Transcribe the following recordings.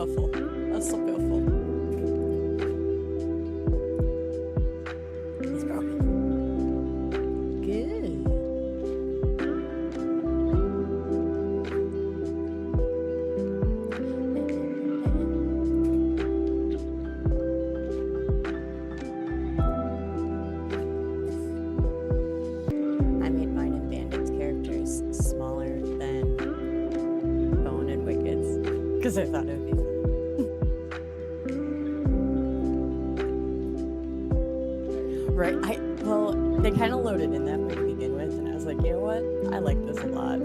beautiful. That's so beautiful. He's broken. Good. I made mine and Bandit's characters smaller than Bone and Wicked's because I thought it would be fun. Right, well, they kind of loaded in that way to begin with, and I was like, you know what? I like this a lot.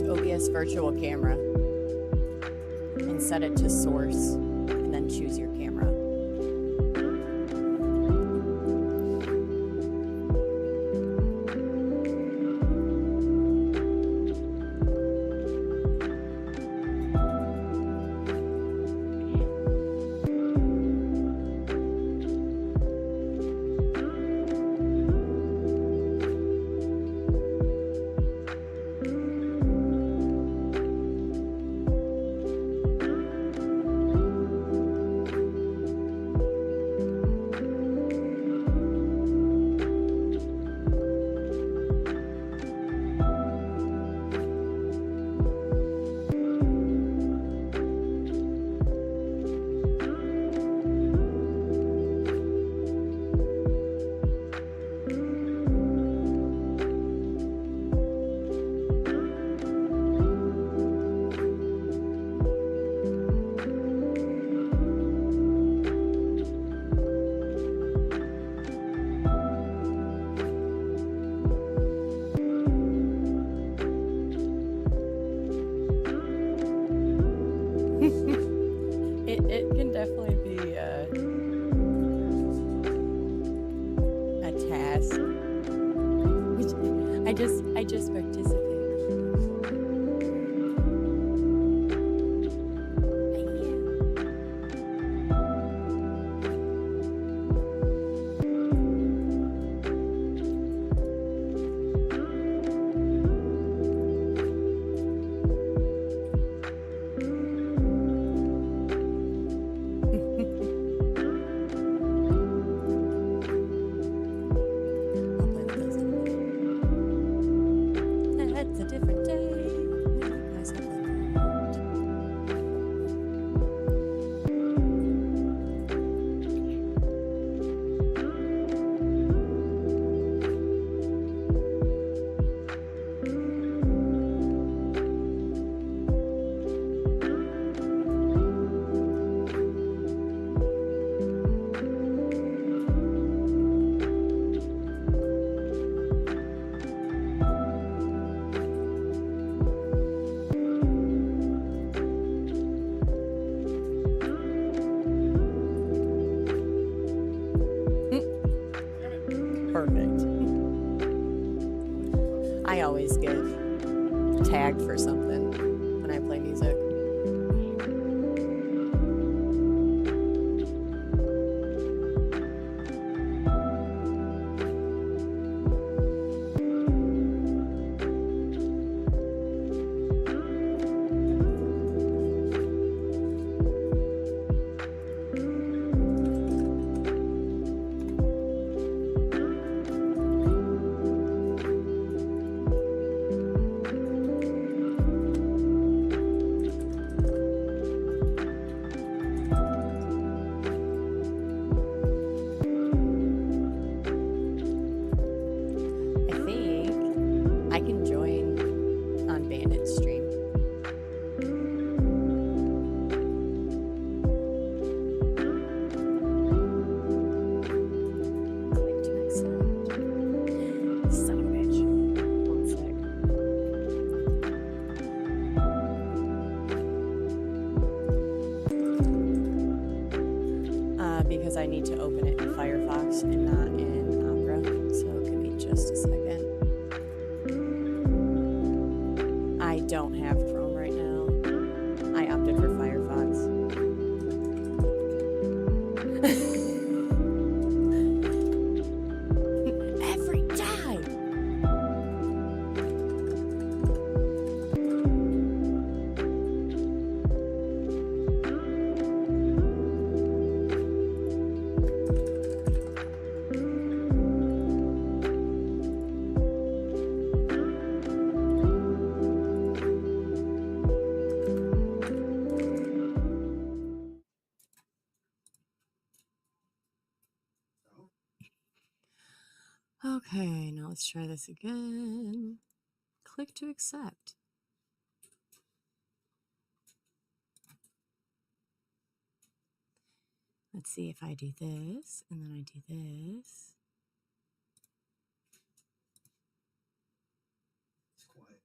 OBS virtual camera and set it to source, and then choose your camera. can definitely be a task. Which I just participate. That's a different day. Perfect. I always get tagged for something when I play music. I can join on Bandit's stream. Click to accept. Son of a bitch. One sec. Because I need to open it in Firefox and not in Opera, so give me just a second. I don't have Chrome right now. I opted for Firefox. Every time! Okay, now let's try this again. Click to accept. Let's see if I do this, and then I do this. It's quiet.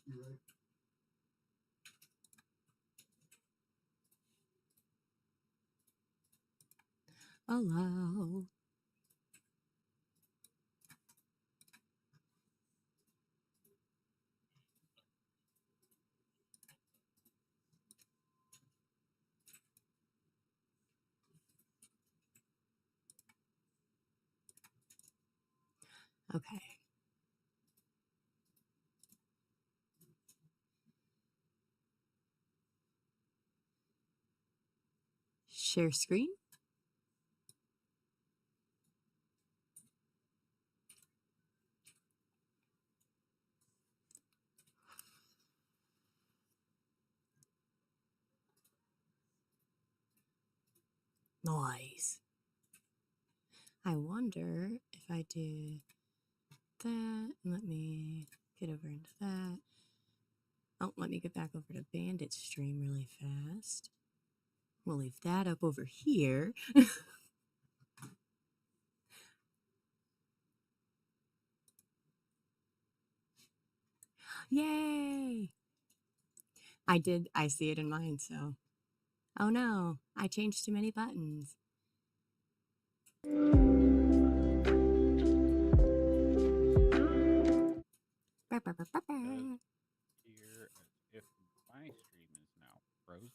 You're right. Allow. Okay. Share screen. Nice. I wonder if I do that. Let me get over into that. Oh, let me get back over to Bandit stream really fast. We'll leave that up over here. Yay! I see it in mine, so. Oh no, I changed too many buttons. Here, if my stream is now frozen.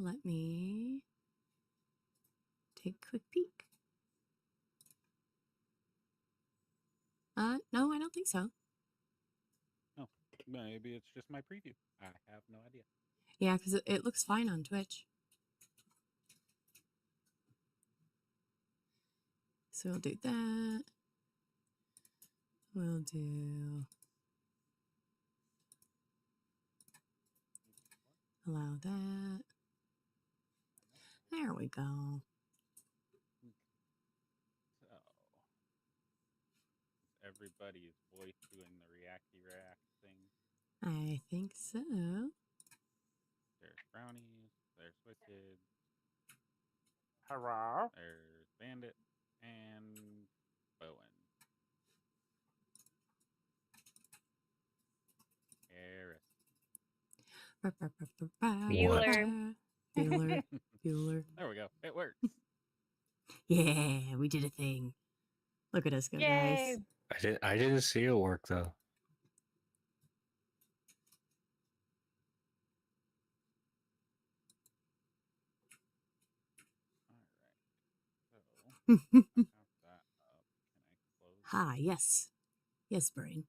Let me take a quick peek. No, I don't think so. Oh, maybe it's just my preview. I have no idea. Yeah, because it looks fine on Twitch. So we'll do that. We'll do allow that. There we go. So, everybody's voice doing the reacty react thing. I think so. There's brownies. There's wicked. Hurrah! There's bandit and Bowen. Eris. Bueller. Bueller. There we go. It works. Yeah, we did a thing. Look at us go, Yay! guys. I didn't see it work though. All right. So, I have that up. Can I close? Ha, yes. Yes, brain.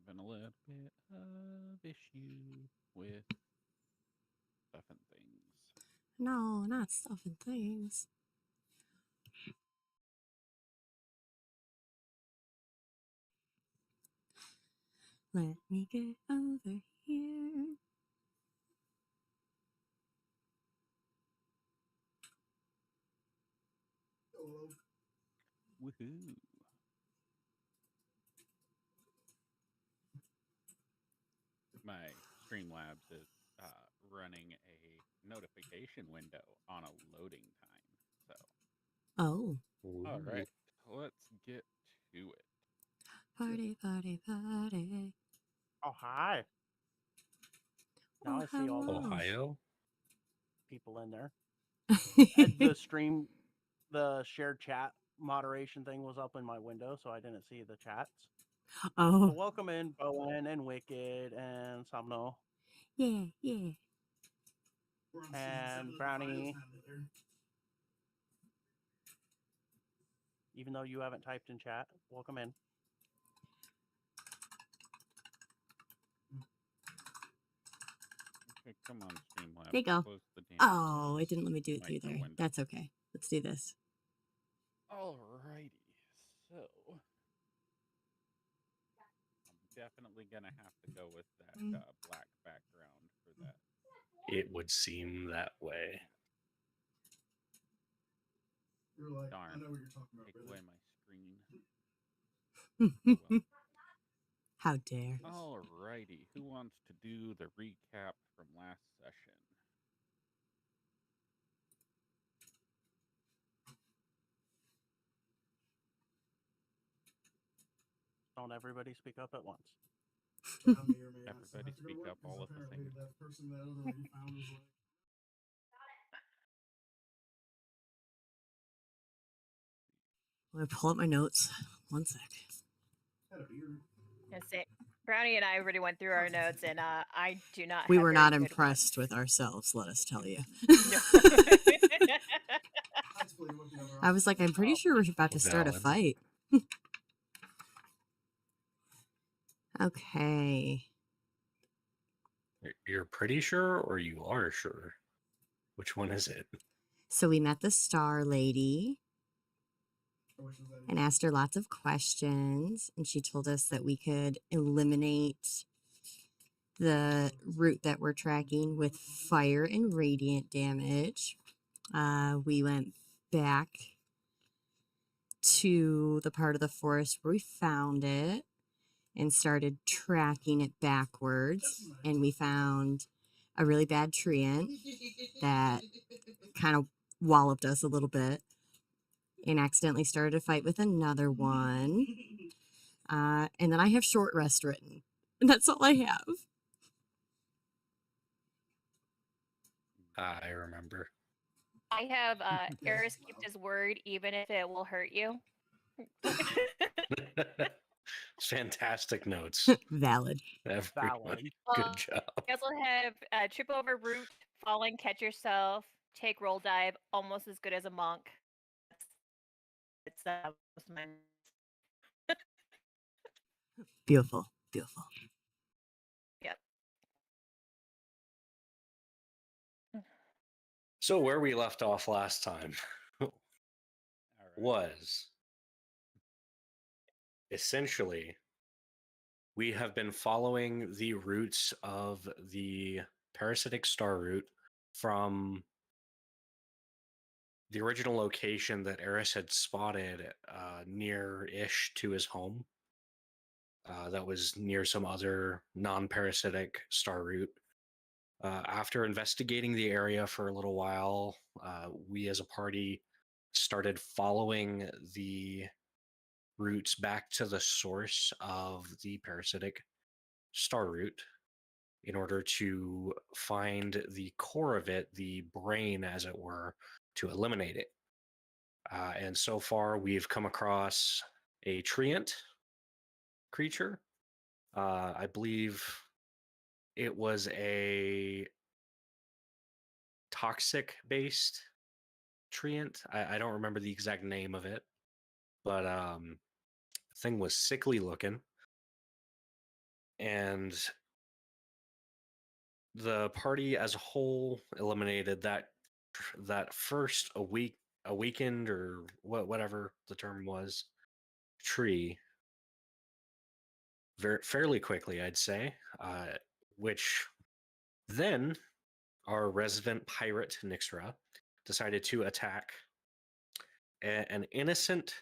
Having a little bit of issue with stuff and things. No, not stuff and things. Let me get over here. Hello. Woohoo! My Streamlabs is running a notification window on a loading time. So, Oh. all right, let's get to it. Party, party, party. Oh, hi. Now Oh, I see all the hello. Ohio? people in there. The stream, the shared chat moderation thing was up in my window, so I didn't see the chats. So Oh, welcome in Bowen and Wicked and Somno yeah, yeah. We're on season and 7 of the Brownie. finals now, Miller. Even though you haven't typed in chat, welcome in. Okay, come on, Streamlabs. There you go. Close the damn Oh, it didn't let me do it through micro there. window. That's okay. Let's do this. Alrighty, so I'm definitely gonna have to go with that black background for that. It would seem that way. You're like, Darn. I know what you're talking about, Take brother. away my screen. Oh, well. How dare. Alrighty, who wants to do the recap from last session? Don't everybody speak up at once. But I may or may not still Everybody have to go to speak work, up 'cause all at the apparently same time. that person that other lady found was like, Let me pull up my notes. One sec. had a beard. Yes, Brownie and I already went through our notes, and I do not. We have were very not good impressed with ourselves, let us tell you. ones. I split with the other I was like, I'm pretty Oh. sure we're about to start a Valid. fight. Okay. You're pretty sure or you are sure? Which one is it? So we met the Star Lady I wish it was that and easy. asked her lots of questions, and she told us that we could eliminate the route that we're tracking with fire and radiant damage. We went back to the part of the forest where we found it, and started tracking it backwards. And we found a really bad treant that kind of walloped us a little bit and accidentally started a fight with another one. And then I have short rest written. And that's all I have. I remember. I have Eris kept his word even if it will hurt you. Fantastic notes. Valid. Everyone. Valid. Good job. I also have trip over root, falling, catch yourself, take roll dive, almost as good as a monk. It's most of my Beautiful. Beautiful. Yep. So where we left off last time All right. was essentially we have been following the routes of the parasitic star root from the original location that Eris had spotted near-ish to his home. That was near some other non-parasitic star root. After investigating the area for a little while, we as a party started following the routes back to the source of the parasitic star root in order to find the core of it, the brain, as it were, to eliminate it. And so far, we've come across a treant creature. I believe it was a toxic-based treant. I don't remember the exact name of it, but the thing was sickly looking. And the party as a whole eliminated that first awakened or whatever the term was tree fairly quickly, I'd say. Which then our resident pirate Nixra decided to attack an innocent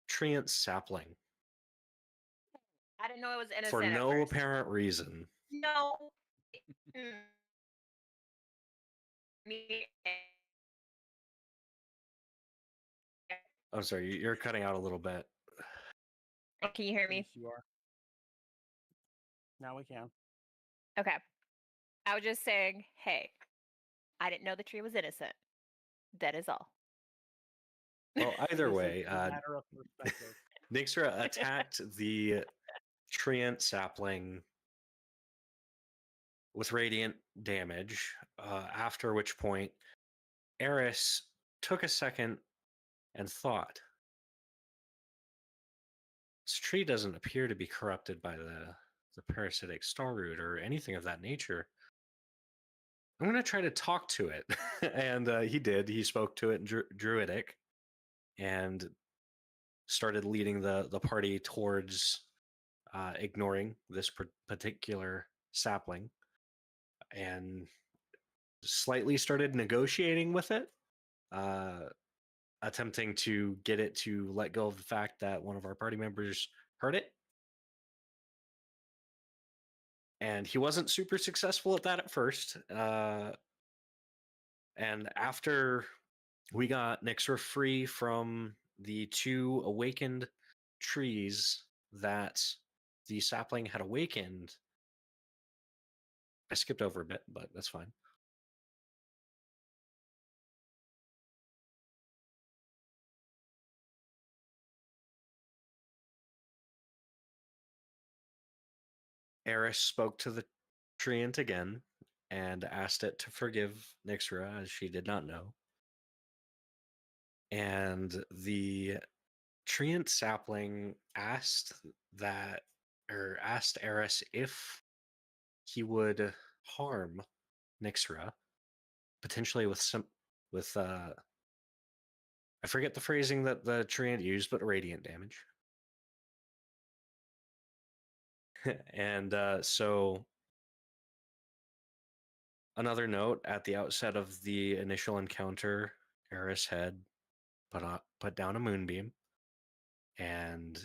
treant sapling I didn't know it was innocent for at no first. apparent reason. No. Mm. Me. I'm sorry, you're cutting out a little bit. Can you hear me? Yes, you are. Now we can. Okay. I was just saying, hey, I didn't know the tree was innocent. That is all. Well, either This way, is a matter of perspective. Nixra attacked the treant sapling with radiant damage, after which point Eris took a second and thought, this tree doesn't appear to be corrupted by the parasitic star root or anything of that nature. I'm going to try to talk to it. And he did. He spoke to it in Druidic and started leading the party towards ignoring this particular sapling and slightly started negotiating with it, attempting to get it to let go of the fact that one of our party members heard it. And he wasn't super successful at that at first. And after we got Nixra free from the two awakened trees that the sapling had awakened, I skipped over a bit, but that's fine. Eris spoke to the treant again and asked it to forgive Nixra, as she did not know. And the treant sapling asked Eris if he would harm Nixra, potentially with I forget the phrasing that the treant used, but radiant damage. And so another note, at the outset of the initial encounter, Eris had put down a moonbeam, and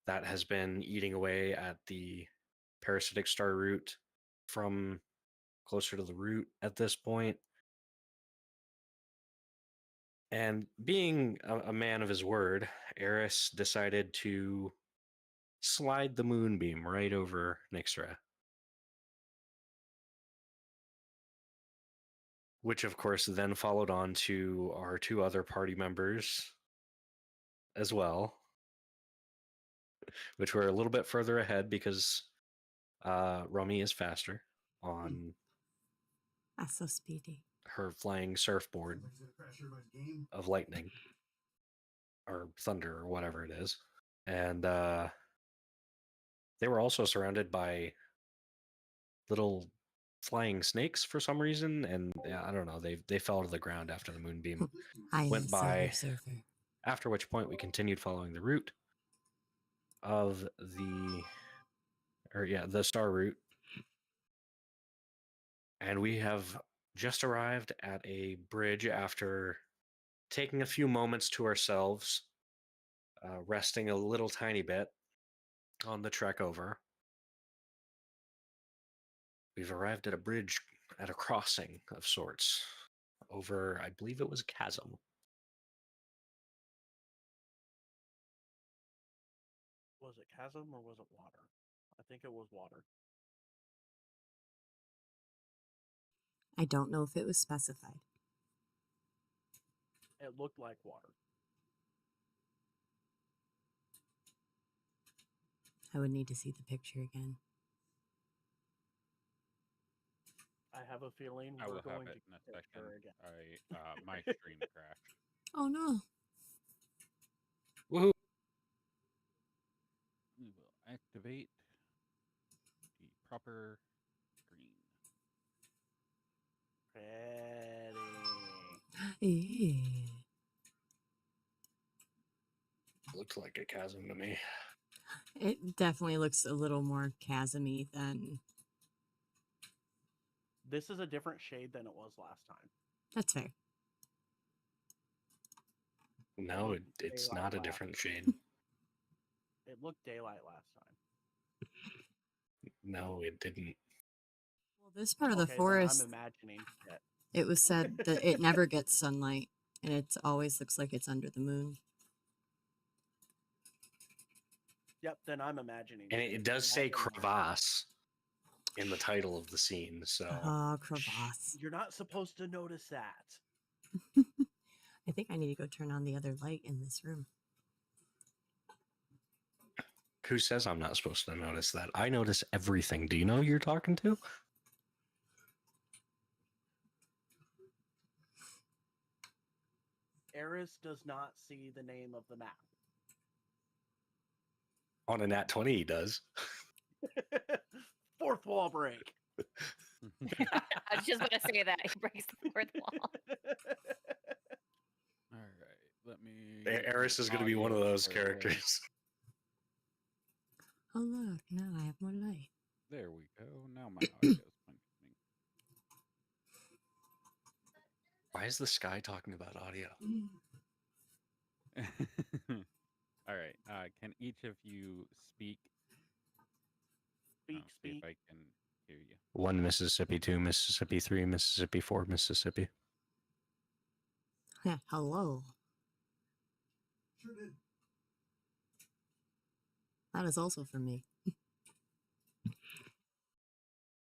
that has been eating away at the parasitic star root from closer to the root at this point. And being a man of his word, Eris decided to slide the moonbeam right over Nyxra. Which, of course, then followed on to our two other party members as well, which were a little bit further ahead because Romy is faster on That's so speedy. her flying surfboard Like, is it a crash everybody's game? of lightning or thunder or whatever it is. And they were also surrounded by little flying snakes for some reason, and I don't know, they fell to the ground after the moonbeam I am went by. Silver Surfer. After which point we continued following the route of the star route, and we have just arrived at a bridge after taking a few moments to ourselves, resting a little tiny bit on the trek over. We've arrived at a bridge, at a crossing of sorts, over, I believe it was a chasm. Was it chasm or was it water? I think it was water. I don't know if it was specified. It looked like water. I would need to see the picture again. I have a feeling I we're will have going it to in a get second. her again. My stream crashed. Oh no. Woohoo! We will activate the proper screen. Ready. Looked like a chasm to me. It definitely looks a little more chasmy than. This is a different shade than it was last time. That's fair. No, looked it's daylight not a last different time. shade. It looked daylight last time. No, it didn't. Well, this part of the Okay, then forest, I'm imagining it. it was said that it never gets sunlight, and it always looks like it's under the moon. Yep, then I'm imagining. And it does say Imagining. crevasse in the title of the scene, so Ah, crevasse. You're not supposed to notice that. I think I need to go turn on the other light in this room. who says I'm not supposed to notice that? I notice everything. Do you know who you're talking to? Eris does not see the name of the map. On a nat 20, he does. Fourth wall break. I was just gonna say that he breaks the fourth wall. All right, let me. Eris is going to be one of those characters. Oh look, now I have more light. There we go. Now my audio is functioning. Why is the sky talking about audio? All right. Can each of you speak? Speak, See if speak. I can hear you. 1 Mississippi, 2 Mississippi, 3 Mississippi, 4 Mississippi. Hello. Sure did. That is also for me.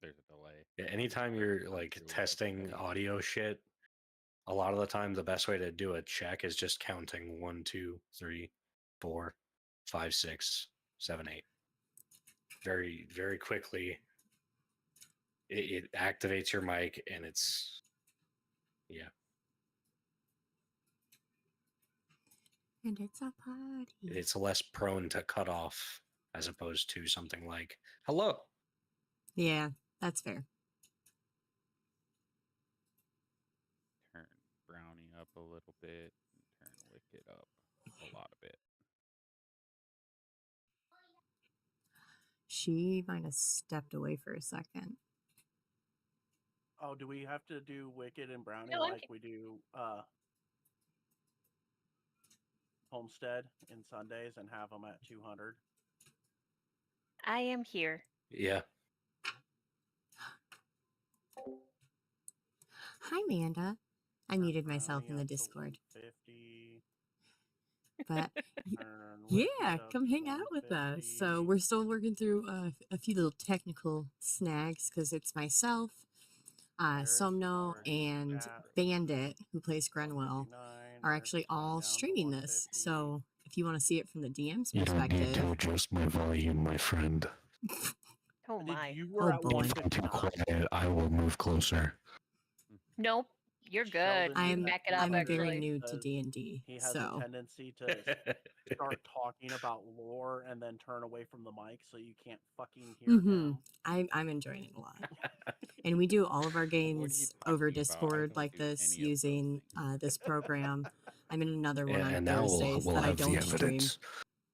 There's a delay. Yeah, anytime you're like testing audio shit, a lot of the time the best way to do a check is just counting 1, 2, 3, 4, 5, 6, 7, 8. Very, very quickly. It activates your mic and it's yeah. And it's a party. It's less prone to cut off as opposed to something like hello. Yeah, that's fair. Turn Brownie up a little bit. And turn Wicked up a lot of bit. She might have stepped away for a second. Oh, do we have to do Wicked and Brownie No, I'm like we do Homestead in Sundays and have them at 200? I am here. Yeah. Hi, Amanda. I Turn muted myself brownie in the up to Discord. 150. But Turn yeah, liquid up come to hang out with us. So 150. we're still working through a few little technical snags because it's myself, Eric, Somno, already in and chat. Bandit, who plays Grenwell, 159. are Eric's actually going all down to streaming this. 150. So if you want to see it from the DM's You don't need to perspective, adjust my volume, my friend. Oh Did my. you were Oh, at boy. If I'm too 159? quiet, I will move closer. Nope. You're good. Sheldon, You you I'm back it have up, to I'm very actually. new to because D&D, he has a so tendency to start talking about lore and then turn away from the mic so you can't fucking hear him. I'm enjoying it a lot. And we do all of our What are you games over talking about? I Discord don't like do this any of those using things. this program. I'm in another one on And now Thursdays we'll that I have the don't stream. evidence.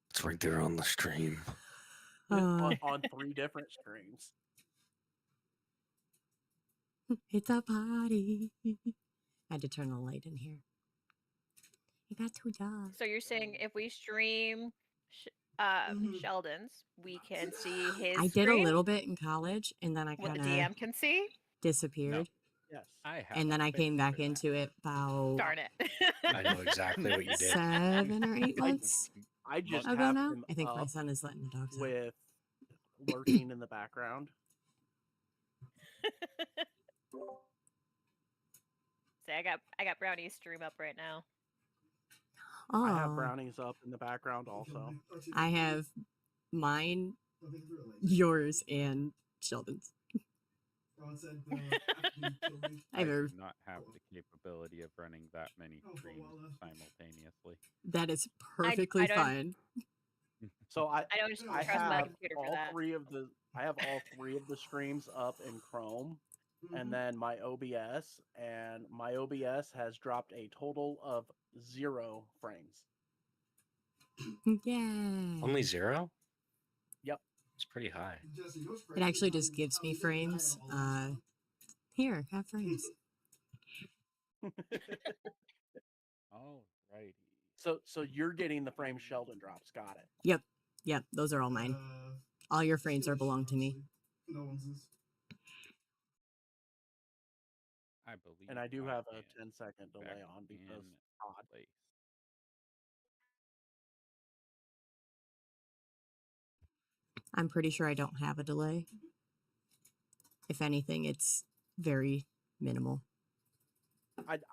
It's right there on the stream. on 3 different streams. It's a party. I had to turn the light in here. I got 2 dogs. So you're saying if we stream Sheldon's, we can see his I did a screen? little bit in college, and then I What the kind of DM can see? disappeared. Yes. I have And then a I came fix back for that. into it about Darn it. I know exactly what you did. 7 or 8 months I just ago have now. him I think my up son is letting the dogs out. with lurking in the background. See, I got Brownie's stream up right now. Oh, I have brownies up in the background also. I have mine, yours, and Sheldon's. I I have a, do not have the capability of running that many streams simultaneously. that is I perfectly don't- fine. So I I don't I trust my have computer for all that. 3 of the streams up in Chrome and then my OBS, and my OBS has dropped a total of 0 frames. Yeah. Only 0? Yep. It's pretty high. It actually just gives me frames. Here, have frames. Alrighty. So you're getting the frame Sheldon drops. Got it. Yep, those are all mine. All your frames are belong to me. I believe. And I do I have a am 10-second delay back on because in odd. place. I'm pretty sure I don't have a delay. If anything, it's very minimal.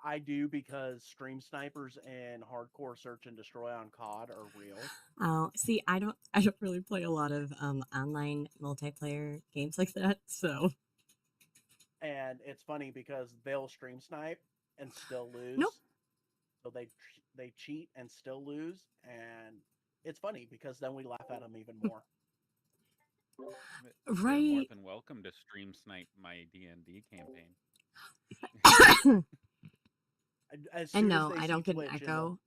I do because stream snipers and hardcore search and destroy on COD are real. Oh, see, I don't really play a lot of online multiplayer games like that, so And it's funny because they'll stream snipe and still lose. Nope. So they cheat and still lose, and it's funny because then we laugh at them even more. They're more right. than welcome to stream snipe my D&D campaign. As And soon no, as they I see don't get an Twitch in echo.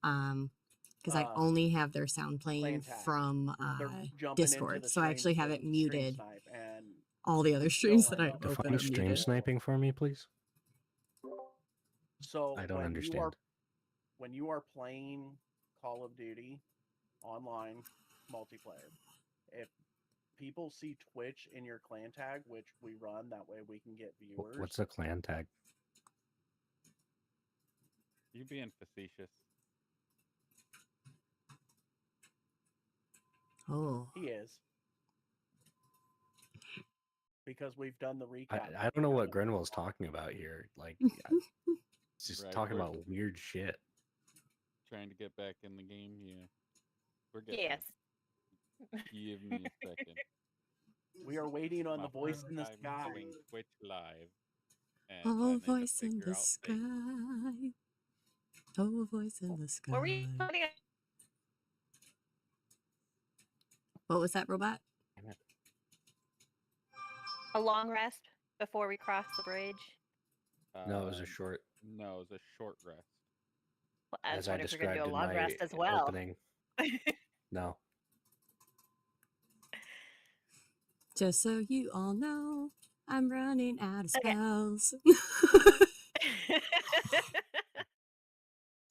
Because I only have their sound playing clan tag, from they're jumping into Discord, the so I stream actually have to it stream muted. snipe, and All the other streams still that I end up have open Define are stream muted. sniping for me, please. So I don't understand. When you are playing Call of Duty online multiplayer, if people see Twitch in your clan tag, which we run, that way we can get viewers. What's a clan tag? You being facetious. Oh. He is. Because we've done the recap. I don't know what Grenwell's talking about here. Like, it's just Right, talking we're- about weird shit. Trying to get back in the game, yeah. We're getting Yes. there. Give me a second. We are waiting on My the voice first in the time sky. doing Twitch live. And Oh, I need to voice in figure the out sky. things. Oh, voice in the sky. Were we putting What was that, robot? a long rest before we cross the bridge? No, it was a Um, short, No, it was a short rest. Well, I was as I wondering if we're gonna described do a in long my rest as well. opening. No. Just so you all know, I'm running out of Okay. spells.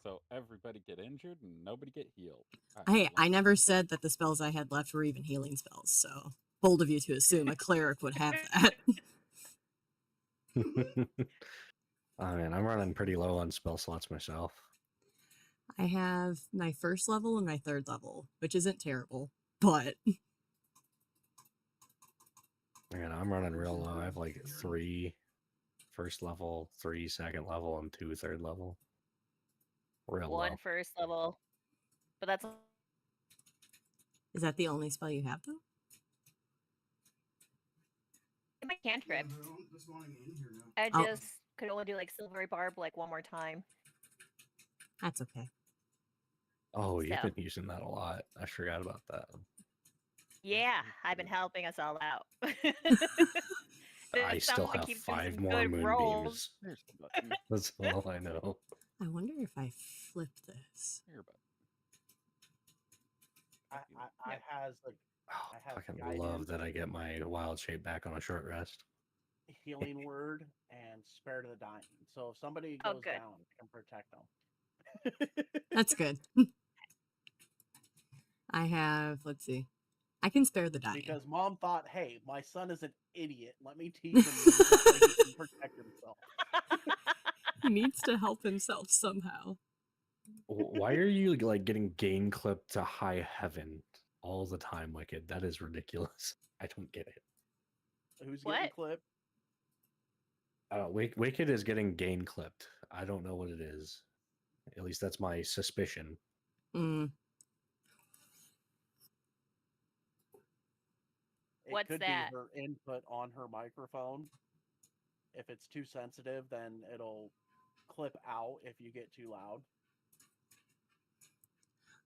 So everybody get injured and nobody get healed. Hey, I never said that the spells I had left were even healing spells, so bold of you to assume a cleric would have that. I mean, I'm running pretty low on spell slots myself. I have my first level and my third level, which isn't terrible, but Man, I'm running real low. I have like 3 first level, 3 second level, and 2 third level. Real One low. first level. But that's is that the only spell you have though? my cantrip. That's going in here now. I Oh. just could only do like silvery barb like one more time. That's okay. Oh, you've So. been using that a lot. I forgot about that. Yeah, I've been helping us all out. I still Someone have keeps doing 5 some more good rolls. moonbeams. There's the button. That's all I know. I wonder if I flip this. Here, button. I has like Oh, I have fucking guidance, love that I get my wild shape back on a short rest. healing word, and spare to the dying. So if somebody Oh, goes good. down, I can protect them. That's good. I have, let's see. I can spare the dying. Because mom thought, hey, my son is an idiot. Let me teach him so he can protect himself. He needs to help himself somehow. Why are you like getting gain clipped to high heaven all the time, Wicked? That is ridiculous. I don't get it. Who's What? getting clipped? Wicked is getting gain clipped. I don't know what it is. At least that's my suspicion. Mm. It What's could that? be her input on her microphone. If it's too sensitive, then it'll clip out if you get too loud.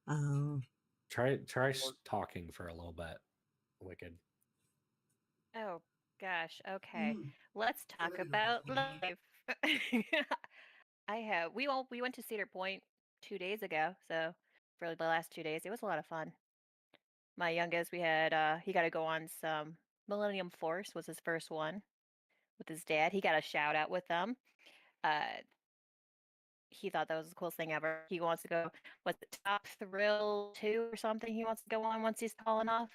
Oh. Try talking for a little bit, Wicked. Oh gosh. Okay. Mm. Let's talk Later. about life. We went to Cedar Point 2 days ago, so for the last 2 days it was a lot of fun. My youngest, we had he got to go on some Millennium Force, was his first one with his dad. He got a shout out with them. He thought that was the coolest thing ever. He wants to go, what's it, Top Thrill 2 or something he wants to go on once he's tall enough.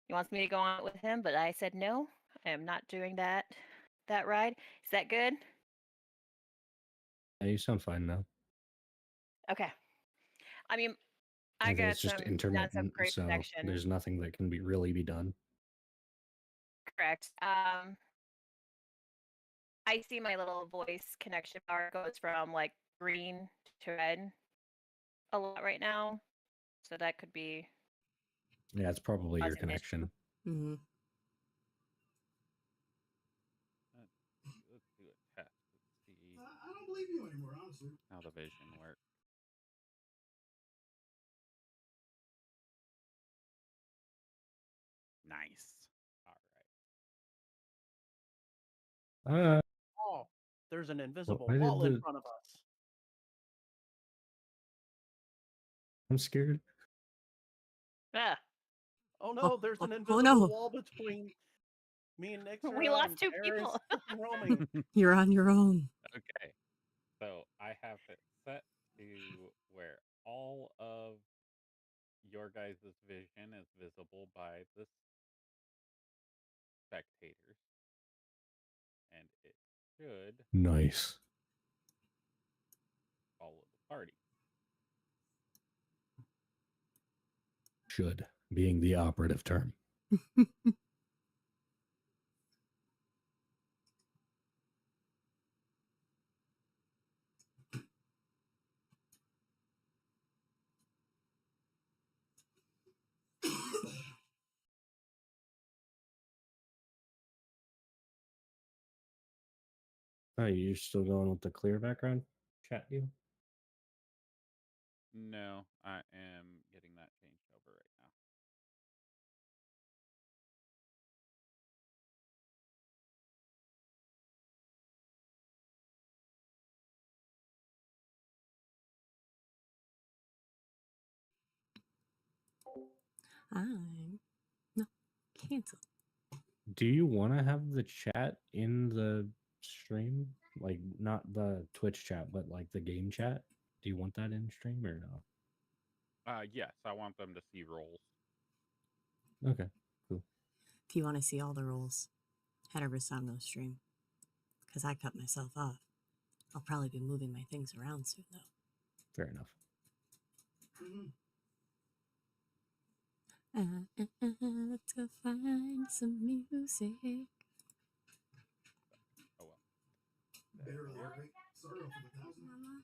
He wants me to go on it with him, but I said no. I am not doing that ride. Is that good? Yeah, you sound fine now. Okay. I mean, I I think got it's just some intermittent, great so protection. there's nothing that can really be done. Correct. I see my little voice connection bar goes from like green to red a lot right now. So that could be Yeah, it's probably your causing an issue. connection. Mm-hmm. Let's do a test. Let's see I don't believe you anymore, honestly. how the vision works. Nice. All right. Oh, there's an invisible why did wall in the- front of us. I'm scared. Ah, Oh no, there's an invisible no. wall between me and Nixera. we lost and 2 Eris people. roaming. You're on your own. Okay. So I have it set to where all of your guys' vision is visible by the spectators. And it should Nice. follow the party. Should being the operative term. Oh, you're still going with the clear background chat view? No, I am getting that changed over right now. No, cancel. Do you want to have the chat in the stream? Like, not the Twitch chat, but like the game chat? Do you want that in stream or no? Yes, I want them to see rolls. Okay, cool. If you want to see all the rolls, head over to Somno stream. Because I cut myself off. I'll probably be moving my things around soon, though. Fair enough. Let's go find some music. Oh well. Barely awake. Sorry off with 1,000. Mama,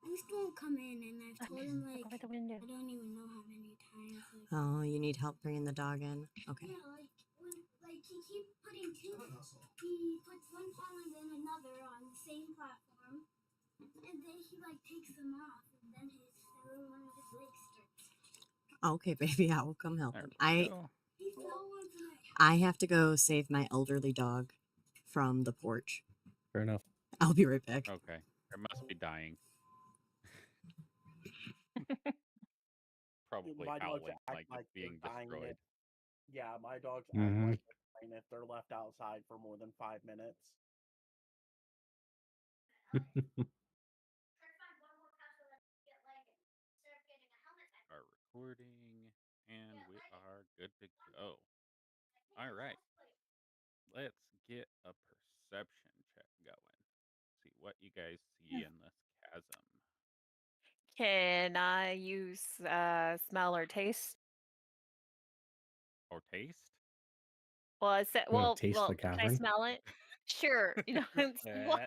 East won't come in, and I've told him like Look over the window. I don't even know how many times. Like, Oh, you need help bringing the dog in? Okay. yeah, like he keeps putting two. What else? He puts one paw and then another on the same platform, and then he like takes them off, and then one of his legs starts. Okay, baby, I will come help There him. we go. He fell once and I have to go save my elderly dog from the porch. Fair enough. I'll be right back. Okay. It must be dying. Probably My dogs howling act like like it's being they're dying destroyed. Yeah, my dogs act Mhm. like they're dying if they're left outside for more than 5 minutes. Are recording, and we are good to go. All right. Let's get a perception check going. See what you guys see in this chasm. Can I use smell or taste? Or taste? Well, I said, You wanna well, taste the can I cavern? smell it? Sure. Well,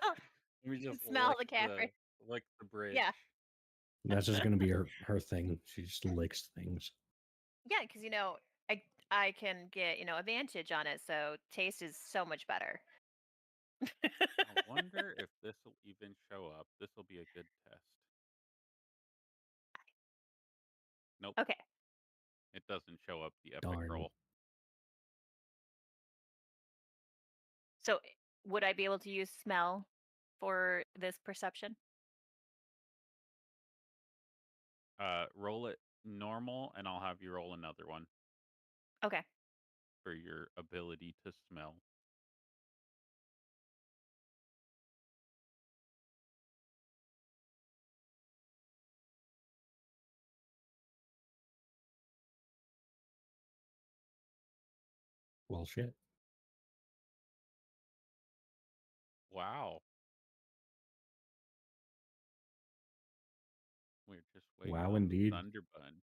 Let me just smell the cavern. lick the bridge. Yeah. That's just gonna be her thing. She just licks things. Yeah, because I can get advantage on it, so taste is so much better. I wonder if this will even show up. This will be a good test. Nope. Okay. It doesn't show up the epic Darn. roll. So would I be able to use smell for this perception? Roll it normal, and I'll have you roll another one Okay. for your ability to smell. Well, shit. Wow. We're just waiting Wow, on indeed. Thunderbun.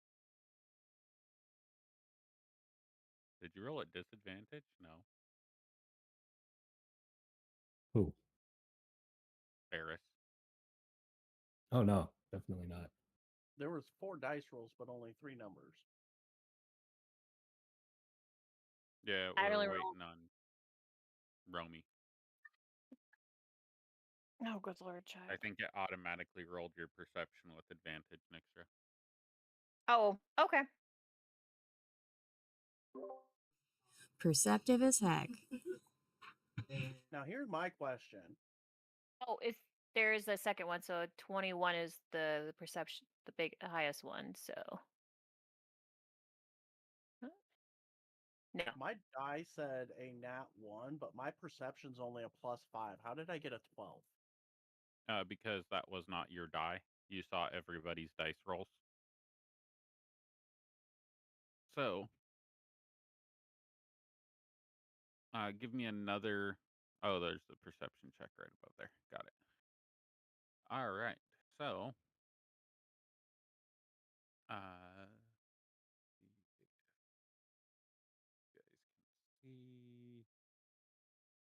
Did you roll at disadvantage? No. Who? Ferris. Oh no, definitely not. There was 4 dice rolls, but only 3 numbers. Yeah, I'd we're only waiting on Romy. Oh, good lord, child. I think it automatically rolled your perception with advantage, Nixra. Oh, okay. Perceptive as heck. Now, here's my question. Oh, if there's a second one, so 21 is the perception, the highest one. So no. My die said a nat 1, but my perception's only a +5. How did I get a 12? Because that was not your die. You saw everybody's dice rolls. So, give me another. Oh, there's the perception check right above there. Got it. All right. So, you guys can see.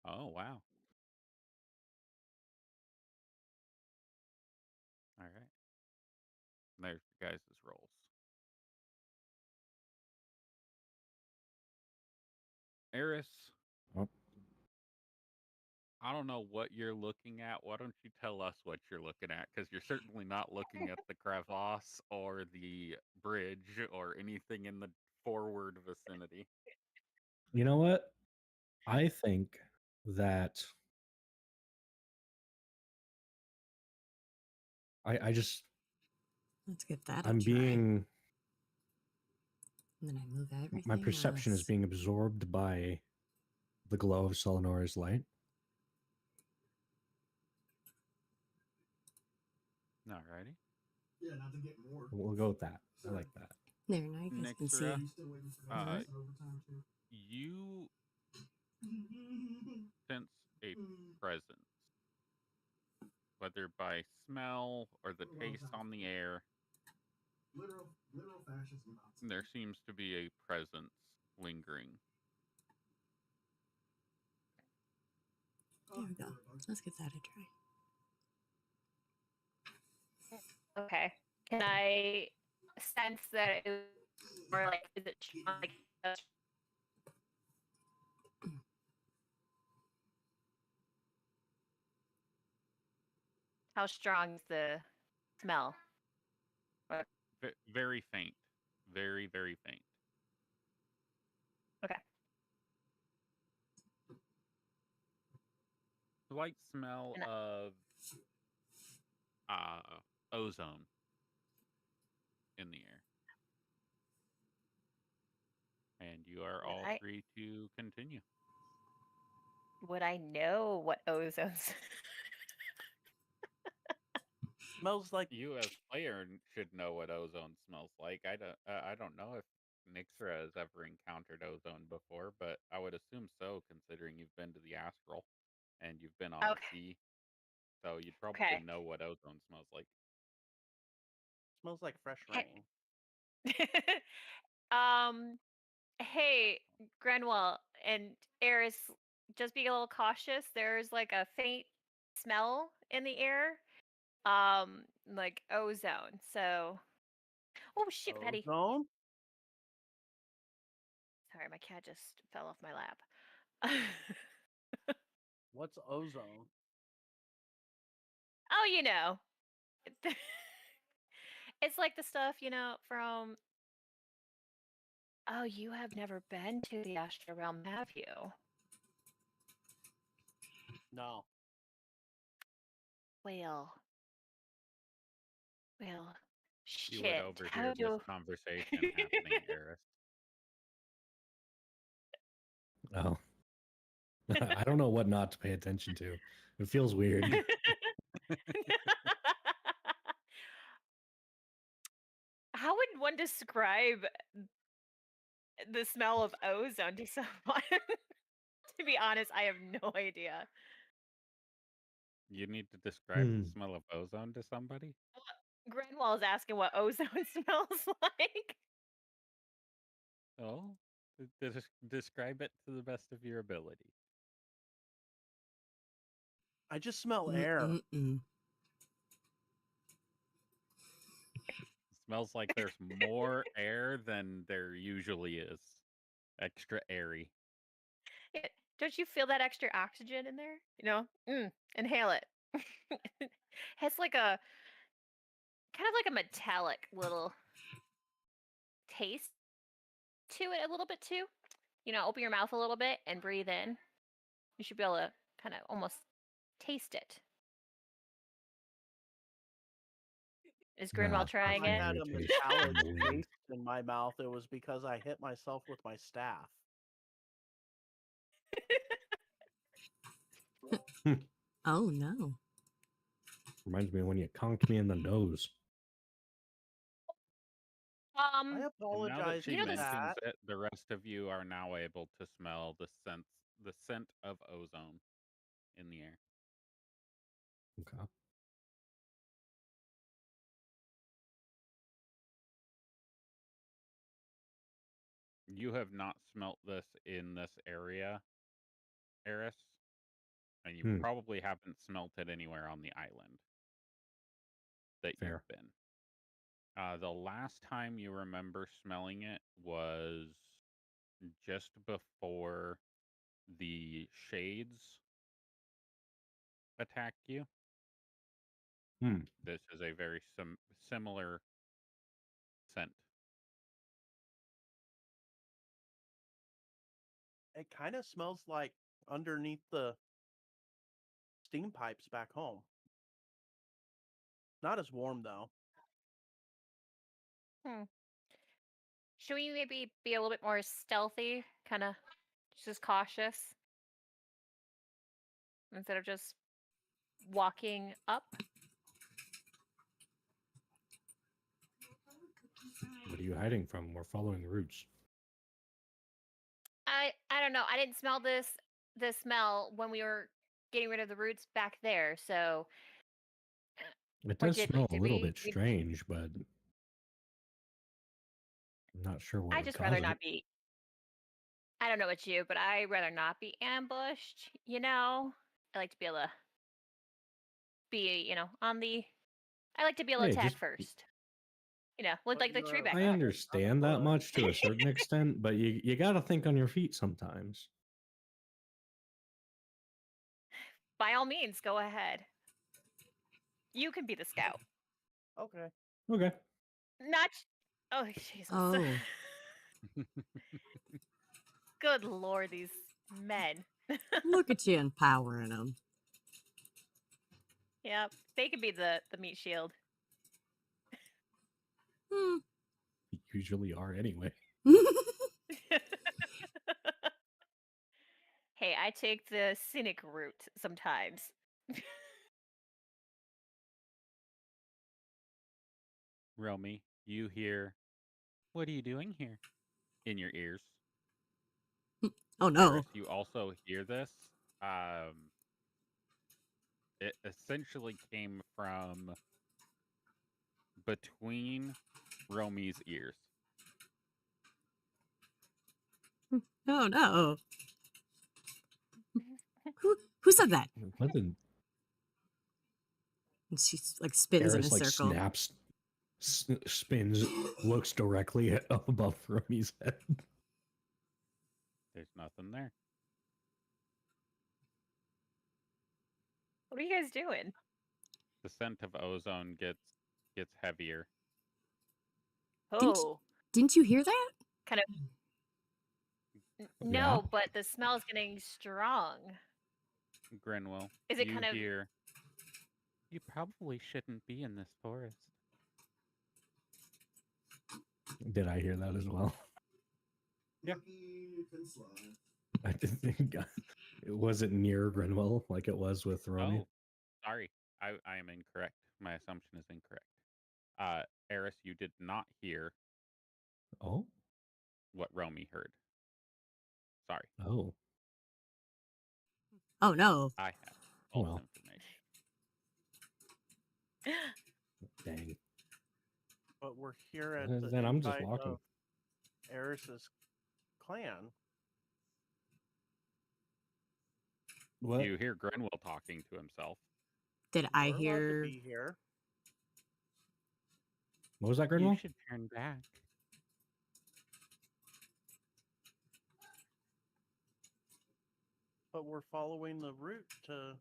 Oh, wow. All right. There's your guys' rolls. Eris, Oh. I don't know what you're looking at. Why don't you tell us what you're looking at? Because you're certainly not looking at the crevasse or the bridge or anything in the forward vicinity. You know what? I think that I just Let's give that a I'm try. being And then I move everything my perception is else. being absorbed by the glow of Solenora's light. Alrighty. Yeah, not to get more. We'll go with that. I like that. There, now you guys can see. Nixra, You still waiting for that overtime too? smell or the taste on the air, Literal fascism nonsense. there seems to be a presence lingering. There we go. Let's give that a try. Okay. Can I sense that it was more like, is it like how strong is the smell? Very faint. Very, very faint. Okay. Slight smell And of ozone in the air. And you are all I- free to continue. Would I know what ozone's? Smells like You as player should know what ozone smells like. I don't know if Nixra has ever encountered ozone before, but I would assume so, considering you've been to the astral and you've been on the Okay. sea. So you'd probably Okay. know what ozone smells like. smells like fresh Hey. rain. Hey, Grenwell and Eris, just be a little cautious. There's like a faint smell in the air, like ozone. So, oh shit, Patty. Ozone? Sorry, my cat just fell off my lap. What's ozone? Oh, you know, it's like the stuff from. Oh, you have never been to the astral realm, have you? No. Well, You would shit. overhear How this do? conversation happening, Eris. Oh. I don't know what not to pay attention to. It feels weird. How would one describe the smell of ozone to someone? To be honest, I have no idea. You need to describe the Hmm. smell of ozone to somebody? Grenwell is asking what ozone smells like. Oh, describe it to the best of your ability. I just smell air. Smells like there's more air than there usually is. Extra airy. Yeah, don't you feel that extra oxygen in there? Inhale it. It's like a kind of like a metallic little taste to it a little bit too. Open your mouth a little bit and breathe in. You should be able to kind of almost taste it. Is Grinwell Nah, trying I it? had a Definitely taste metallic weird. taste in my mouth. It was because I hit myself with my staff. Oh no. Reminds me of when you conked me in the nose. I And now that apologize she for this- mentions that. it, the rest of you are now able to smell the scent of ozone in the air. Okay. You have not smelt this in this area, Eris, and you probably haven't smelt it anywhere on the island that Fair. you've been. The last time you remember smelling it was just before the shades attacked you. This is a very similar scent. It kind of smells like underneath the steam pipes back home. Not as warm though. Should we maybe be a little bit more stealthy, kind of just cautious, instead of just walking up? What are you hiding from? We're following the roots. I don't know. I didn't smell this smell when we were getting rid of the roots back there, so It Or does did smell we? a little bit strange, but I'm not sure what I would just cause rather it. not be. I don't know about you, but I rather not be ambushed. You know, I like to be able to be, on the. I like to be able to Hey, attack just first. You know, with But like the tree back I there. understand that much to a certain extent, but you got to think on your feet sometimes. By all means, go ahead. You can be the scout. Okay. Okay. Not. Oh Jesus. Oh. Good lord, these men. Look at you empowering them. Yep, they could be the meat shield. Hmm. Usually are anyway. Hey, I take the cynic route sometimes. Romy, you hear, "What are you doing here?" in your ears. Oh no. Eris, you also hear this. It essentially came from between Romy's ears. Oh no. Who said that? What the And she like spins in a Eris like circle. snaps, spins, looks directly up above Romy's head. There's nothing there. What are you guys doing? The scent of ozone gets heavier. Oh, Didn't you hear that? kind of. Yeah. No, but the smell's getting strong. Grinwell, Is it you kind of? hear, "You probably shouldn't be in this forest." Did I hear that as well? Yeah. Lucky you can slide. I didn't think it wasn't near Grenwell like it was with Romy. Oh, sorry. I am incorrect. My assumption is incorrect. Eris, you did not hear Oh. what Romy heard. Sorry. Oh. Oh no. I have false Well. information. Dang. But we're here at the Then I'm just invite walking. of Eris's clan. What? You hear Grenwell talking to himself. Did I We're allowed to hear? be here. What was that, You Grenwell? should turn back. But we're following the route to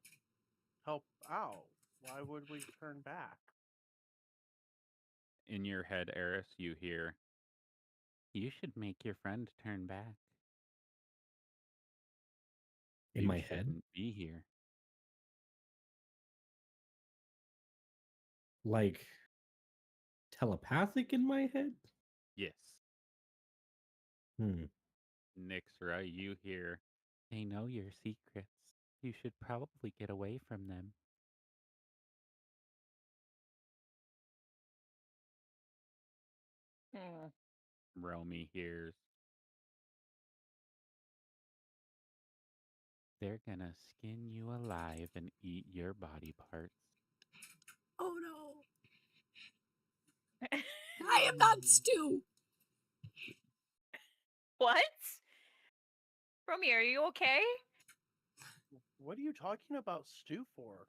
help out. Why would we turn back? In your head, Eris, you hear, "You should make your friend turn back. In You my head? shouldn't be here." Like telepathic in my head? Yes. Nixra, you hear, "They know your secrets. You should probably get away from them." Hmm. Romy hears, "They're gonna skin you alive and eat your body parts." Oh no. I am not Stu. What? Romy, are you okay? What are you talking about stew for?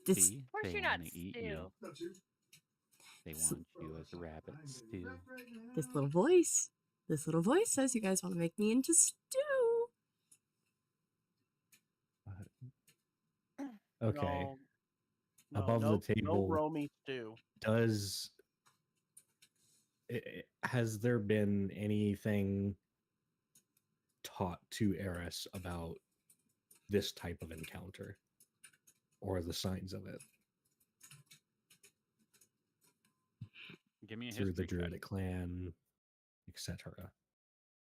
This See, Of course they you're not want to eat Stu. you. Not you. They So- want you as a rabbit stew. this little voice. This little voice says you guys want to make me into stew. Okay. No, Above no, the no table. Romy stew. Has there been anything taught to Eris about this type of encounter or the signs of it Give me a through the history check. Druidic clan, etc.?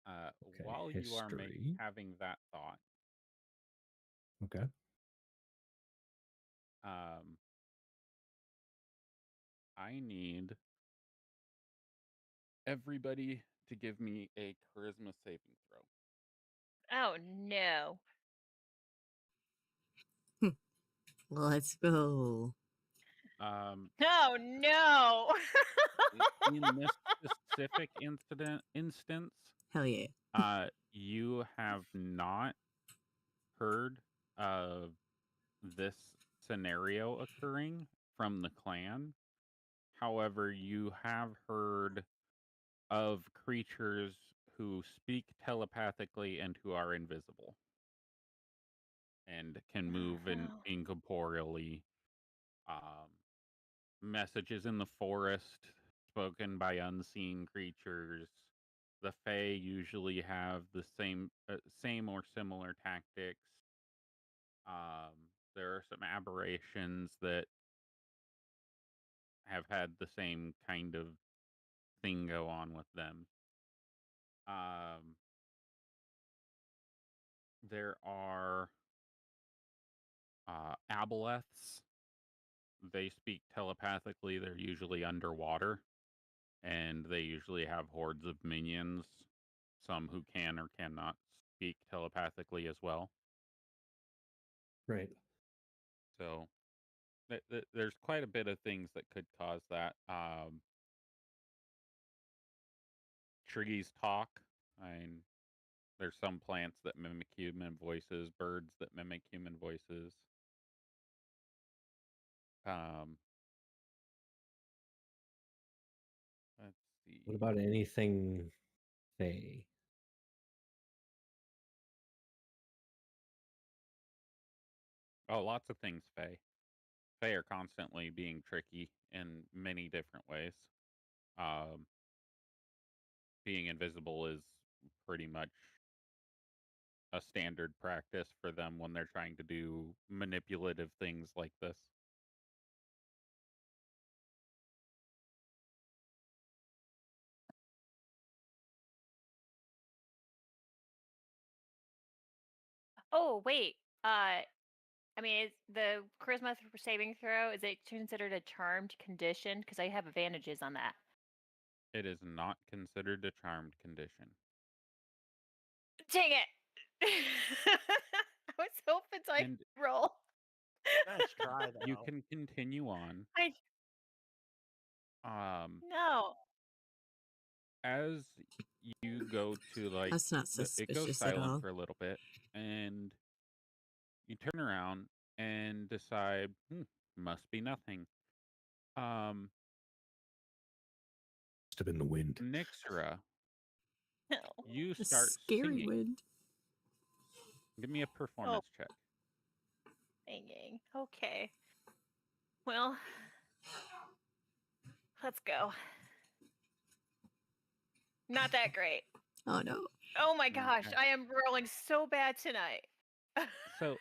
Okay, While you are history. having that thought, Okay. I need everybody to give me a charisma saving throw. Oh no. Let's go. Oh no! In this specific instance, Hell yeah. you have not heard of this scenario occurring from the clan. However, you have heard of creatures who speak telepathically and who are invisible and can move Oh. incorporeally. Um, Messages in the forest spoken by unseen creatures. The Fae usually have the same or similar tactics. There are some aberrations that have had the same kind of thing go on with them. There are aboleths. They speak telepathically. They're usually underwater, and they usually have hordes of minions, some who can or cannot speak telepathically as well. Right. So there's quite a bit of things that could cause that. Trees talk. I mean, there's some plants that mimic human voices, birds that mimic human voices. Um, let's see. What about anything Fae? Oh, lots of things, Fae. Fae are constantly being tricky in many different ways. Um, Being invisible is pretty much a standard practice for them when they're trying to do manipulative things like this. Oh wait. I mean, is the charisma saving throw, is it considered a charmed condition? Because I have advantages on that. It is not considered a charmed condition. Dang it! I was hoping I And could roll. Nice try, though. you can continue on. I Um, no. as you go to like That's not it goes suspicious at silent all. for a little bit, and you turn around and decide, must be nothing. Must have been the wind. Nixra, No. you A start scary singing. wind. Give me a performance check. Dang. Okay. Well, let's go. Not that great. Oh no. Oh my gosh, Okay. I am rolling so bad tonight. So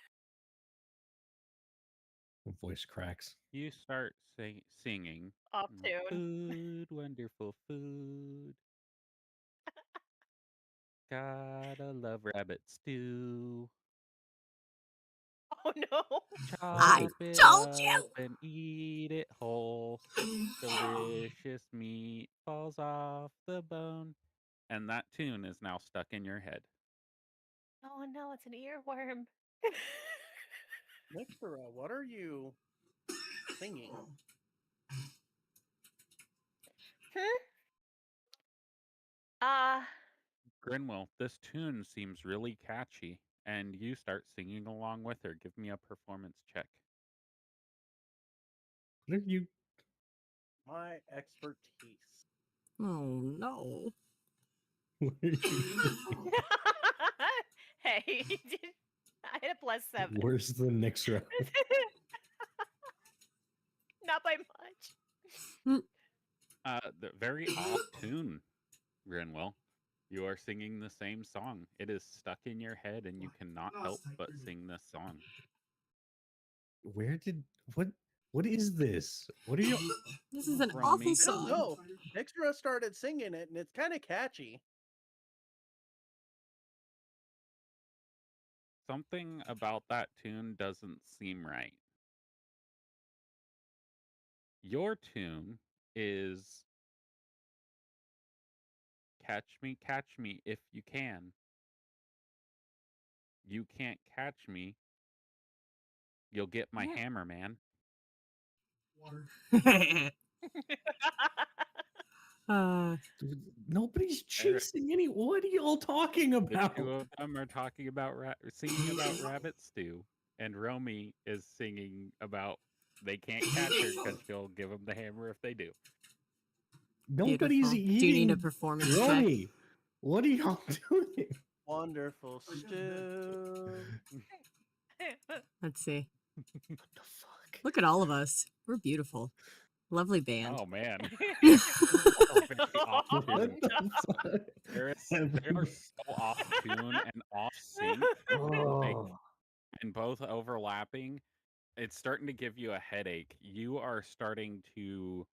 Voice cracks. you start singing. Off tune. Food, wonderful food. Gotta love rabbit stew. Oh no. I Chop it told up you! and eat it whole. Delicious meat falls off the bone. And that tune is now stuck in your head. Oh no, it's an earworm. Nixera, what are you singing? Grinwell, this tune seems really catchy, and you start singing along with her. Give me a performance check. What are you? My expertise. Oh no. What are you? Hey, I had a +7. Where's the Nixra? Not by much. The very off tune, Grinwell. You are singing the same song. It is stuck in your head, and you cannot help but sing this song. Where did what? What is this? What are you? This is an From awful me. I don't song. know. Nixera started singing it, and it's kind of catchy. Something about that tune doesn't seem right. Your tune is catch me if you can. You can't catch me. You'll get my Yeah. hammer, man. Water. Nobody's chasing any. What are y'all talking The about? two of them are talking about singing about rabbit stew, and Romy is singing about they can't catch her because she'll give them the hammer if they do. Nobody's Beautiful. eating. Do you need a performance check? Romy, what are y'all doing? Wonderful stew. Let's see. What the fuck? Look at all of us. We're beautiful. Lovely band. Oh man, What very off tune. the fuck? They are so off tune and off sync, Oh. and both overlapping. It's starting to give you a headache. You are starting to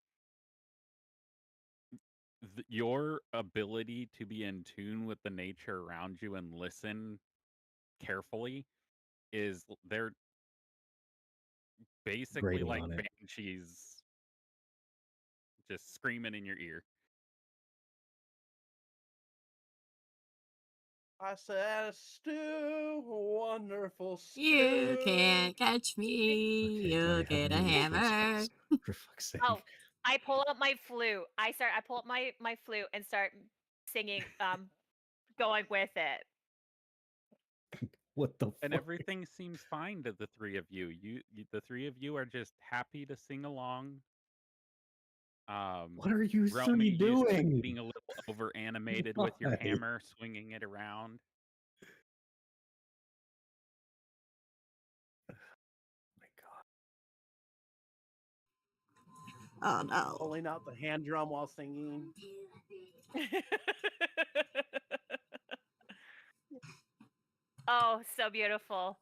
your ability to be in tune with the nature around you and listen carefully is they're basically Grating like on it. banshees just screaming in your ear. I said stew, wonderful stew. You can't catch me. Okay, You'll Gary, get a have a hammer. hammer. For fuck's sake. Oh, I pull up my flute. I pull up my flute and start singing, going with it. What the fuck? And everything seems fine to the three of you. The three of you are just happy to sing along. What are you Romy, three you start doing? getting a little over animated with your Why? hammer, swinging it around. My God. Oh no. Pulling out the hand drum while singing. Oh, so beautiful.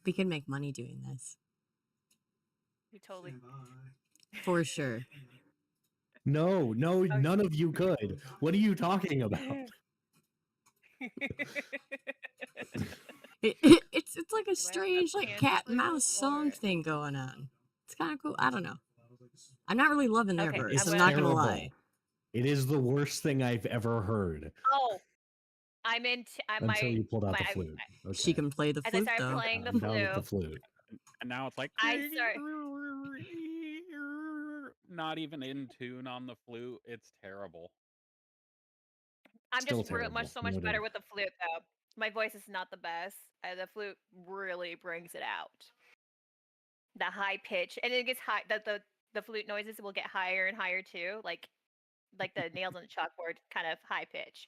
We can make money doing this. You totally. Stand by. For sure. No, none of you could. What are you talking about? It's like a up strange like hand cat and flute mouse song or- thing going on. It's kind of cool. I don't know. I'm not really loving their Okay, verse. It's I'm not gonna terrible. lie. It is the worst thing I've ever heard. Oh, I'm in. Until you pulled out the flute. Okay. She can play the As I flute started though. playing the I'm down with the flute, flute. And now it's like I start. not even in tune on the flute. It's terrible. I'm Still just terrible. so much Noted. better with the flute though. My voice is not the best. The flute really brings it out. The high pitch, and it gets high. The flute noises will get higher and higher too, like the nails on the chalkboard, kind of high pitch.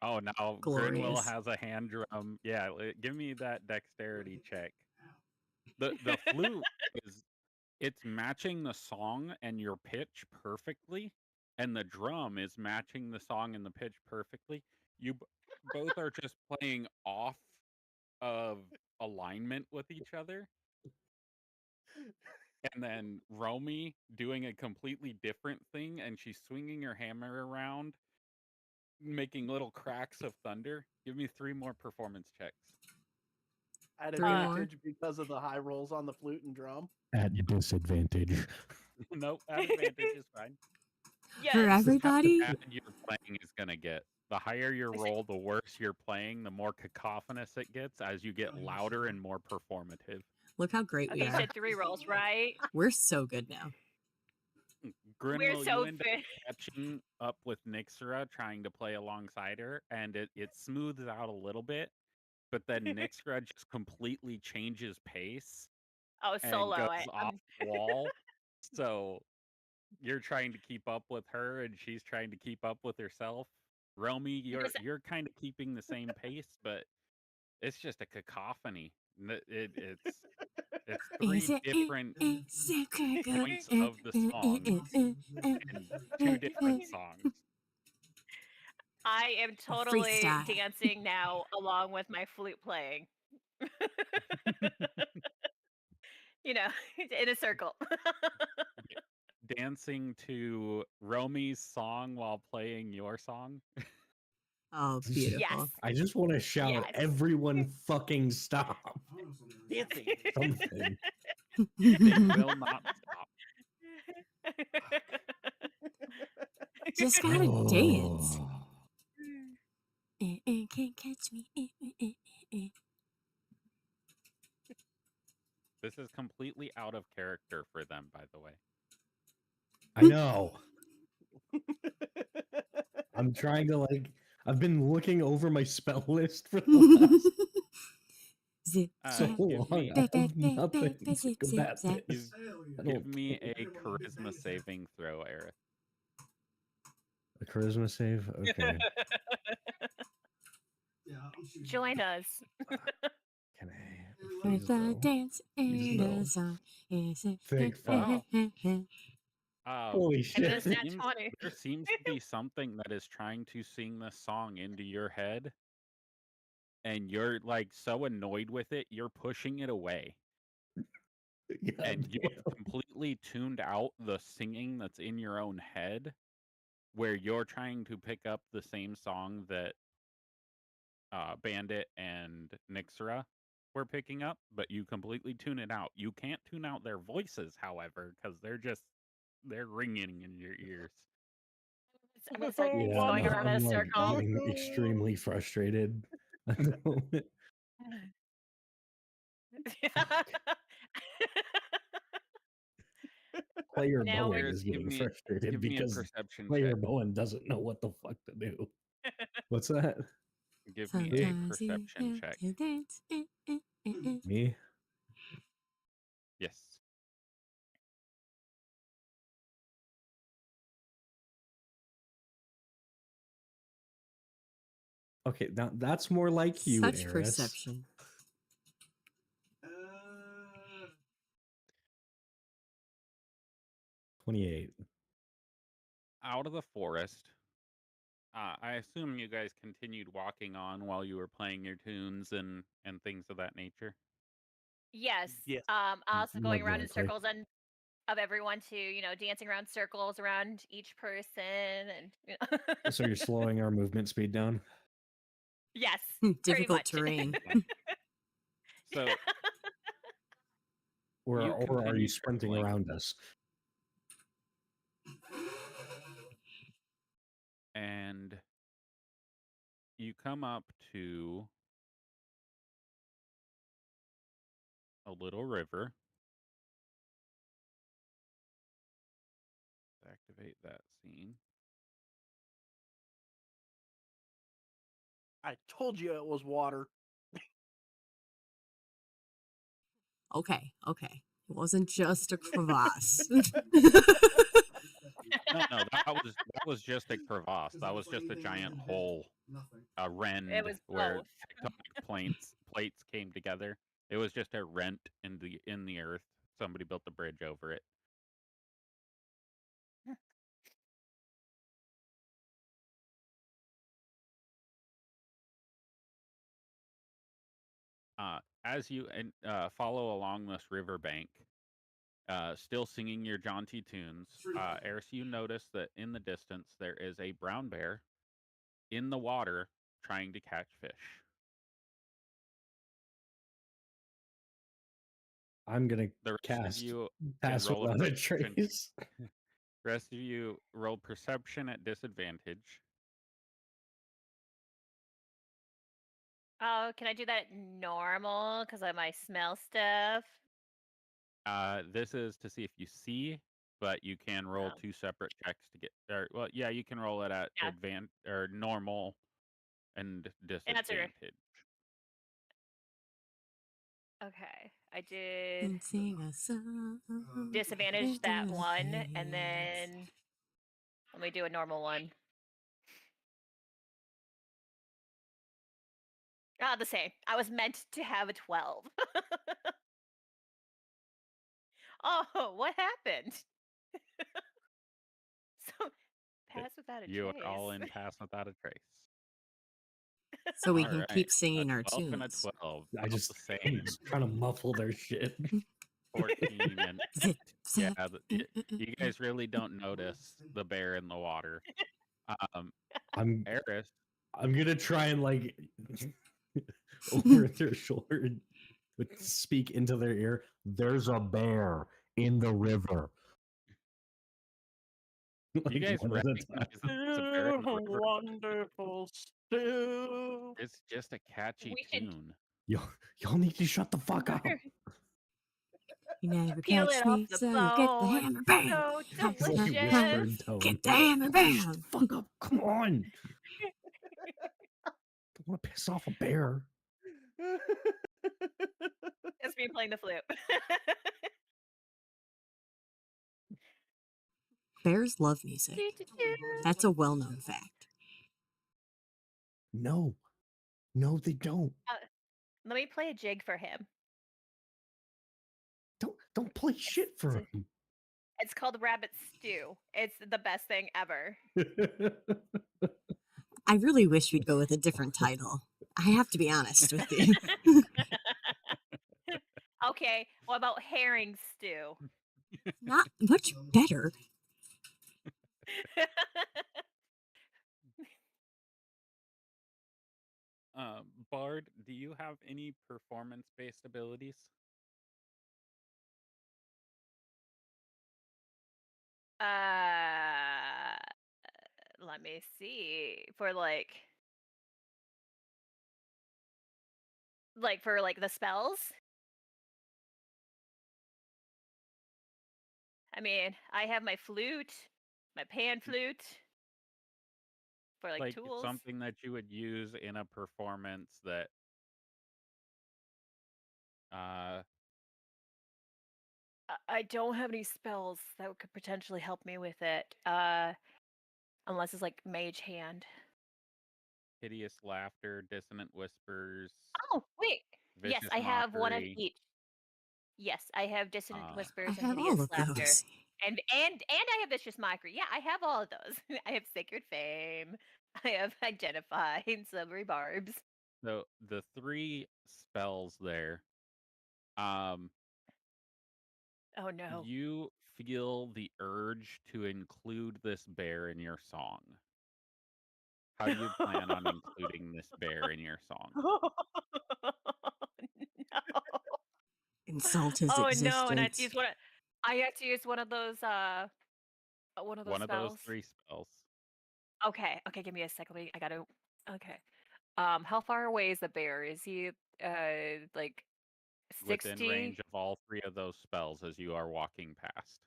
Oh, now Grinwell Glorious. has a hand drum. Yeah, give me that dexterity check. The flute it's matching the song and your pitch perfectly, and the drum is matching the song and the pitch perfectly. You both are just playing off of alignment with each other. And then Romy doing a completely different thing, and she's swinging her hammer around, making little cracks of thunder. Give me 3 more performance checks. At 3 more. advantage because of the high rolls on the flute and drum. At disadvantage. Nope, at advantage is fine. Yes. For everybody? The bad your playing is gonna get. The higher your roll, the worse you're playing, the more cacophonous it gets as you get louder and more performative. Look how great we Okay, you are. said 3 rolls, right? We're so good now. Grinwell, We're so you end up catching up with Nixra trying to play alongside her, and it smooths out a little bit, but then Nixra just completely changes pace Oh, and solo goes it. off wall. So you're trying to keep up with her, and she's trying to keep up with herself. Romy, you're kind of keeping the same pace, but it's just a cacophony. It's 3 different points of the song and 2 different songs. I am totally Freestyle. dancing now along with my flute playing. You know, in a circle. Dancing to Romy's song while playing your song. Oh, beautiful. Yes. I just want to shout, Yes. everyone fucking stop. Dancing. Something. They will not stop. Just gotta dance. Oh. out of character for them, by the way. I know. I'm trying to I've been looking over my spell list for the last Zip, so zap, Give long. me I have nothing to zip, combat zap. this. Hell yeah. I give don't me care. a charisma saving throw, Eric. A charisma save? Okay. Yeah, I'm shooting. Join us. Can I? With Please a no. dance Please and a no. song. Is it? Thank fuck. Holy And shit. this nat 20. There seems to be something that is trying to sing this song into your head, and you're like so annoyed with it, you're pushing it away. God And you damn. have completely tuned out the singing that's in your own head, where you're trying to pick up the same song that Bandit and Nixera were picking up, but you completely tune it out. You can't tune out their voices, however, because they're ringing in your ears. I'm gonna start Yeah, going no, around in a I'm circle. getting extremely frustrated at the moment. Player Now Bowen we're- is getting frustrated give me a because perception Player check. Bowen doesn't know what the fuck to do. What's that? Give me a Sometimes you perception have check. to dance. Me? Yes. Okay, now that's more like you, Such Eris. perception. 28. Out of the forest. I assume you guys continued walking on while you were playing your tunes and things of that nature. Yes. Yes. Also More going around in likely. circles and of everyone to, dancing around circles around each person and So you're slowing our movement speed down? yes. pretty Difficult much. terrain. So Or You are you continue sprinting traveling. around us? And you come up to a little river. Activate that scene. I told you it was water. Okay. It wasn't just a crevasse. No, that was just a crevasse. That was just a giant hole, a rend It was where both. tectonic plates came together. It was just a rent in the earth. Somebody built a bridge over it. As you follow along this riverbank, still singing your jaunty tunes, Eris, you notice that in the distance there is a brown bear in the water trying to catch fish. I'm gonna The rest cast of you Pass roll a Without a perception. Trace. The rest of you roll perception at disadvantage. Oh, can I do that normal because of my smell stuff? This is to see if you see, but you can roll Oh. 2 separate checks to get. Well, yeah, you can roll it at Yeah. or normal and disadvantage. Okay, I did And sing a song. disadvantage that into the one, and haze. then let me do a normal one. The same. I was meant to have a 12. Oh, what happened? So, pass without a You trace. are all in pass without a trace. So we All can right, keep singing our 12 and a tunes. 12. I About just the I'm same. just trying to muffle their shit. 14 and Zip, yeah, zip, you guys really don't notice the bear in the water. I'm Eris, gonna try and over their shoulder speak into their ear. There's a bear in the river. you guys one at a recognize time. that it's a bear in the river. Wonderful stew. It's just a catchy We should- tune. Y'all need to shut the fuck up. You never Peel catch it off me, the so you get the bone. hammer, bam! So It's like delicious. whispered tone. Get the hammer, bam! Shut the fuck up! Come on! Don't want to piss off a bear. It's me playing the flute. Bears love music. That's a well-known fact. No, they don't. Let me play a jig for him. Don't play shit for him. It's called Rabbit Stew. It's the best thing ever. I really wish we'd go with a different title. I have to be honest with you. Okay, what about herring stew? Not much better. Bard, do you have any performance-based abilities? Let me see. For like for the spells? I mean, I have my flute, my pan flute for Like tools. something that you would use in a performance that I don't have any spells that could potentially help me with it. Unless it's like mage hand. hideous laughter, dissonant whispers, Oh, wait. Yes, vicious I have one of mockery. each. Yes, I have dissonant whispers I and have all hideous of laughter. those. And I have vicious mockery. Yeah, I have all of those. I have sacred fame. I have identify and silvery barbs. So the 3 spells there, Oh no. you feel the urge to include this bear in your song. How do you plan on including this bear in your song? No. Insult his Oh existence. no, and I have to use one of those One of those spells. 3 spells. Okay, give me a second. I gotta. Okay. How far away is the bear? Is he like Within 60? range of all 3 of those spells as you are walking past.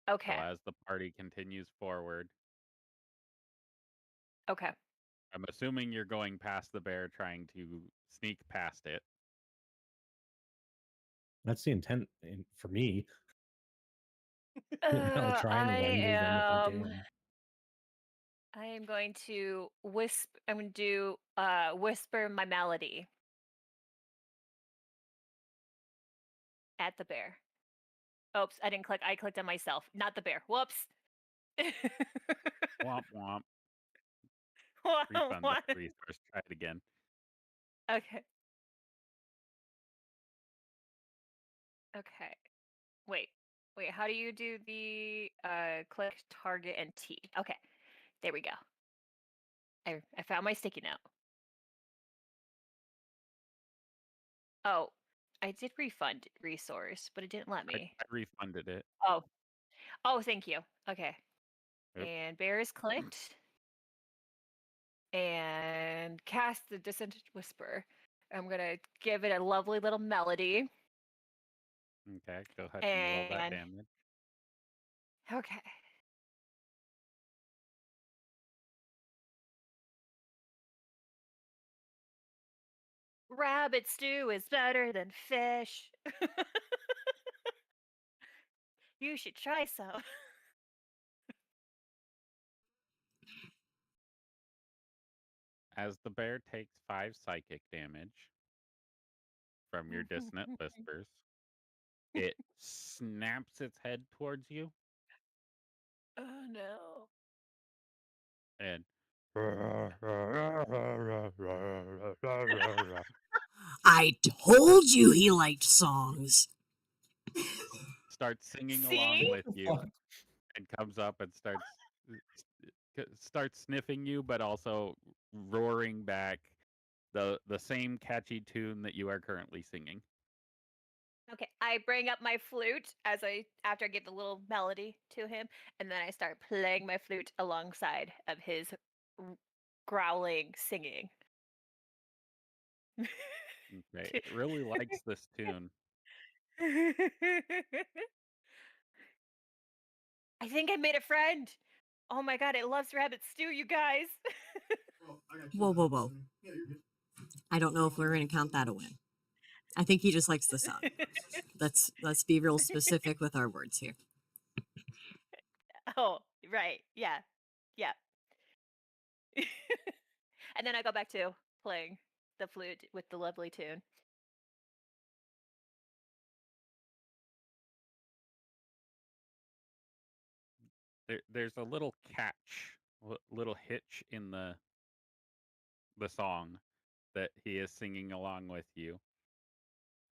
Okay. So as the party continues forward, Okay. I'm assuming you're going past the bear, trying to sneak past it. That's the intent for me. I'll try and I wrangle them if I am. can. I am going to whisper. I'm going to do whisper my melody at the bear. Oops, I didn't click. I clicked on myself, not the bear. Whoops. Womp womp. What? Refund that resource. Try it again. Okay. Okay. Wait. How do you do the click, target, and T? Okay. There we go. I found my sticky note. Oh, I did refund resource, but it didn't let me. I refunded it. Oh, thank you. Okay. Oop. And bear is clicked. And cast the Dissonant Whisper. I'm going to give it a lovely little melody. Okay, go ahead and roll that And damage. okay. Rabbit stew is better than fish. You should try some. As the bear takes 5 psychic damage from your dissonant whispers, it snaps its head towards you Oh no. and I told you he liked songs. starts singing See? along with you and comes up and starts sniffing you, but also roaring back the same catchy tune that you are currently singing. Okay, I bring up my flute after I give the little melody to him, and then I start playing my flute alongside of his growling singing. Okay, it really likes this tune. I think I made a friend. Oh my god, it loves rabbit stew, you guys. Well, I got Whoa, killed whoa, out whoa. listening. Yeah, you're good. I don't know if we're going to count that a win. I think he just likes the song. Let's be real specific with our words here. Oh, right. Yeah. Yeah. And then I go back to playing the flute with the lovely tune. There's a little catch, little hitch in the song that he is singing along with you,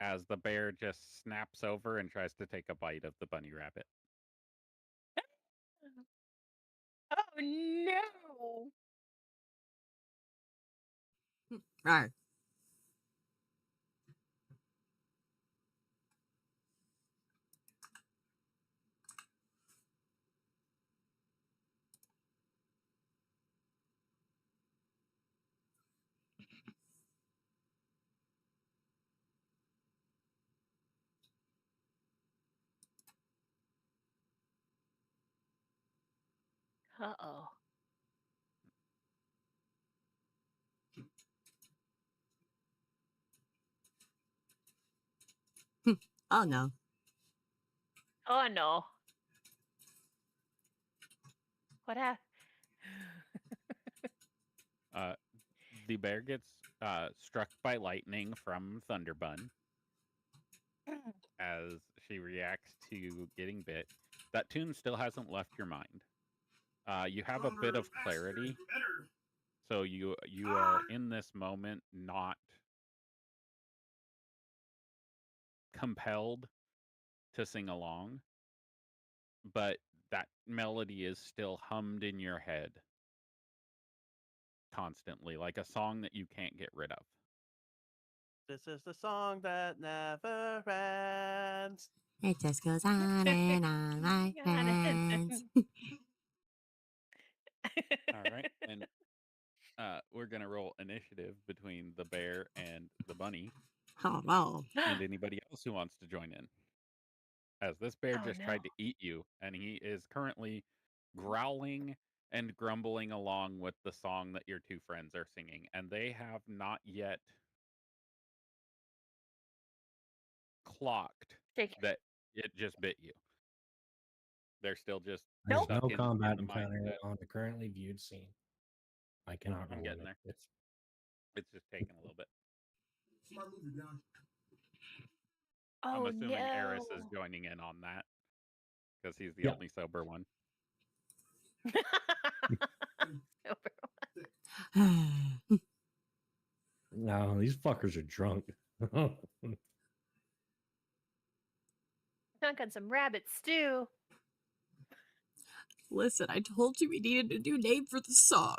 as the bear just snaps over and tries to take a bite of the bunny rabbit. Oh no! Rawr. Uh-oh. Oh no. Oh no. What happened? The bear gets struck by lightning from Thunderbun as she reacts to getting bit. That tune still hasn't left your mind. You have a bit of clarity, so you are in this moment not compelled to sing along, but that melody is still hummed in your head constantly, like a song that you can't get rid of. This is the song that never ends. It just goes on and on like friends. All right, and we're gonna roll initiative between the bear and the bunny, Oh no. and anybody else who wants to join in. As this bear Oh, just no. tried to eat you, and he is currently growling and grumbling along with the song that your two friends are singing, and they have not yet clocked Take- that it just bit you. They're still just There's stuck no in combat the encounter mindset. on the currently viewed scene. I cannot I'm roll getting there. initiative. It's just taking a little bit. Smart move, you're down. I'm Oh assuming Eris is no. joining in on that because he's the Yep. only sober one. No, these fuckers are drunk. Dunk on some rabbit stew. Listen, I told you we needed a new name for the song.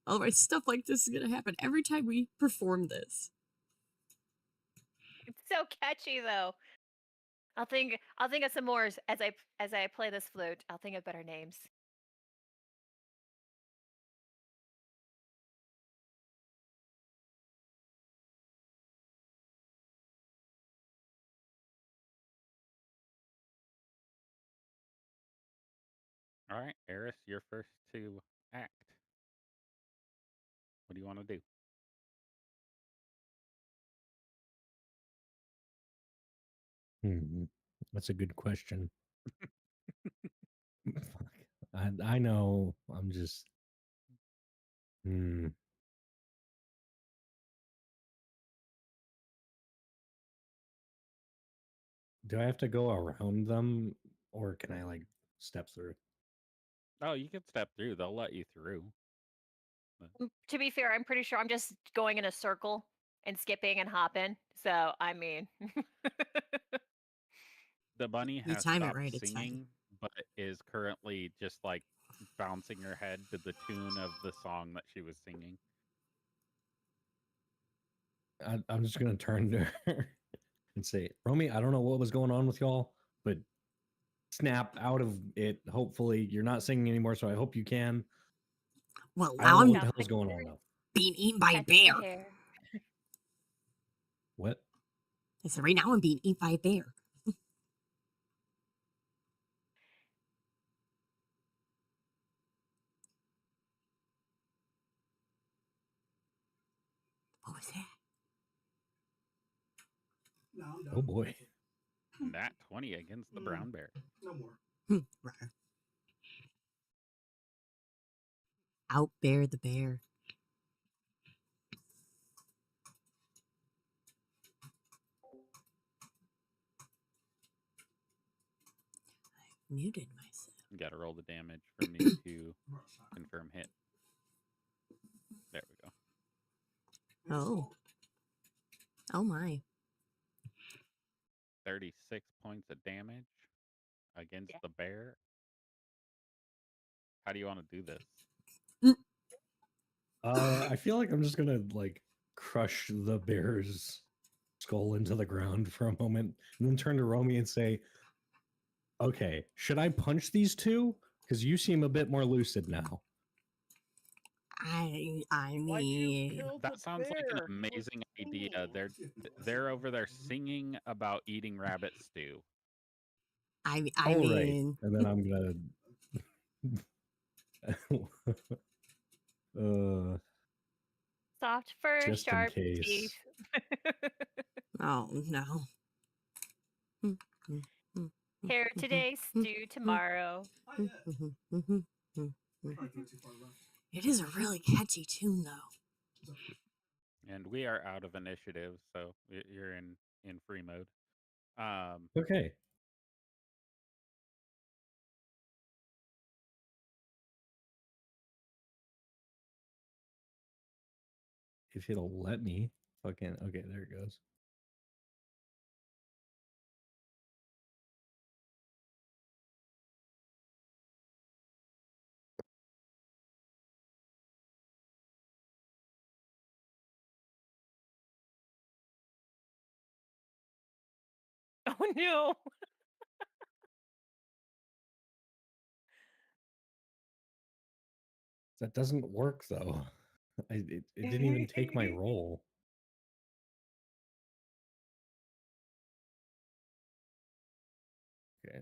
Otherwise, stuff like this is gonna happen every time we perform this. It's so catchy though. I'll think of some more as I play this flute. I'll think of better names. All right, Eris, you're first to act. What do you want to do? That's a good question. Fuck. I know. I'm just. Do I have to go around them, or can I like step through? Oh, you can step through. They'll let you through. To be fair, I'm pretty sure I'm just going in a circle and skipping and hopping. So I mean, The bunny You has time it stopped right, it's fine. singing, but is currently just like bouncing her head to the tune of the song that she was singing. I'm just gonna turn to her and say, "Romy, I don't know what was going on with y'all, but snap out of it. Hopefully, you're not singing anymore. So I hope you can. Well, I now don't know I'm what the hell's going on though. being eaten by a catch the bear. hair. What? So right now I'm being eaten by a bear. What was that? No, I'm done. Oh boy. Nat 20 against the brown bear. No more. Rawr. Outbear the bear. I muted myself. You got to roll the damage for me to confirm hit. There we go. Oh. Oh my. 36 points of damage against the bear. How do you want to do this? I feel like I'm just gonna like crush the bear's skull into the ground for a moment, and then turn to Romy and say, "Okay, should I punch these two? Because you seem a bit more lucid now." I Why'd you mean, kill That the sounds like an bear? He was amazing idea. singing. They're over there singing about eating rabbit stew. I All right, mean, and then I'm gonna Soft fur, just in sharp case. teeth. oh no. Hair today, stew tomorrow. Not yet. Probably threw it too far left. It is a really catchy tune, though. And we are out of initiative, so you're in free mode. Okay. If it'll let me. Fucking okay, there it goes. Oh no. That doesn't work though. It didn't even take my roll. Okay.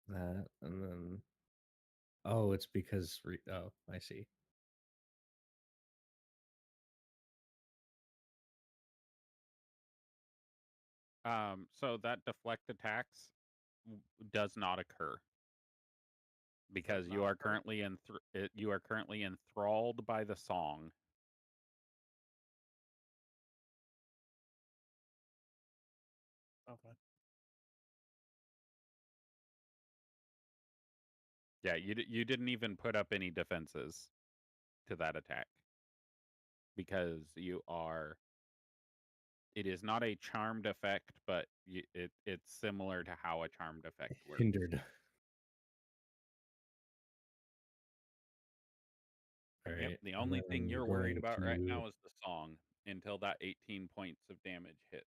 That and then oh, it's because oh, I see. So that deflect attacks does not occur because you are currently enthralled by the song. Okay. Yeah, you didn't even put up any defenses to that attack because you are. It is not a charmed effect, but it's similar to how a charmed effect works. Hindered. All right. Yep. The and only then thing I'm you're worried going about right to- now is the song until that 18 points of damage hits.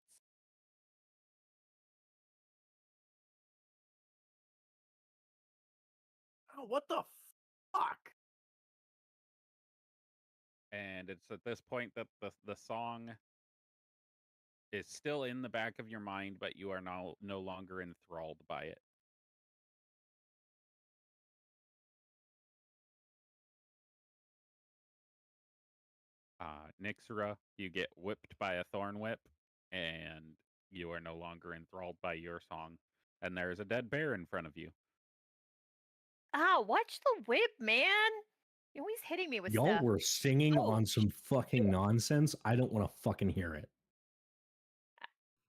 Oh, what the fuck? And it's at this point that the song is still in the back of your mind, but you are now no longer enthralled by it. Nixera, you get whipped by a thorn whip, and you are no longer enthralled by your song. And there is a dead bear in front of you. Ah, watch the whip, man. You're always hitting me with Y'all stuff. were singing Oh, on some fucking nonsense. I don't want to fucking hear it.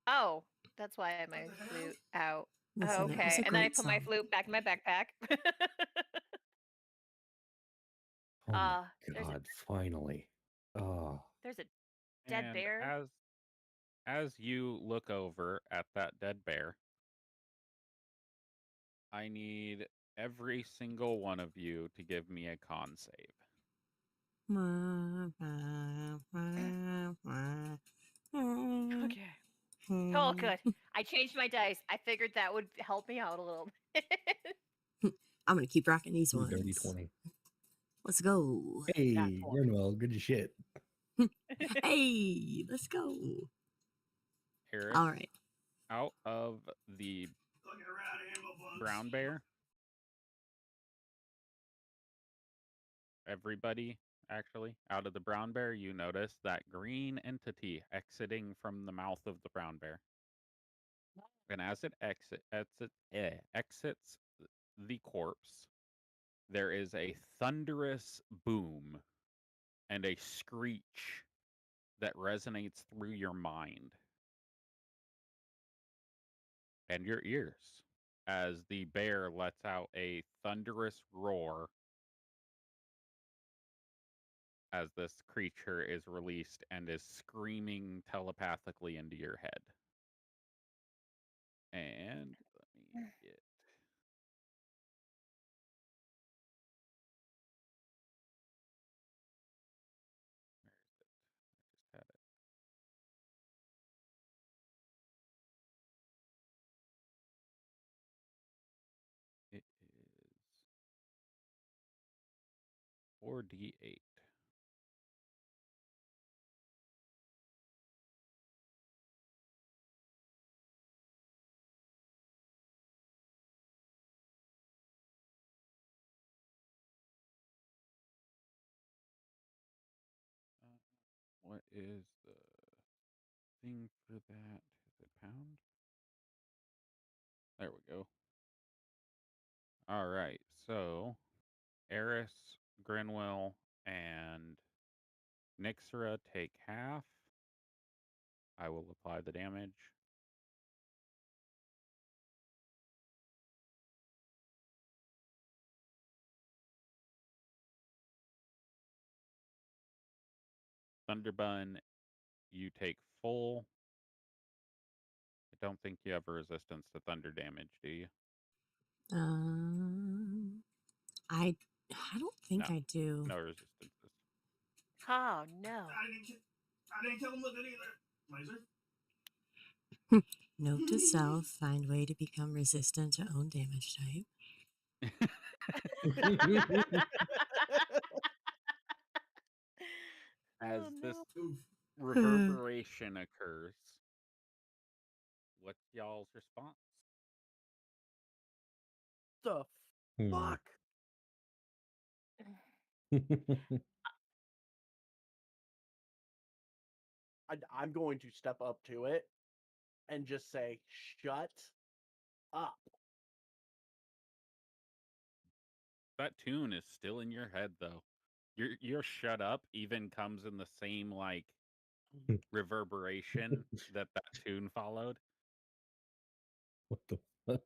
Oh, that's why I had my flute out. Listen, Oh, it was okay. a And then I great put my song. flute back in my backpack. Oh my There's a god! Finally. Oh. there's a dead And bear. as you look over at that dead bear, I need every single one of you to give me a con save. Okay. Oh, good. I changed my dice. I figured that would help me out a little bit. I'm gonna keep rocking these ones. Dirty 20. Let's go. Hey, Renwell, good as shit. Hey, let's go. Eris, All right. out of the Look around, ammo bugs. brown bear, everybody, actually, out of the brown bear, you notice that green entity exiting from the mouth of the brown bear. And as it exits the corpse, there is a thunderous boom and a screech that resonates through your mind and your ears as the bear lets out a thunderous roar as this creature is released and is screaming telepathically into your head. And let me get. Where is it? I just had it. It is 4d8. What is the thing for that? Is it pound? There we go. All right. So, Eris, Grinwell, and Nixera take half. I will apply the damage. Thunderbun, you take full. I don't think you have a resistance to thunder damage, do you? I don't think No. I do. No resistances. Oh no. I didn't kill him with it either. Laser? Note to self: find way to become resistant to own damage type. As Oh, this no. Oof. reverberation occurs, what's y'all's response? The Hmm. fuck? I'm going to step up to it and just say, "Shut up." That tune is still in your head, though. Your shut up even comes in the same like reverberation that tune followed. What the fuck?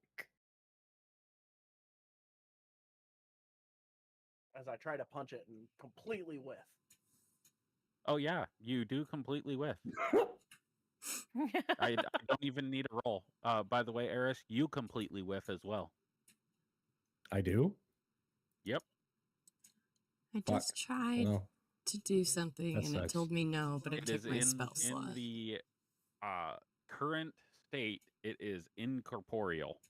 As I try to punch it and completely whiff. Oh yeah, you do completely whiff. I don't even need a roll. By the way, Eris, you completely whiff as well. I do? Yep. I Fuck. just tried Well, to do something that and it sucks. told me no, but it It took is my in spell slot. the current state. It is incorporeal.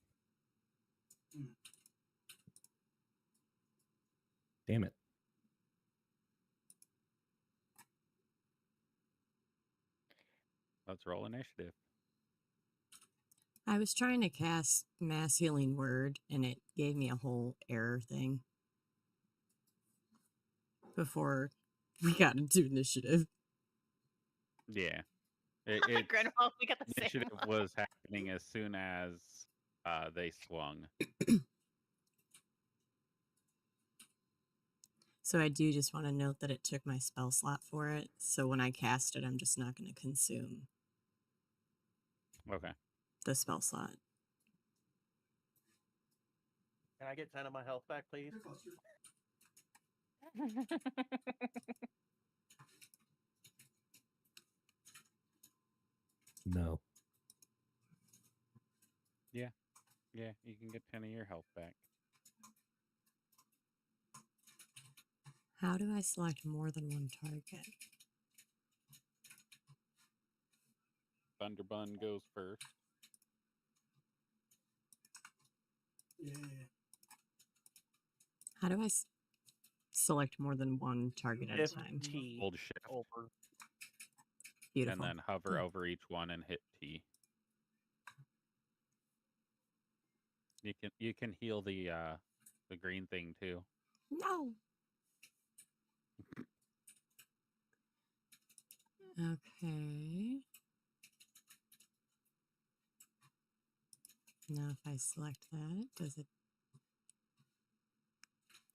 Damn it. Let's roll initiative. I was trying to cast Mass Healing Word and it gave me a whole error thing before we got into initiative. Yeah. Grinwell, we got the same Initiative one. was happening as soon as they swung. So I do just want to note that it took my spell slot for it. So when I cast it, I'm just not going to consume Okay. the spell slot. Can I get 10 of my health back, please? You're close. No. Yeah, you can get 10 of your health back. How do I select more than one target? Thunderbun goes first. Yeah. How do I select more than one target at a time? 15 Hold shift. over. Beautiful. And then hover Good. over each one and hit T. You can heal the green thing too. No. Okay. Now if I select that, did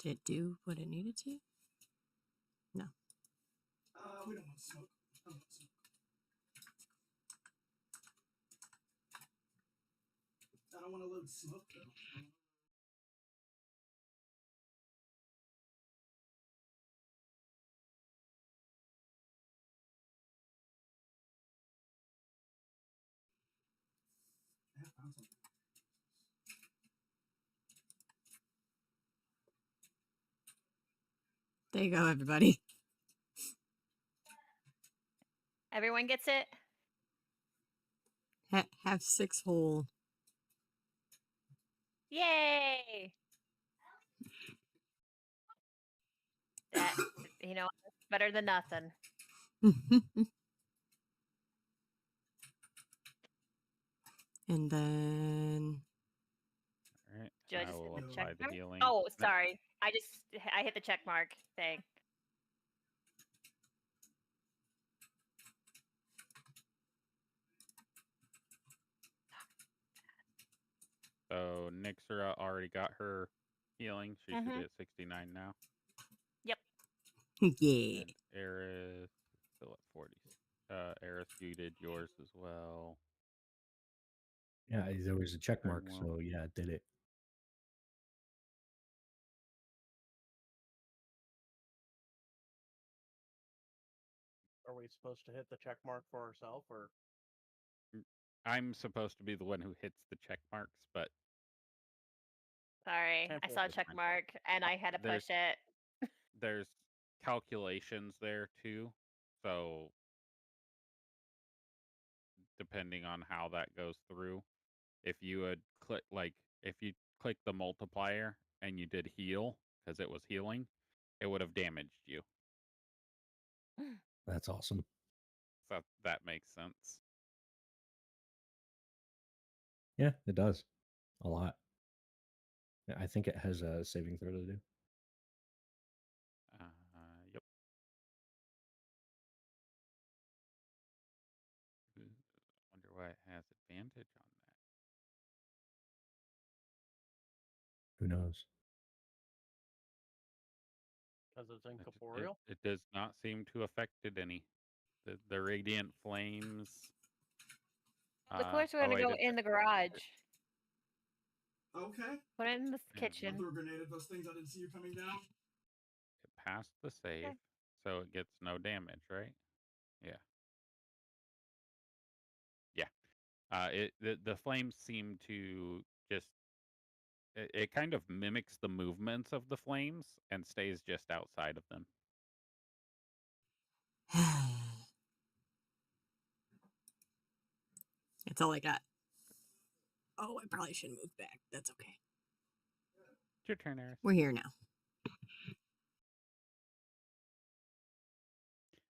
it do what it needed to? No. We don't want smoke. I don't want smoke. I don't want to load smoke though. I found something. There you go, everybody. Everyone gets it? Have 6 whole. Yay! That, that's better than nothing. And then All right. Do I I just will hit the apply check the mark? healing. Oh, No, sorry. I hit the check mark thing. So Nixera already got her healing. She should be Mhm. at 69 now. Yep. yeah. And Eris is still at 40. Eris, you did yours as well. Yeah, there was a check Very mark, well. so yeah, it did it. Are we supposed to hit the check mark for ourselves, or I'm supposed to be the one who hits the check marks, but Sorry. I Temple saw a is check different. mark and I had to There's push it. there's calculations there too. So depending on how that goes through, if you would if you click the multiplier and you did heal because it was healing, it would have damaged you. That's awesome. So that makes sense. Yeah, it does. A lot. Yeah, I think it has a saving throw to do. Yep. Wonder why it has advantage on that. Who knows? because it's It, incorporeal? it does not seem to affect it any. The radiant flames. Of course, we're Oh gonna wait, go in the garage. Okay. Put it in the Yeah, I kitchen. threw a grenade at those things. I didn't see you coming down. it passed the save, so it gets no damage, right? Yeah. Yeah. The flames seem to just it kind of mimics the movements of the flames and stays just outside of them. That's all I got. Oh, I probably shouldn't move back. That's okay. It's your turn, Eris. We're here now.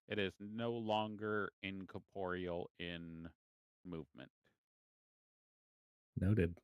It is no longer incorporeal in movement. Noted.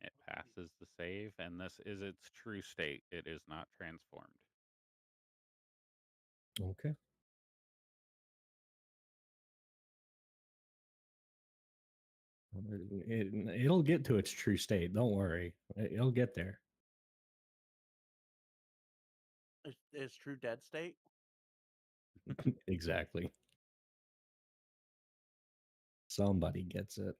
It passes the save, and this is its true state. It is not transformed. Okay. It'll get to its true state. Don't worry. It'll get there. Is true dead state? Exactly. Somebody gets it.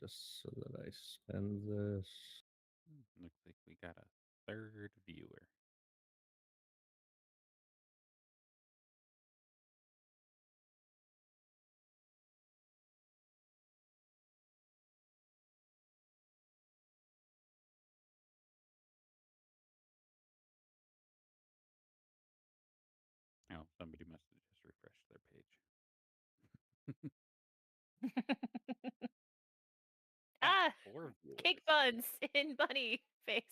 just so that I spend this. Looks like we got a third viewer. Oh, somebody must have just refreshed their page. Ah, 4 viewers. cake buns in bunny face.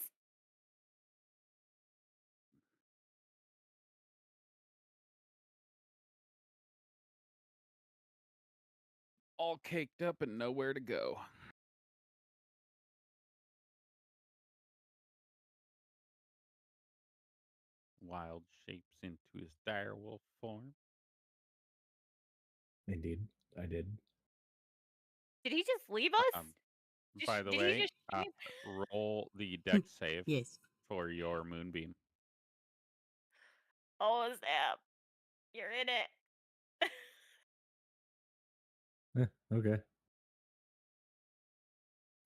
All caked up and nowhere to go. Wild shapes into his direwolf form. Indeed, I did. Did he just leave us? By the did way, he just roll the dex save Yes. for your moonbeam. Oh, snap. You're in it. Okay.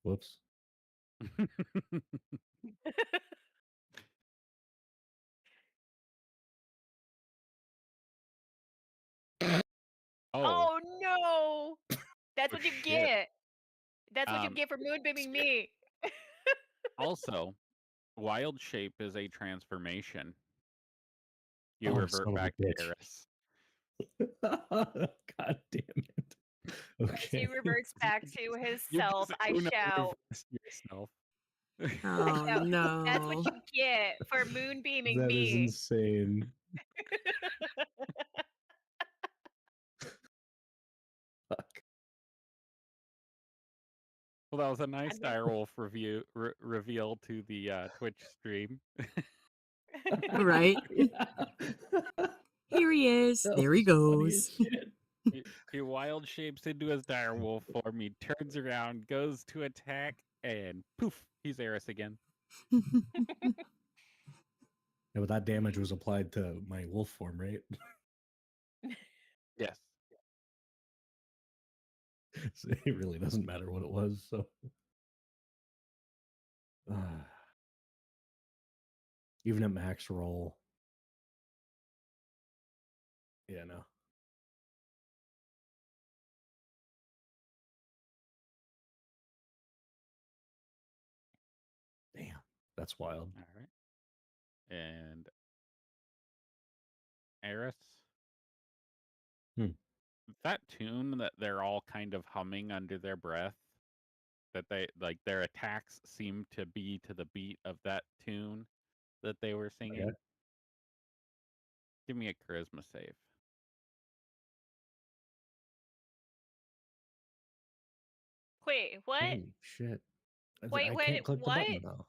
Whoops. Oh no! That's what you shit. get. That's what you get for moonbeaming me. Also, wild shape is a transformation. You Oh, revert son of a back to bitch. Eris. God damn it. As Okay. he reverts back to his You self, just I Uno shout. reversed yourself. Oh shout, no. That's what you get for moonbeaming That is me. insane. Fuck. Well, that was a nice direwolf reveal to the Twitch stream. Right? Here he is. That There he was funny as goes. shit. He wild shapes into his direwolf form. He turns around, goes to attack, and poof, he's Eris again. Yeah, but that damage was applied to my wolf form, right? Yes. So it really doesn't matter what it was. So, even at max roll, yeah, no. Damn, that's wild. All right. And Eris. That tune that they're all kind of humming under their breath, that they like their attacks seem to be to the beat of that tune that they were singing. Okay. Give me a charisma save. Wait, what? Holy shit. Wait, I can't click the what? button, though.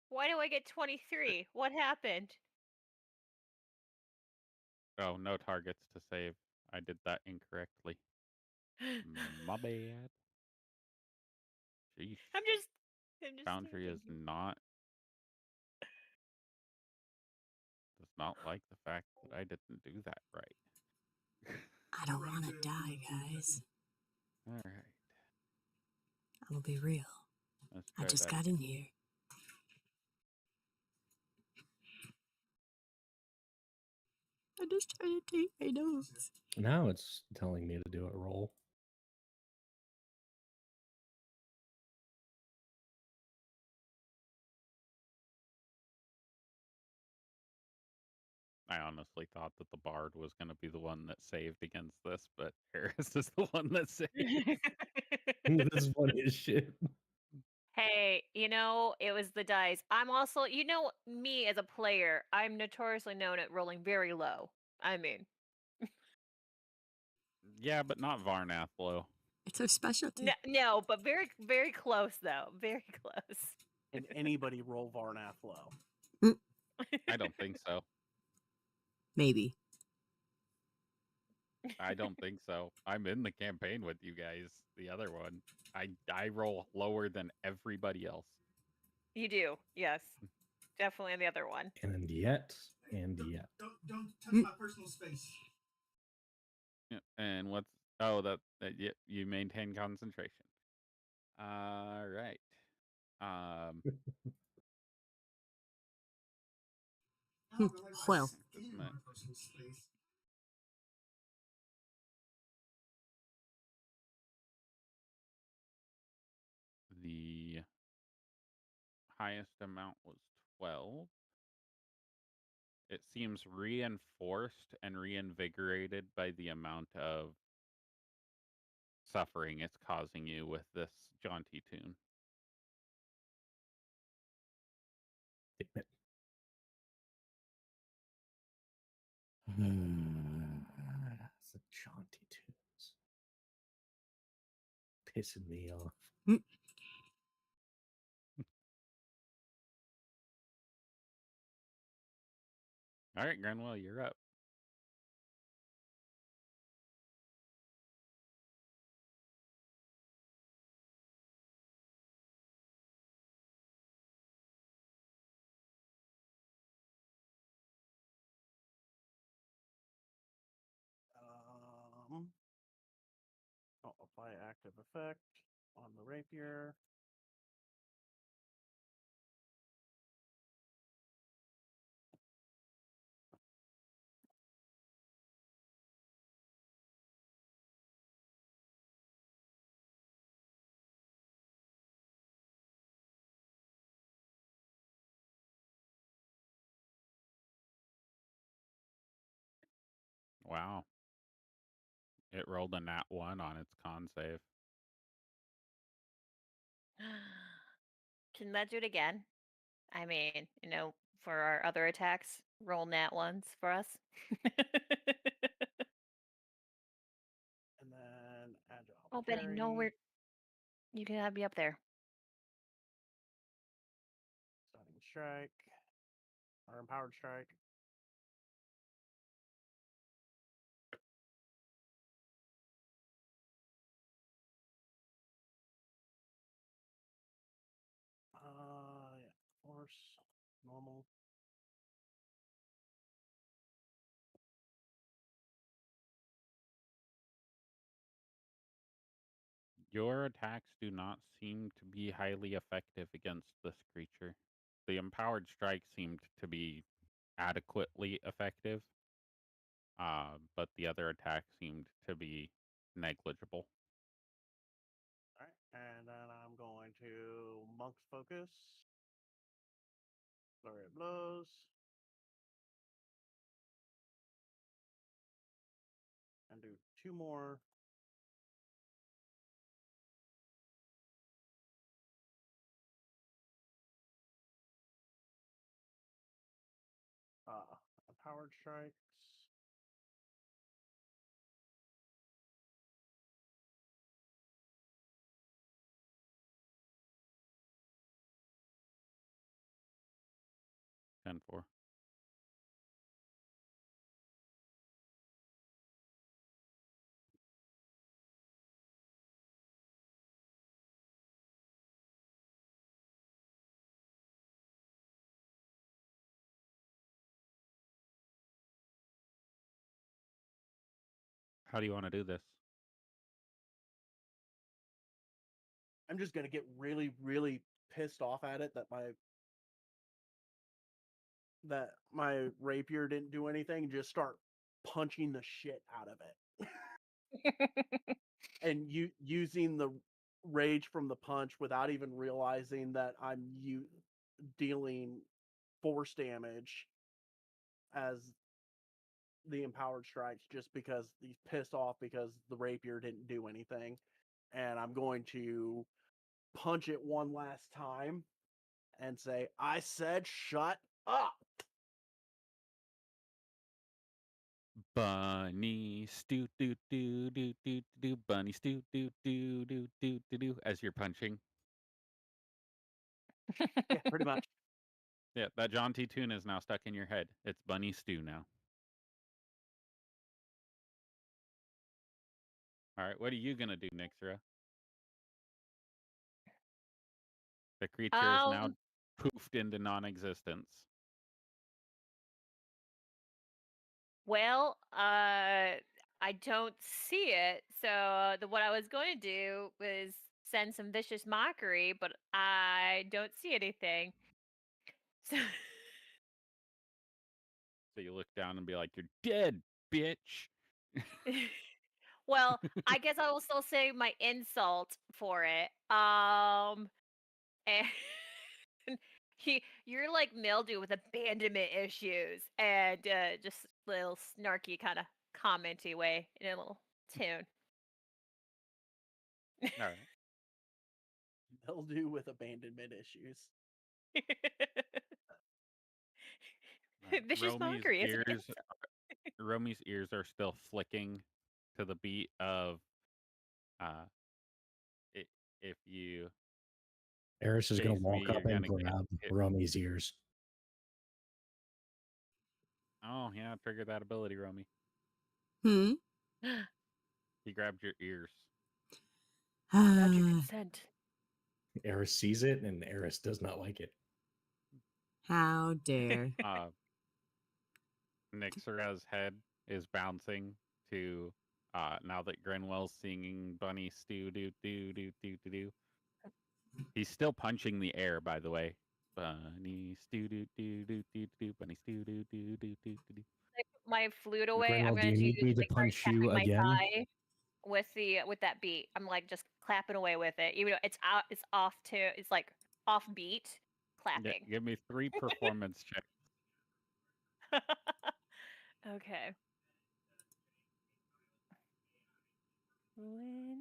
Why do I get 23? What happened? Oh, no targets to save. I did that incorrectly. My bad. Jeez. I'm just Foundry is thinking. does not like the fact that I didn't do that right. I don't want to die, guys. All right. I'll be real. Let's I try just that got again. in here. I just tried to take my notes. Now it's telling me to do a roll. I honestly thought that the Bard was going to be the one that saved against this, but Eris is the one that saved. That's funny as shit. Hey, it was the dice. I'm also, me as a player, I'm notoriously known at rolling very low. I mean, Yeah, but not Varnath low. It's our specialty. no, but very, very close though. Very close. Can anybody roll Varnath low? I don't think so. Maybe. I don't think so. I'm in the campaign with you guys. The other one, I roll lower than everybody else. You do, yes, definitely on the other one. And yet. Don't touch my personal space. Yeah, and what's that you maintain concentration. All right. Well, the highest amount was 12. It seems reinforced and reinvigorated by the amount of suffering it's causing you with this jaunty tune. Damn it. That's the jaunty tunes. Pissing me off. All right, Grenwell, you're up. I'll apply active effect on the rapier. Wow. It rolled a nat 1 on its con save. Can that do it again? I mean, for our other attacks, roll nat ones for us. And then agile. Oh, Benny, no, parry, you can be up there. stunning strike, or empowered strike. Yeah, force, normal. Your attacks do not seem to be highly effective against this creature. The empowered strike seemed to be adequately effective, but the other attack seemed to be negligible. All right, and then I'm going to Monk's Focus, Flurry of Blows, and do 2 more. Empowered strikes. Ten four. How do you want to do this? I'm just gonna get really, really pissed off at it that my rapier didn't do anything. Just start punching the shit out of it, and using the rage from the punch without even realizing that I'm dealing force damage as the empowered strikes, just because he's pissed off because the rapier didn't do anything, and I'm going to punch it one last time and say, I said shut up. Bunny stew doo doo doo doo doo bunny stew doo doo doo doo doo doo as you're punching. Yeah, pretty much. Yeah, that jaunty tune is now stuck in your head. It's bunny stew now. All right, what are you gonna do, Nixra? The creature is now poofed into non-existence. Well, I don't see it. So what I was going to do was send some vicious mockery, but I don't see anything. So, So you look down and be like, "You're dead, bitch." well, I guess I will still say my insult for it. And you're like mildew with abandonment issues, and just little snarky kind of commenty way in a little tune. All right. Mildew with abandonment issues. Vicious Romy's mockery is an ears. Romy's ears are still flicking to the beat of uh, if you Eris is going chase to me, walk you're up and gonna get grab hit. Romy's ears. Oh yeah, trigger that ability, Romy. Hmm. He grabbed your ears. Without your consent. Eris sees it, and Eris does not like it. How dare. Nixera's head is bouncing to now that Grenwell's singing Bunny Stew Doo Doo Doo Doo Doo Doo. He's still punching the air, by the way. Bunny Stew Doo Doo Doo Doo Doo Bunny Stew Doo Doo Doo Doo Doo. I put my flute away. Grenwell, I'm do going you to need me to like start punch you tapping my again? thigh with that beat. I'm like just clapping away with it. Even though it's off to it's like off beat clapping. Give me 3 performance checks. Okay. 1,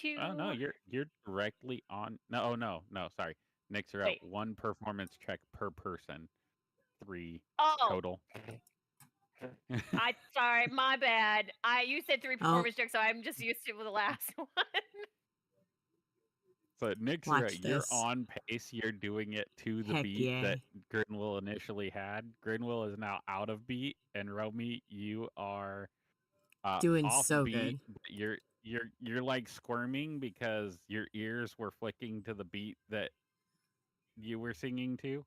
2. Oh no, you're directly on. No, oh no, sorry. Nixera, Wait. 1 performance check per person. 3 Oh, total. sorry, my bad. You said 3 Oh. performance checks, so I'm just used to the last one. So Nixera, Watch you're this. on pace. You're doing it to the Heck beat yeah. that Grinwell initially had. Grinwell is now out of beat, and Romy, you are Doing off so beat. good. You're like squirming because your ears were flicking to the beat that you were singing to,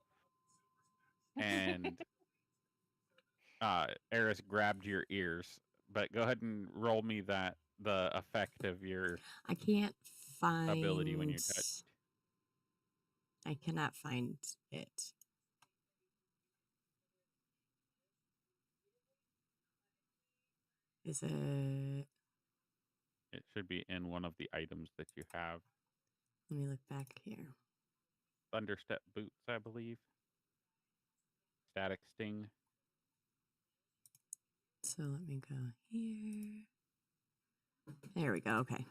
and Eris grabbed your ears. But go ahead and roll me the effect of your I can't find ability when you're touched. I cannot find it. Is it? It should be in one of the items that you have. Let me look back here. Thunderstep boots, I believe. Static sting. So let me go here. There we go. Okay.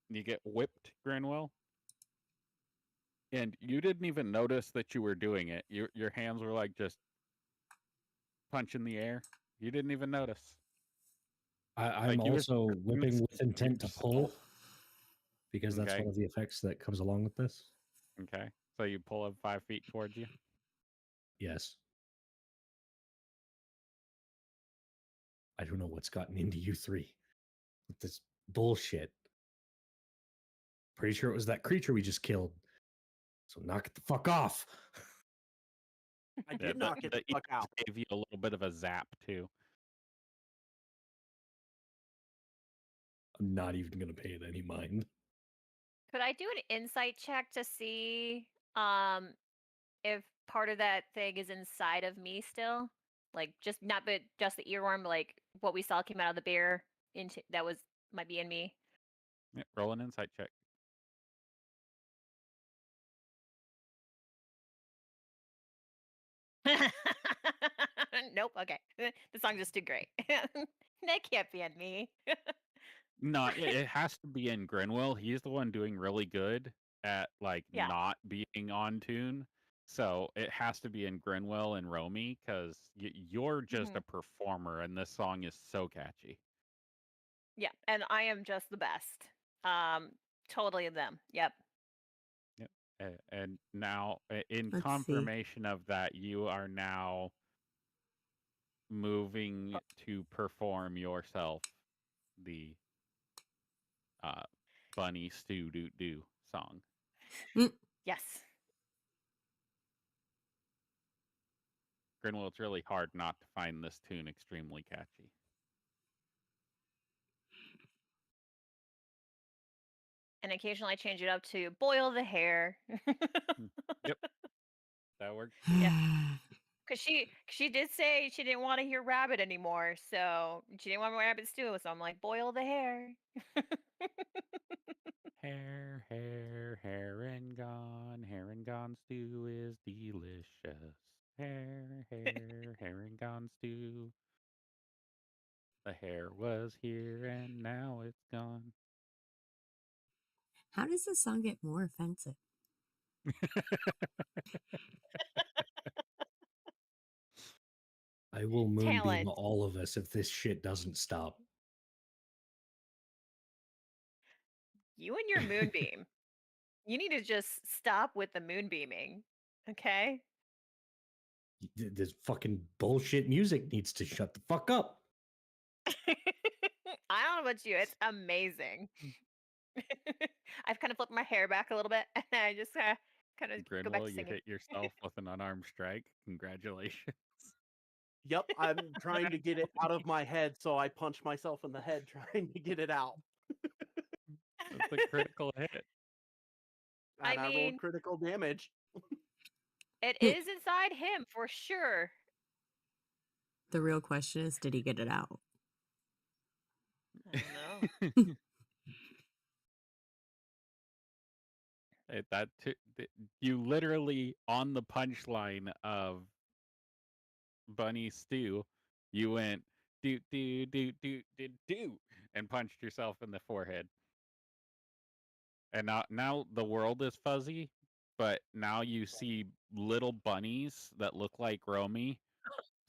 You get whipped, Granwell. And you didn't even notice that you were doing it. Your hands were like just punching the air. You didn't even notice. I'm Like, you were also whipping with intent to pull, yourself. because that's Okay. one of the effects that comes along with this. Okay. So you pull him 5 feet towards you. Yes. I don't know what's gotten into you three with this bullshit. Pretty sure it was that creature we just killed. So knock it the fuck off. I Yeah, did knock it the fuck ears out. gave you a little bit of a zap too. I'm not even going to pay it any mind. Could I do an insight check to see if part of that thing is inside of me still? Like just just the earworm, like what we saw came out of the bear into might be in me. Yeah, roll an insight check. Nope. Okay. The song just did great. That can't be in me. No, it has to be in Grenwell. He's the one doing really good at like Yeah. not being on tune. So it has to be in Grenwell and Romy because you're just Mhm. a performer, and this song is so catchy. Yeah, and I am just the best. Totally them. Yep. Yep. And now, in Let's see. confirmation of that, you are now moving to perform yourself the Bunny Stew Doo Doo song. Yes. Grinwell, it's really hard not to find this tune extremely catchy. And occasionally I change it up to boil the hair. Yep. That works. Yeah. Because she did say she didn't want to hear rabbit anymore, so she didn't want rabbit stew. So I'm like, boil the hair. Hair and gone stew is delicious. Hair and gone stew. The hair was here and now it's gone. How does this song get more offensive? I will moonbeam Talent. all of us if this shit doesn't stop. You and your moonbeam. You need to just stop with the moonbeaming. Okay? This fucking bullshit music needs to shut the fuck up. I don't know about you. It's amazing. I've kind of flipped my hair back a little bit and I just kind of go back Grinwell, to you singing. hit yourself with an unarmed strike. Congratulations. Yep, I'm trying to get it out of my head, so I punch myself in the head trying to get it out. That's a critical hit. And I mean, rolled critical damage. it is inside him for sure. The real question is, did he get it out? I don't know. You literally on the punchline of Bunny Stew, you went do and punched yourself in the forehead. And now the world is fuzzy, but now you see little bunnies that look like Romy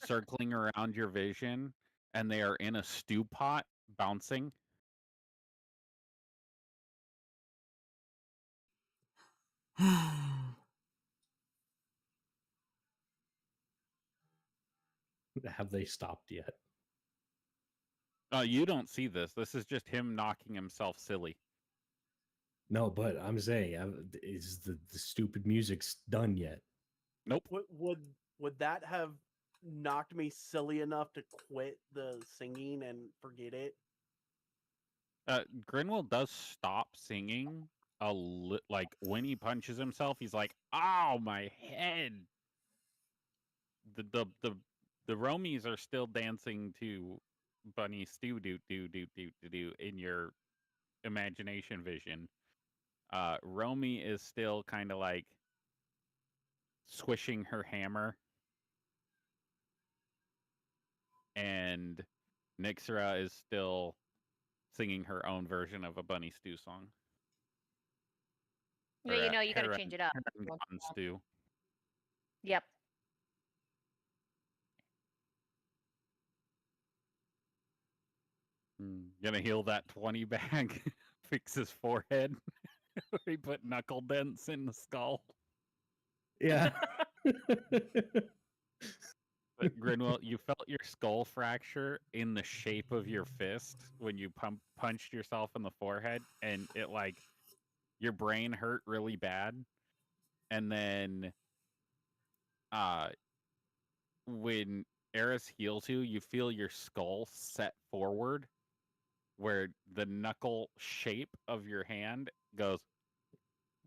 circling around your vision, and they are in a stew pot bouncing. Have they stopped yet? You don't see this. This is just him knocking himself silly. No, but I'm saying, is the stupid music's done yet? Nope. Would that have knocked me silly enough to quit the singing and forget it? Grinwell does stop singing like when he punches himself. He's like, "Ow, my head!" The Romies are still dancing to Bunny Stew do in your imagination vision. Romy is still kind of like swishing her hammer, and Nixera is still singing her own version of a Bunny Stew song. Yeah, you know, you got to change it up. Gone Stew. Yep. Gonna heal that 20 bag, fix his forehead. He put knuckle dents in the skull. Yeah. But Grinwell, you felt your skull fracture in the shape of your fist when you punched yourself in the forehead, and it like your brain hurt really bad. And then when Eris heals you, you feel your skull set forward where the knuckle shape of your hand goes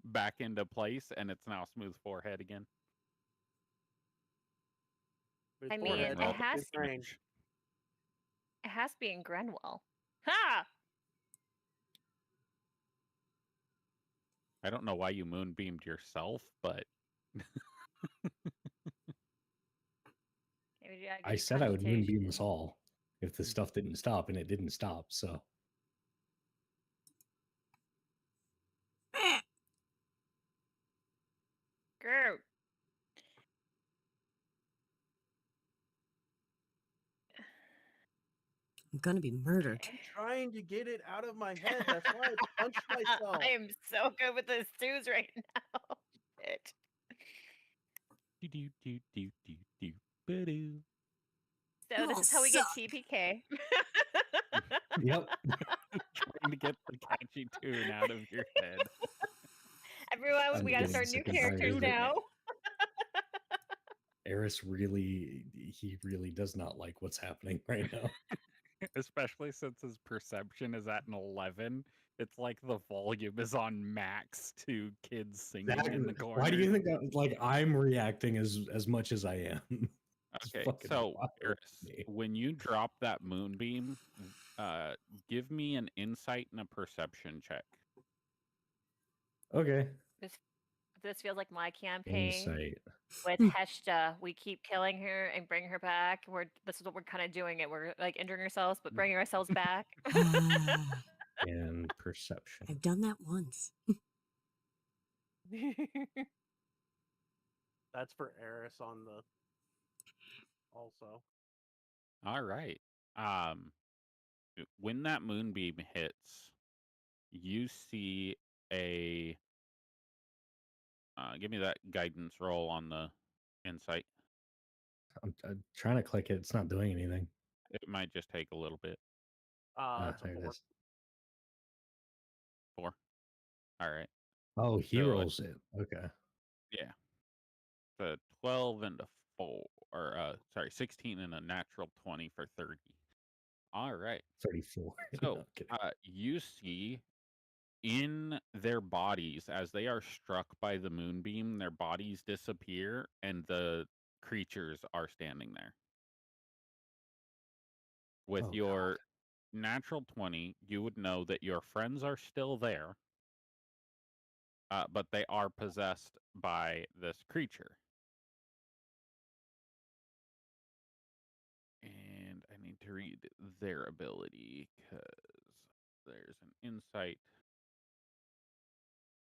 back into place, and it's now smooth forehead again. I mean, Forehead, it has his brain. to be in Grenwell. Ha! I don't know why you moonbeamed yourself, but I said I would moonbeam us all if the stuff didn't stop, and it didn't stop, so. Girl. I'm gonna be murdered. I'm trying to get it out of my head. That's why I punched myself. I am so good with the stews right now. Shit. So this is how we get TPK. Yep. Trying to get the catchy tune out of your head. Everyone, we gotta start new characters now. Eris he really does not like what's happening right now. Especially since his perception is at an 11. It's like the volume is on max to kids singing in the corner. Why do you think I'm reacting as much as I am? It's Okay, fucking so wild to Eris, me. when you drop that moonbeam, give me an insight and a perception check. Okay. This feels like my campaign Insight. with Heshta. We keep killing her and bring her back. This is what we're kind of doing it. We're like injuring ourselves, but bringing ourselves back. And perception. I've done that once. That's for Eris on the. Also. All right. When that moonbeam hits, you see a. Give me that guidance roll on the insight. I'm trying to click it. It's not doing anything. It might just take a little bit. It's a There it 4. is. 4. All right. Oh, he So, rolls it. Okay. Yeah. The 12 and a 4, or 16 and a natural 20 for 30. All right. 34. So, No, kidding. you see in their bodies, as they are struck by the moonbeam, their bodies disappear and the creatures are standing there. With Oh, your natural 20, you would know that your friends are still there, but they are possessed by this creature. And I need to read their ability because there's an insight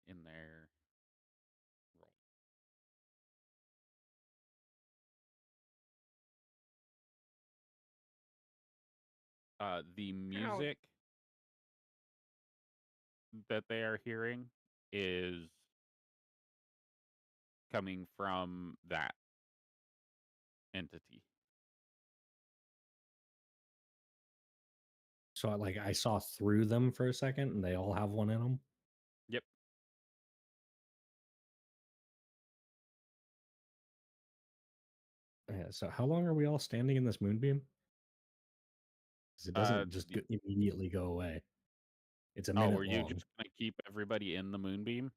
in their roll. The music that they are hearing is coming from that entity. So I saw through them for a second, and they all have one in them. Yep. Yeah. So how long are we all standing in this moonbeam? Because it doesn't just immediately go away. It's a minute were you long. just gonna keep everybody in the moonbeam?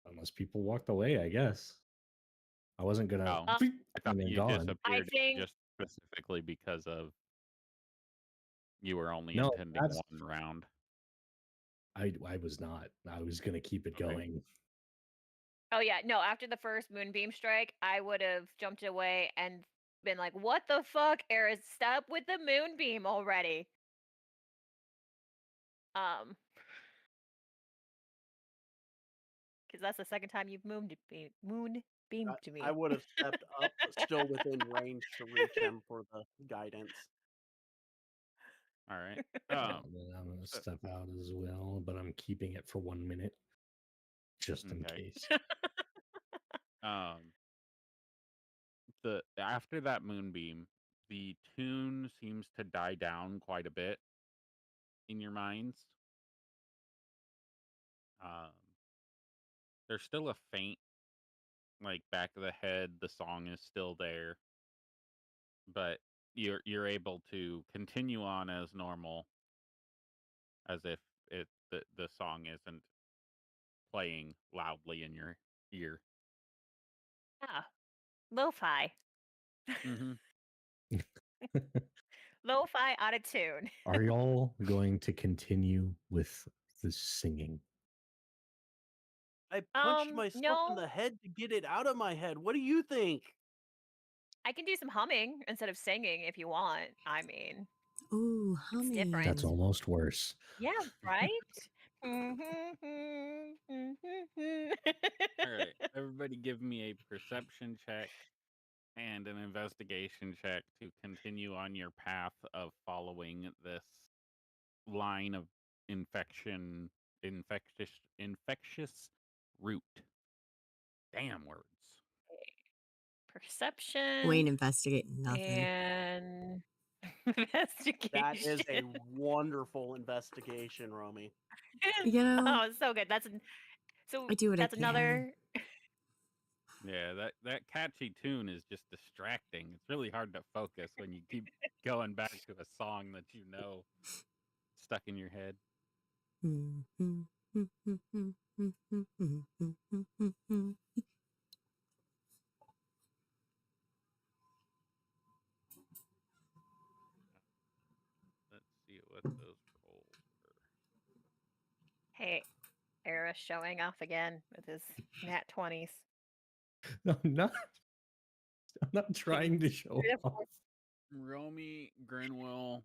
Unless people walked away, I guess. I wasn't gonna. I thought and then you gone. disappeared think- just specifically because of you were only No, intending that's- one round. I was not. I was gonna keep it going. Oh yeah, no, after the first moonbeam strike, I would have jumped away and been like, "What the fuck, Eris? Stop with the moonbeam already." Because that's the second time you've moonbeamed to me. I would have stepped up, still within range to reach him for the guidance. All right. I'm gonna step out as well, but I'm keeping it for 1 minute, just in case. After that moonbeam, the tune seems to die down quite a bit in your minds. There's still a faint, like, back of the head. The song is still there, but you're able to continue on as normal, as if the song isn't playing loudly in your ear. Ah, lo-fi. Mm-hmm. Lo-fi out of tune. Are y'all going to continue with the singing? I punched myself in the head to get it out of my head. What do you think? I can do some humming instead of singing if you want. I mean, ooh, humming. it's different. That's almost worse. Yeah, right? All right, everybody give me a perception check and an investigation check to continue on your path of following this line of infectious route. Damn words. Perception. We ain't investigating nothing. And investigation. That is a wonderful investigation, Romy. You know, oh, it's so good. So I do what that's I can. another Yeah, that catchy tune is just distracting. It's really hard to focus when you keep going back to a song that you know stuck in your head. Let's see what those rolls were. Hey, Eris showing off again with his nat 20s. I'm not trying to show off. Romy, Grinwell,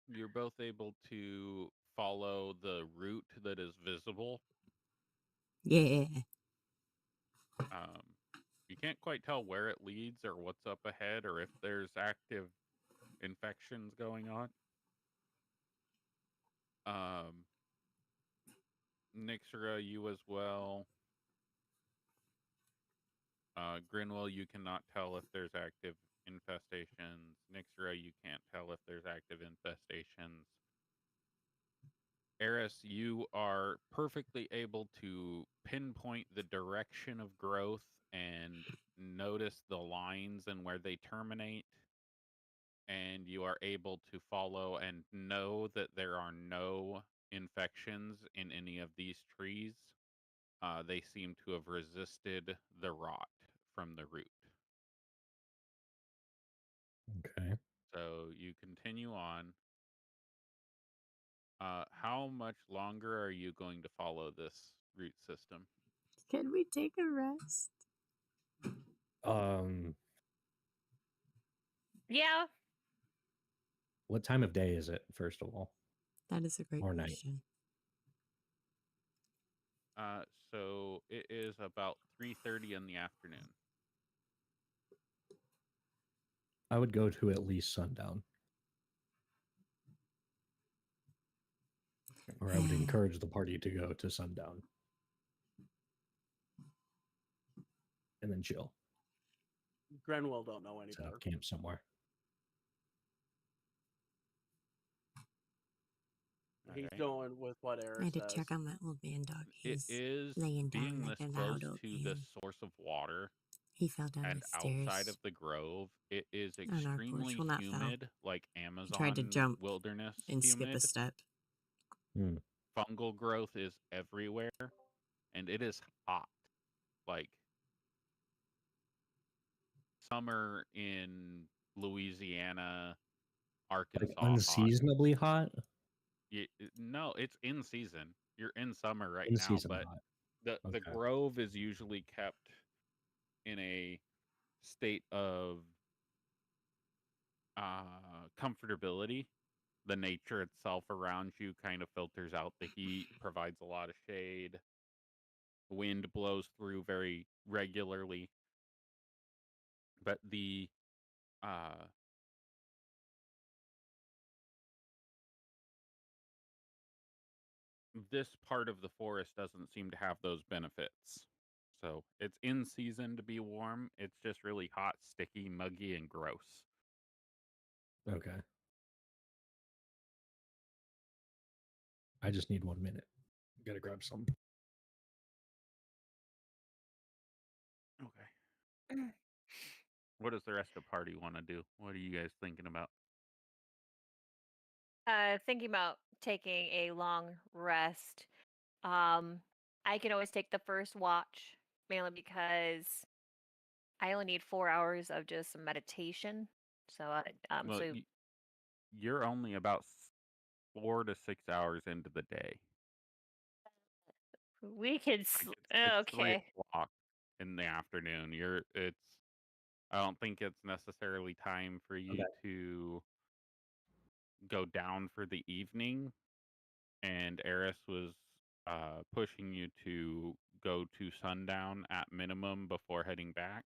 you're both able to follow the route that is visible. Yeah. Um, you can't quite tell where it leads or what's up ahead or if there's active infections going on. Nixera, you as well. Grinwell, you cannot tell if there's active infestations. Nixera, you can't tell if there's active infestations. Eris, you are perfectly able to pinpoint the direction of growth and notice the lines and where they terminate. And you are able to follow and know that there are no infections in any of these trees. They seem to have resisted the rot from the root. Okay. So you continue on. How much longer are you going to follow this root system? Can we take a rest? Yeah. What time of day is it, first of all? That is a great Or night. question. So it is about 3:30 in the afternoon. I would go to at least sundown. Or I would encourage the party to go to sundown. And then chill. Grenwell don't know any Set better. up camp somewhere. He's Okay. going with what I Eris had to says. check on my old man dog. It He's is laying down being like this an close old to the man. source of water He fell down and the stairs outside of the grove. It is on our porch. extremely Well, not fell. humid, like He tried to Amazon jump wilderness and skip a humid. step. Fungal growth is everywhere, and it is hot. Like summer in Louisiana, Arkansas Like unseasonably hot? No, it's in season. You're in summer right In now, season but hot. the Okay. grove is usually kept in a state of comfortability. The nature itself around you kind of filters out the heat, provides a lot of shade. Wind blows through very regularly, but this part of the forest doesn't seem to have those benefits. So it's in season to be warm. It's just really hot, sticky, muggy, and gross. Okay. I just need 1 minute. Gotta grab some. Okay. What does the rest of the party want to do? What are you guys thinking about? Thinking about taking a long rest. I can always take the first watch, mainly because I only need 4 hours of just some meditation. So, Well, so you're only about 4 to 6 hours into the day. we could. Like it's 3 Okay. o'clock in the afternoon. I don't think it's necessarily time for you to go down for the evening. And Eris was pushing you to go to sundown at minimum before heading back.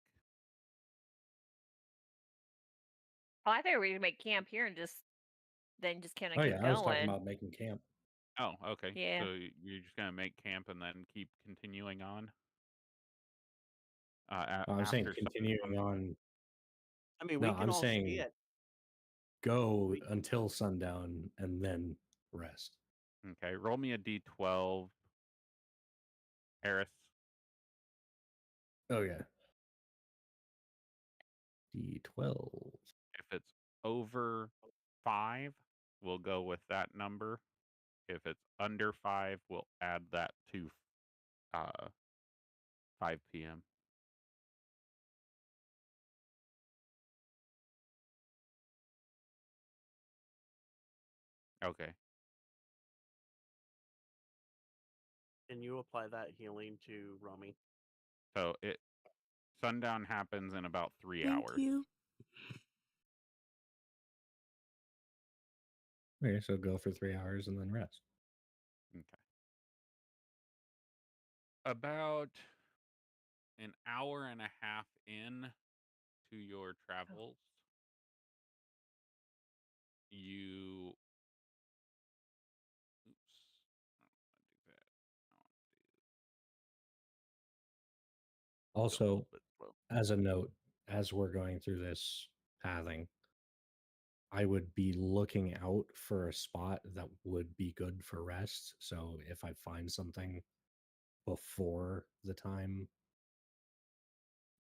Oh, I thought we would make camp here and just kind of Oh keep yeah, I was talking going. about making camp. Oh, okay. Yeah. So you're just gonna make camp and then keep continuing on. I'm saying After continuing on. I mean, No, we can I'm all saying see it. go until sundown and then rest. Okay, roll me a d12, Harris. Oh yeah. D12. If it's over 5, we'll go with that number. If it's under 5, we'll add that to 5 p.m. Okay. Can you apply that healing to Romy? So sundown happens in about 3 Thank hours. you. Okay, so go for 3 hours and then rest. Okay. About an hour and a half in to your travels, you oops. I don't want to do that. I want to go a Also, little bit slow. as a note, as we're going through this pathing, I would be looking out for a spot that would be good for rest. So if I find something before the time,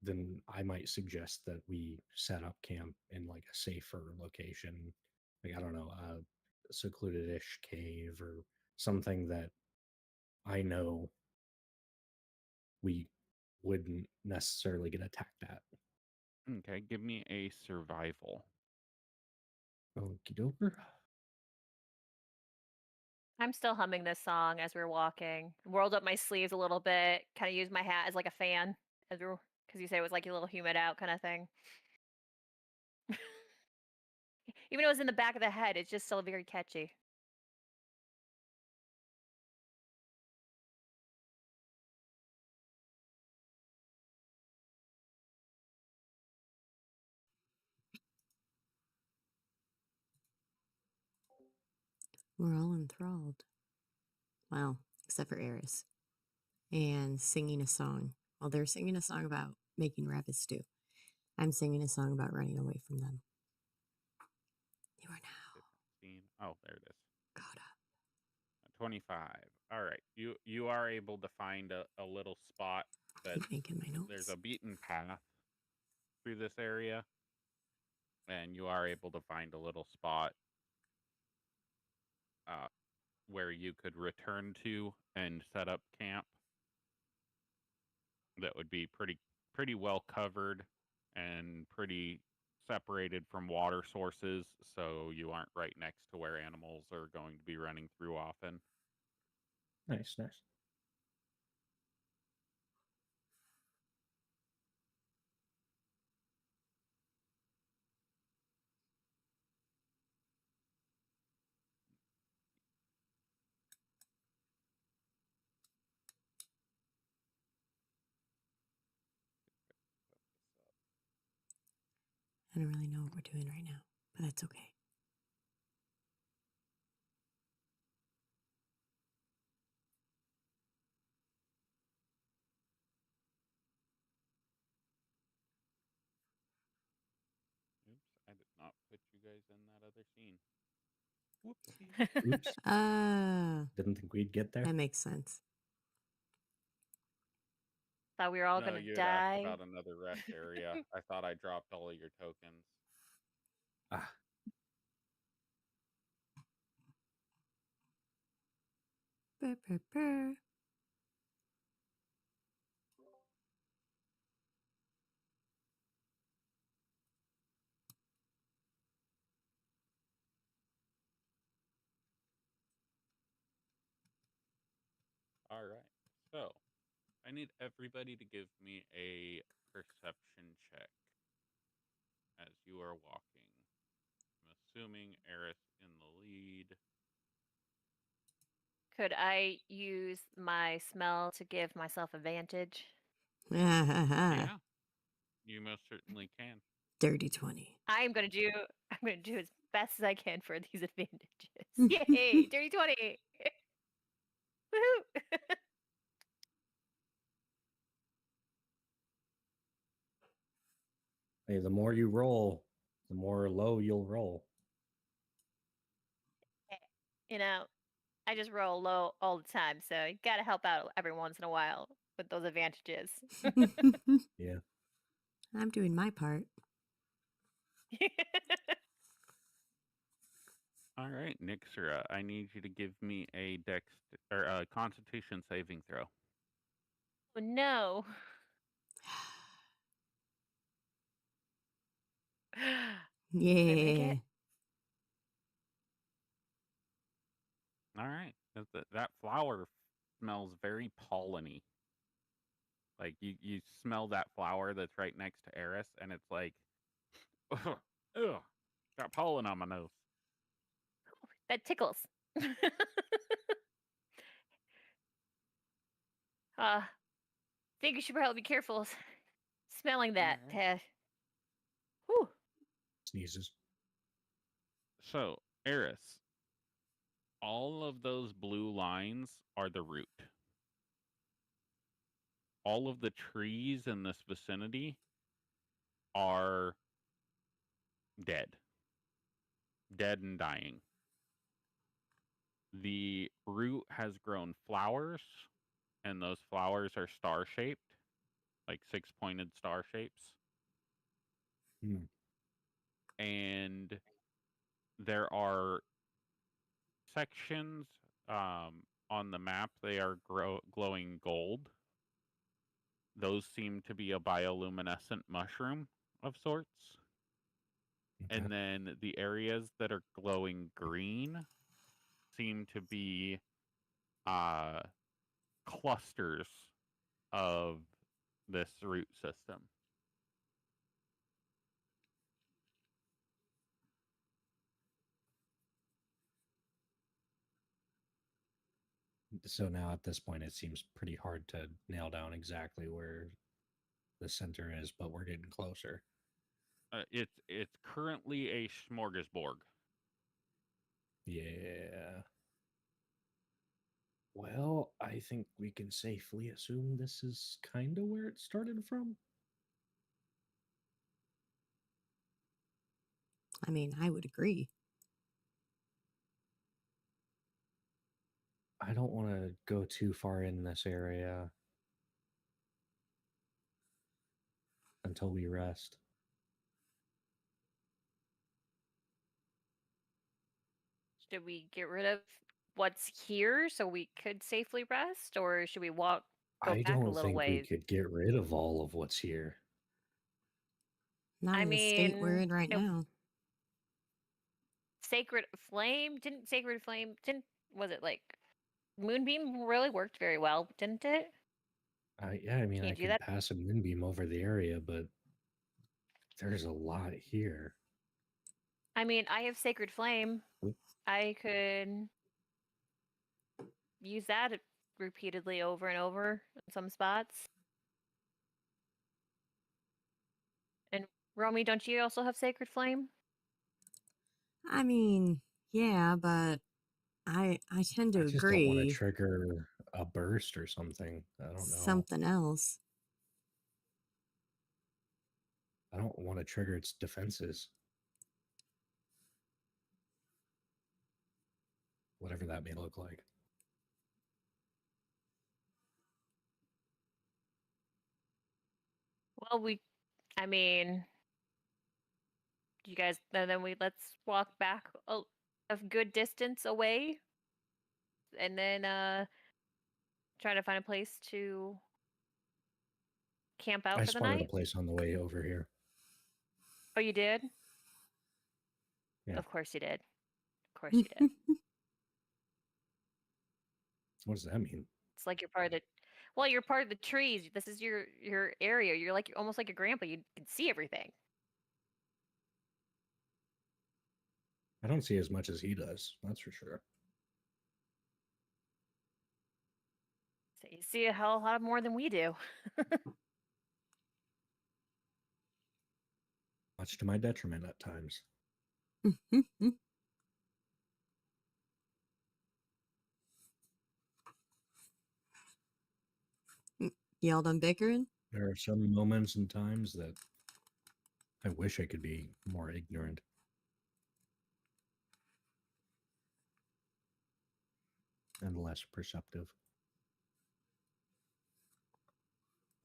then I might suggest that we set up camp in like a safer location. Like, I don't know, a secluded-ish cave or something that I know we wouldn't necessarily get attacked at. Okay, give me a survival. Okie doke. I'm still humming this song as we're walking. Rolled up my sleeves a little bit, kind of used my hat as like a fan, as we're because you said it was like a little humid out kind of thing. Even though it was in the back of the head, it's just still very catchy. We're all enthralled. Well, except for Eris. And singing a song. Well, they're singing a song about making rabbit stew. I'm singing a song about running away from them. You are now Different scene. Oh, there it is. caught up. 25. All right. You are able to find a little spot that Keep making my there's notes. a beaten path through this area, and you are able to find a little spot where you could return to and set up camp. That would be pretty well covered and pretty separated from water sources, so you aren't right next to where animals are going to be running through often. Nice, nice. I don't really know what we're doing right now, but that's okay. Oops, I did not put you guys in that other scene. Whoopsie. Oops. Didn't think we'd get there. That makes sense. Thought we were all No, gonna you had asked die. about another rest area. I thought I dropped all of your tokens. Ah, Brr, brr, brr. All right. So, I need everybody to give me a perception check as you are walking. I'm assuming Eris in the lead. Could I use my smell to give myself advantage? Yeah, you most certainly can. Dirty 20. I'm gonna do as best as I can for these advantages. Yay! Dirty 20! Woohoo! hey, the more you roll, the more low you'll roll. You know, I just roll low all the time, so you gotta help out every once in a while. with those advantages. Yeah. I'm doing my part. All right, Nixera, I need you to give me a dex or a Constitution saving throw. Oh no. Did I make Yeah. it? All right, that flower smells very polleny. Like you smell that flower that's right next to Eris, and it's like, ugh, got pollen on my nose. That tickles. Think you should probably be careful smelling that. Alright. Whew. Sneezes. So, Eris, all of those blue lines are the root. All of the trees in this vicinity are dead. Dead and dying. The root has grown flowers, and those flowers are star shaped, like 6-pointed star shapes. Hmm. And there are sections on the map, they are glowing gold. Those seem to be a bioluminescent mushroom of sorts. Okay. And then the areas that are glowing green seem to be clusters of this root system. So now at this point, it seems pretty hard to nail down exactly where the center is, but we're getting closer. It's currently a smorgasbord. Yeah. Well, I think we can safely assume this is kind of where it started from. I mean, I would agree. I don't want to go too far in this area until we rest. Should we get rid of what's here so we could safely rest, or should we go I back a don't little think we ways? could get rid of all of what's here. Not I in the state we're mean, in right if now. Sacred Flame didn't was it like Moonbeam really worked very well, didn't it? Yeah, I mean, Can you I do can that? pass a moonbeam over the area, but there's a lot here. I mean, I have Sacred Flame. Oop. I could use that repeatedly over and over in some spots. And Romy, don't you also have Sacred Flame? I mean, yeah, but I tend to I just don't want to agree. trigger a burst or something. I don't know. Something else. I don't want to trigger its defenses. Whatever that may look like. Well, I mean, you guys, then let's walk back a good distance away, and then try to find a place to camp out I for the spotted a night. place on the way over here. Oh, you did? Yeah. Of course you did. Of course you did. What does that mean? It's like you're part of the. Well, you're part of the trees. This is your area. You're like almost like your grandpa. You can see everything. I don't see as much as he does. That's for sure. So you see a hell of a lot more than we do. Much to my detriment at times. Y'all done bickering? There are some moments and times that I wish I could be more ignorant. And less perceptive.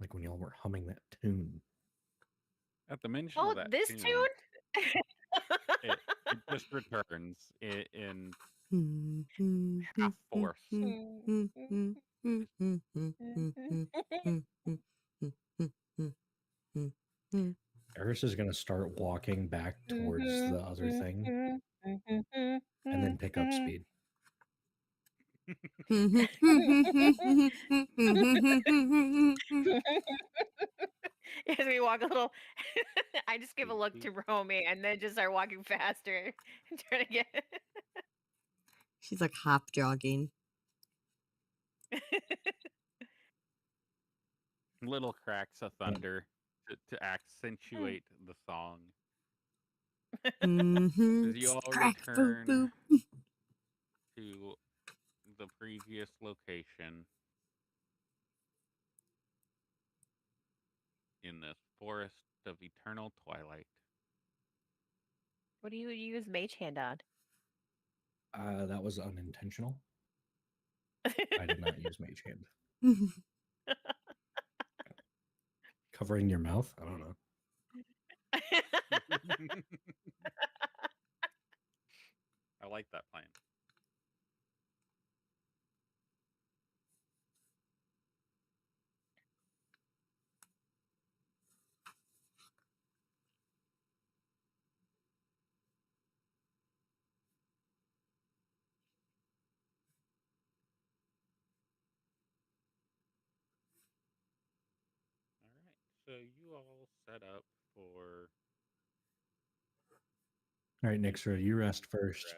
Like when y'all were humming that tune. At the mention Oh, of that this tune? it just returns in Mm-hmm. half force. Eris is going to start walking back towards the other thing and then pick up speed. As we walk a little, I just give a Beep, look beep. to Romy and then just start walking faster and trying to get. She's like hop jogging. Little cracks of thunder to accentuate the song. Mm-hmm. As you all Crack, boop, return boop. to the previous location in this forest of eternal twilight. What do you use Mage Hand on? That was unintentional. I did not use Mage Hand. Covering your mouth? I don't know. I like that plan. All right. So you all set up for All right, Nixra, you rest first. rest.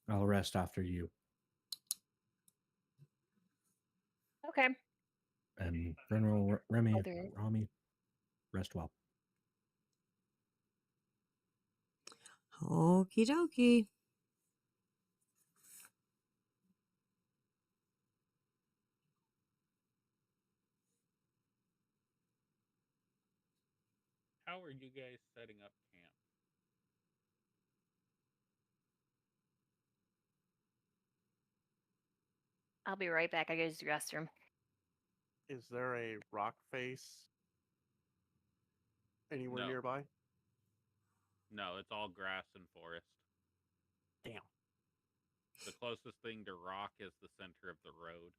I'll rest after you. Okay. And Brenro, Remy, Okay. Rami, rest well. Okie dokie. How are you guys setting up camp? I'll be right back. I gotta use the restroom. Is there a rock face anywhere No. nearby? No, it's all grass and forest. Damn. The closest thing to rock is the center of the road.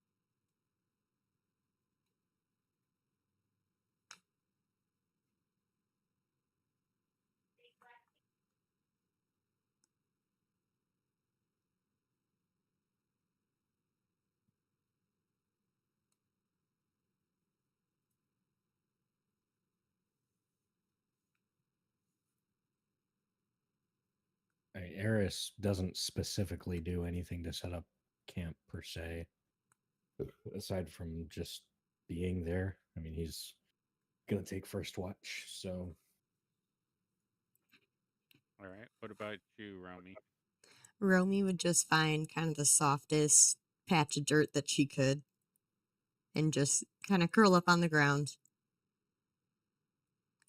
Eris doesn't specifically do anything to set up camp per se, aside from just being there. I mean, he's gonna take first watch, so All right. What about you, Romy? Romy would just find kind of the softest patch of dirt that she could and just kind of curl up on the ground,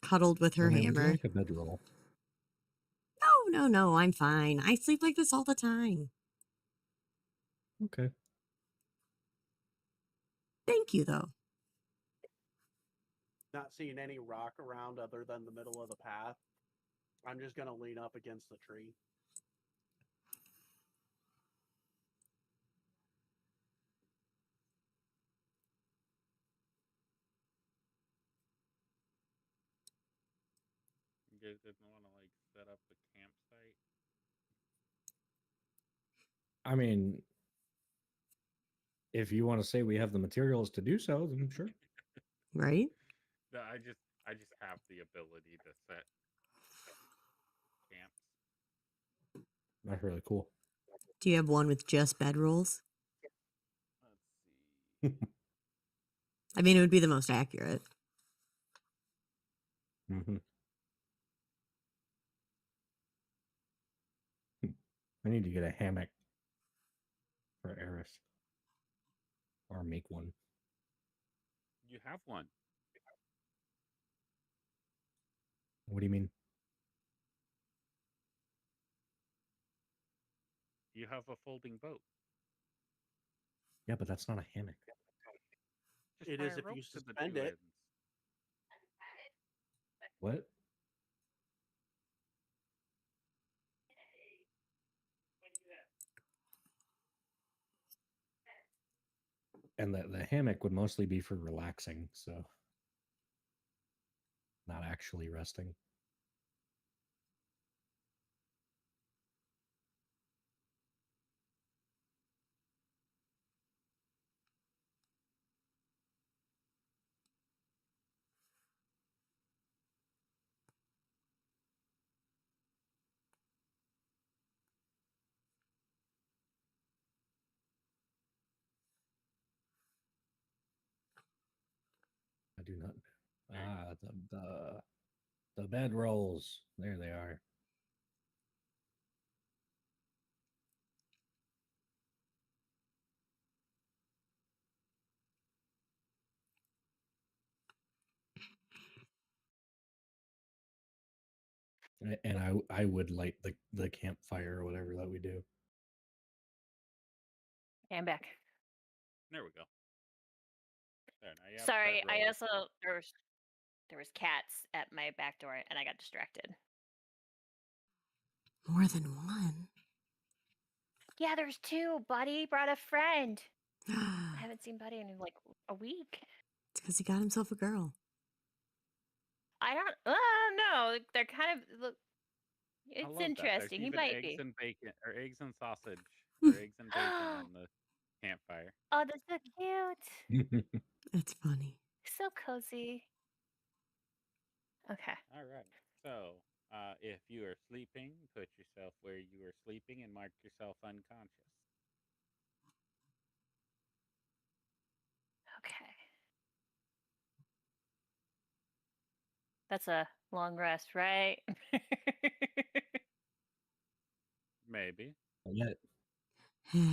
cuddled with her Romy, would you hammer. like a bedroll? No, I'm fine. I sleep like this all the time. Okay. Thank you, though. Not seeing any rock around other than the middle of the path. I'm just gonna lean up against the tree. You guys didn't want to like set up the campsite? I mean, if you want to say we have the materials to do so, then sure. Right? No, I just have the ability to set camps. That's really cool. Do you have one with just bedrolls? Let's see. I mean, it would be the most accurate. Mm-hmm. I need to get a hammock for Eris. Or make one. You have one. What do you mean? You have a folding boat. Yeah, but that's not a hammock. Just It tie is a if rope you to the suspend two it. ends. What? And the hammock would mostly be for relaxing, so not actually resting. I do not. Ah, the bed rolls. There they are. And I would light the campfire or whatever that we do. Okay, I'm back. There we go. There, now you have Sorry, bed I rolls. also there was cats at my back door and I got distracted. More than one. Yeah, there's two. Buddy brought a friend. I It's haven't seen Buddy in like a week. because he got himself a girl. I don't know. They're kind of look. I It's love that. There's interesting. He even might eggs be. and bacon, or eggs and sausage, or eggs and bacon on the campfire. Oh, that's so cute. It's funny. So cozy. Okay. All right. So, if you are sleeping, put yourself where you are sleeping and mark yourself unconscious. Okay. That's a long rest, right? Maybe. Yet. Eris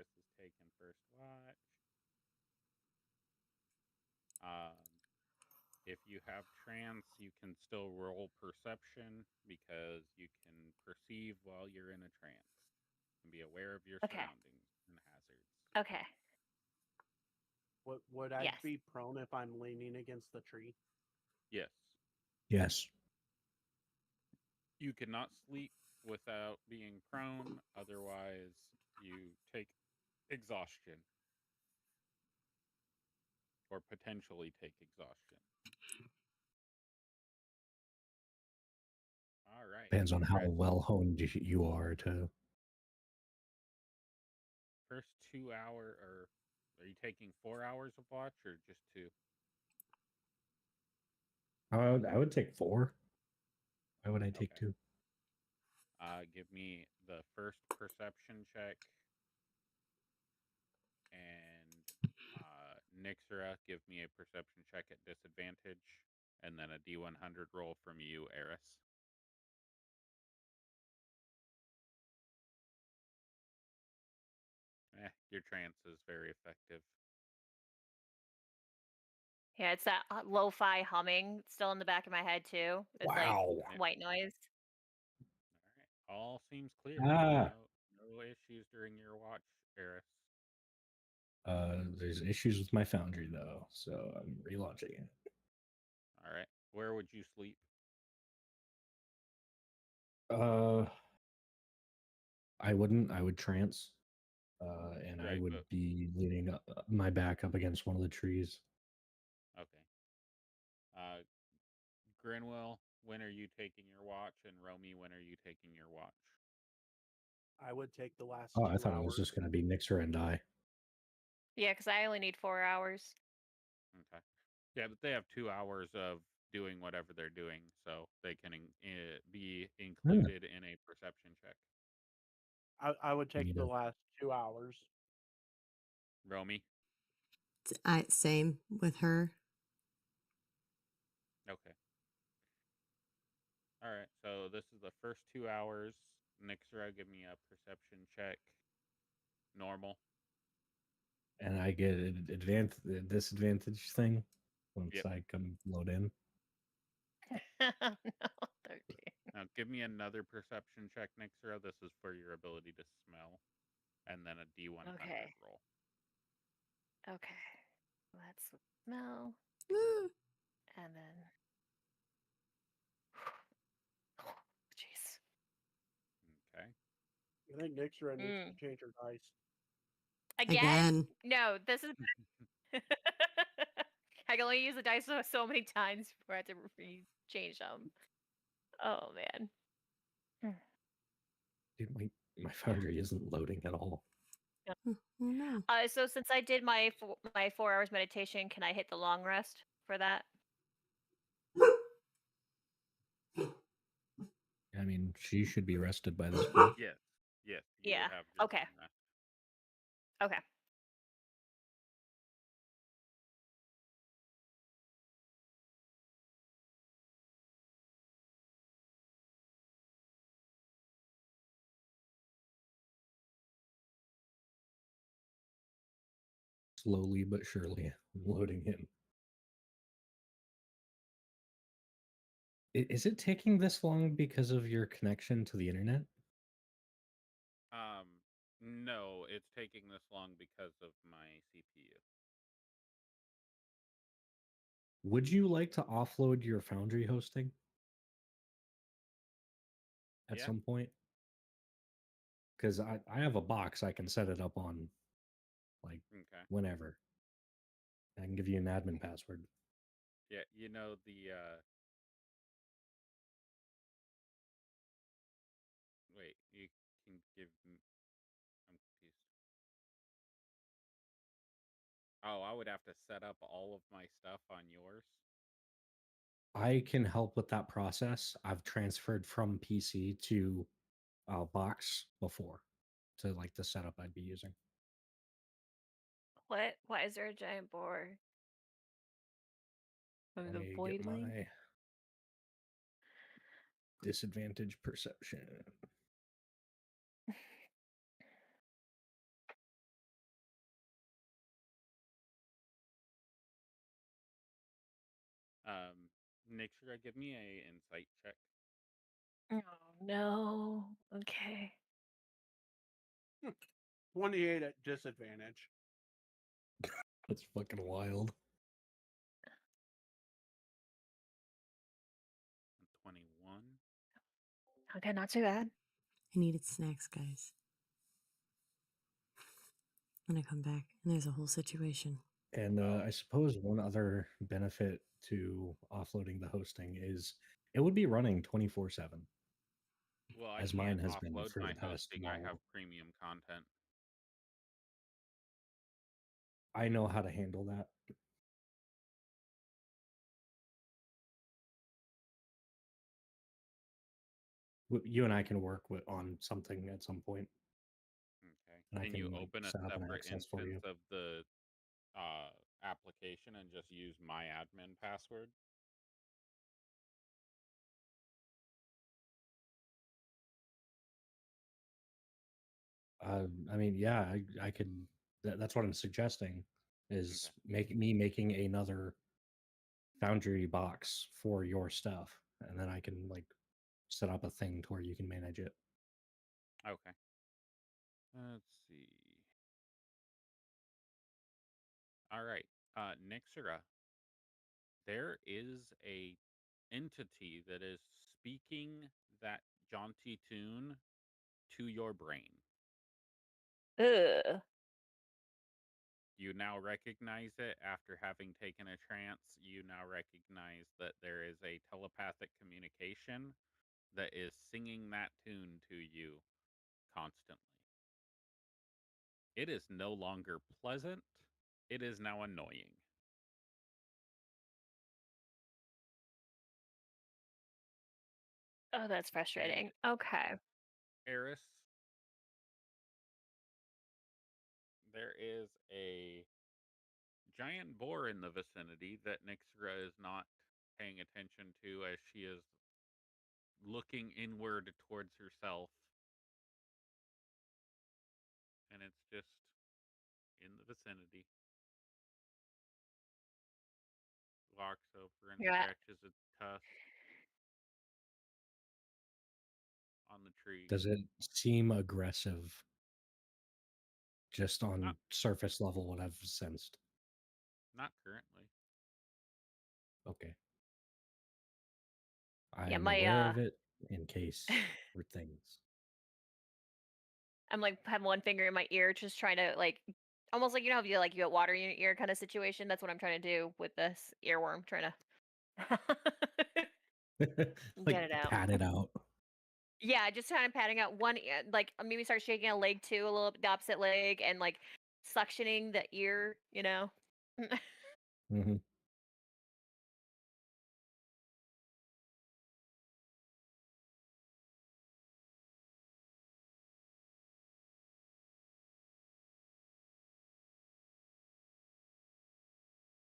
is taking first watch. Um, if you have trance, you can still roll perception because you can perceive while you're in a trance and be aware of your Okay. surroundings and hazards. Okay. Would I Yes. be prone if I'm leaning against the tree? Yes. Yes. You cannot sleep without being prone, otherwise, you take exhaustion or potentially take exhaustion. All right. Depends on how Chris, well honed you are to. first 2 hour, or are you taking 4 hours of watch or just two? I would take 4. Why would I take Okay. 2? Give me the first perception check, and Nixera, give me a perception check at disadvantage, and then a D100 roll from you, Eris. Your trance is very effective. Yeah, it's that lo-fi humming still in the back of my head too. It's Wow. like white noise. All right. All seems clear. Ah. No issues during your watch, Eris. There's issues with my foundry though, so I'm relaunching it. All right. Where would you sleep? I wouldn't. I would trance, and I Right, would but be leaning my back up against one of the trees. okay. Grinwell, when are you taking your watch? And Romy, when are you taking your watch? I would take the last Oh, I 2 thought it was hours. just going to be Nixer and I. Yeah, because I only need 4 hours. Okay. Yeah, but they have 2 hours of doing whatever they're doing, so they can be included in a perception check. I would take Need the a- last 2 hours. Romy? Same with her. Okay. All right, so this is the first 2 hours. Nixera, give me a perception check. Normal. And I get a disadvantage thing once Yep. I come load in. No, 13. Now give me another perception check, Nixera. This is for your ability to smell. And then a D100 Okay. roll. Okay. Let's smell. And then, jeez. Okay. I think Nixra needs Mm. to change her dice. Again? No, this is. I can only use the dice so many times before I have to change them. Oh man. Dude, my foundry isn't loading at all. Oh no. So since I did my 4 hours meditation, can I hit the long rest for that? I mean, she should be rested by this point. Yes. Yes. You Yeah. would have your Okay. long rest. Okay. Slowly but surely loading in. Is it taking this long because of your connection to the internet? No, it's taking this long because of my CPU. Would you like to offload your Foundry hosting at Yeah. some point? Because I have a box I can set it up on, like, Okay. whenever. I can give you an admin password. Yeah, you know the wait, you can give me I'm confused. Oh, I would have to set up all of my stuff on yours. I can help with that process. I've transferred from PC to box before to like the setup I'd be using. What? Why is there a giant boar? Let Of the me get voidling? my disadvantage perception. Nick, should I give me a insight check? Oh no. Okay. 28 at disadvantage. That's fucking wild. 21. Okay, not too bad. I needed snacks, guys. Then I come back and there's a whole situation. And I suppose one other benefit to offloading the hosting is it would be running 24/7. Well, I As can't mine has been offload for my the past hosting. I have while. premium content. I know how to handle that. You and I can work on something at some point. Okay. And I Can you can like open a set up an separate access for instance you. of the application and just use my admin password? I mean, yeah, I could. That's what I'm suggesting is making another Foundry box for your stuff, and then I can like set up a thing to where you can manage it. Okay. Let's see. All right. Nixera, there is a entity that is speaking that jaunty tune to your brain. Ugh. You now recognize it after having taken a trance. You now recognize that there is a telepathic communication that is singing that tune to you constantly. It is no longer pleasant. It is now annoying. Oh, that's frustrating. Okay. Eris, there is a giant boar in the vicinity that Nixra is not paying attention to as she is looking inward towards herself. And it's just in the vicinity. Walks over and Yeah. scratches its tusk on the tree. Does it seem aggressive? Just on Not, surface level, what I've sensed. not currently. Okay. I Yeah, am my aware of it in case for things. I'm like have one finger in my ear, just trying to like, almost like you know, if you like you get water in your ear kind of situation. That's what I'm trying to do with this earworm, trying to Like get it out. pat it out. Yeah, just kind of patting out one ear, like maybe start shaking a leg too, a little the opposite leg, and like suctioning the ear, you know. Mm-hmm.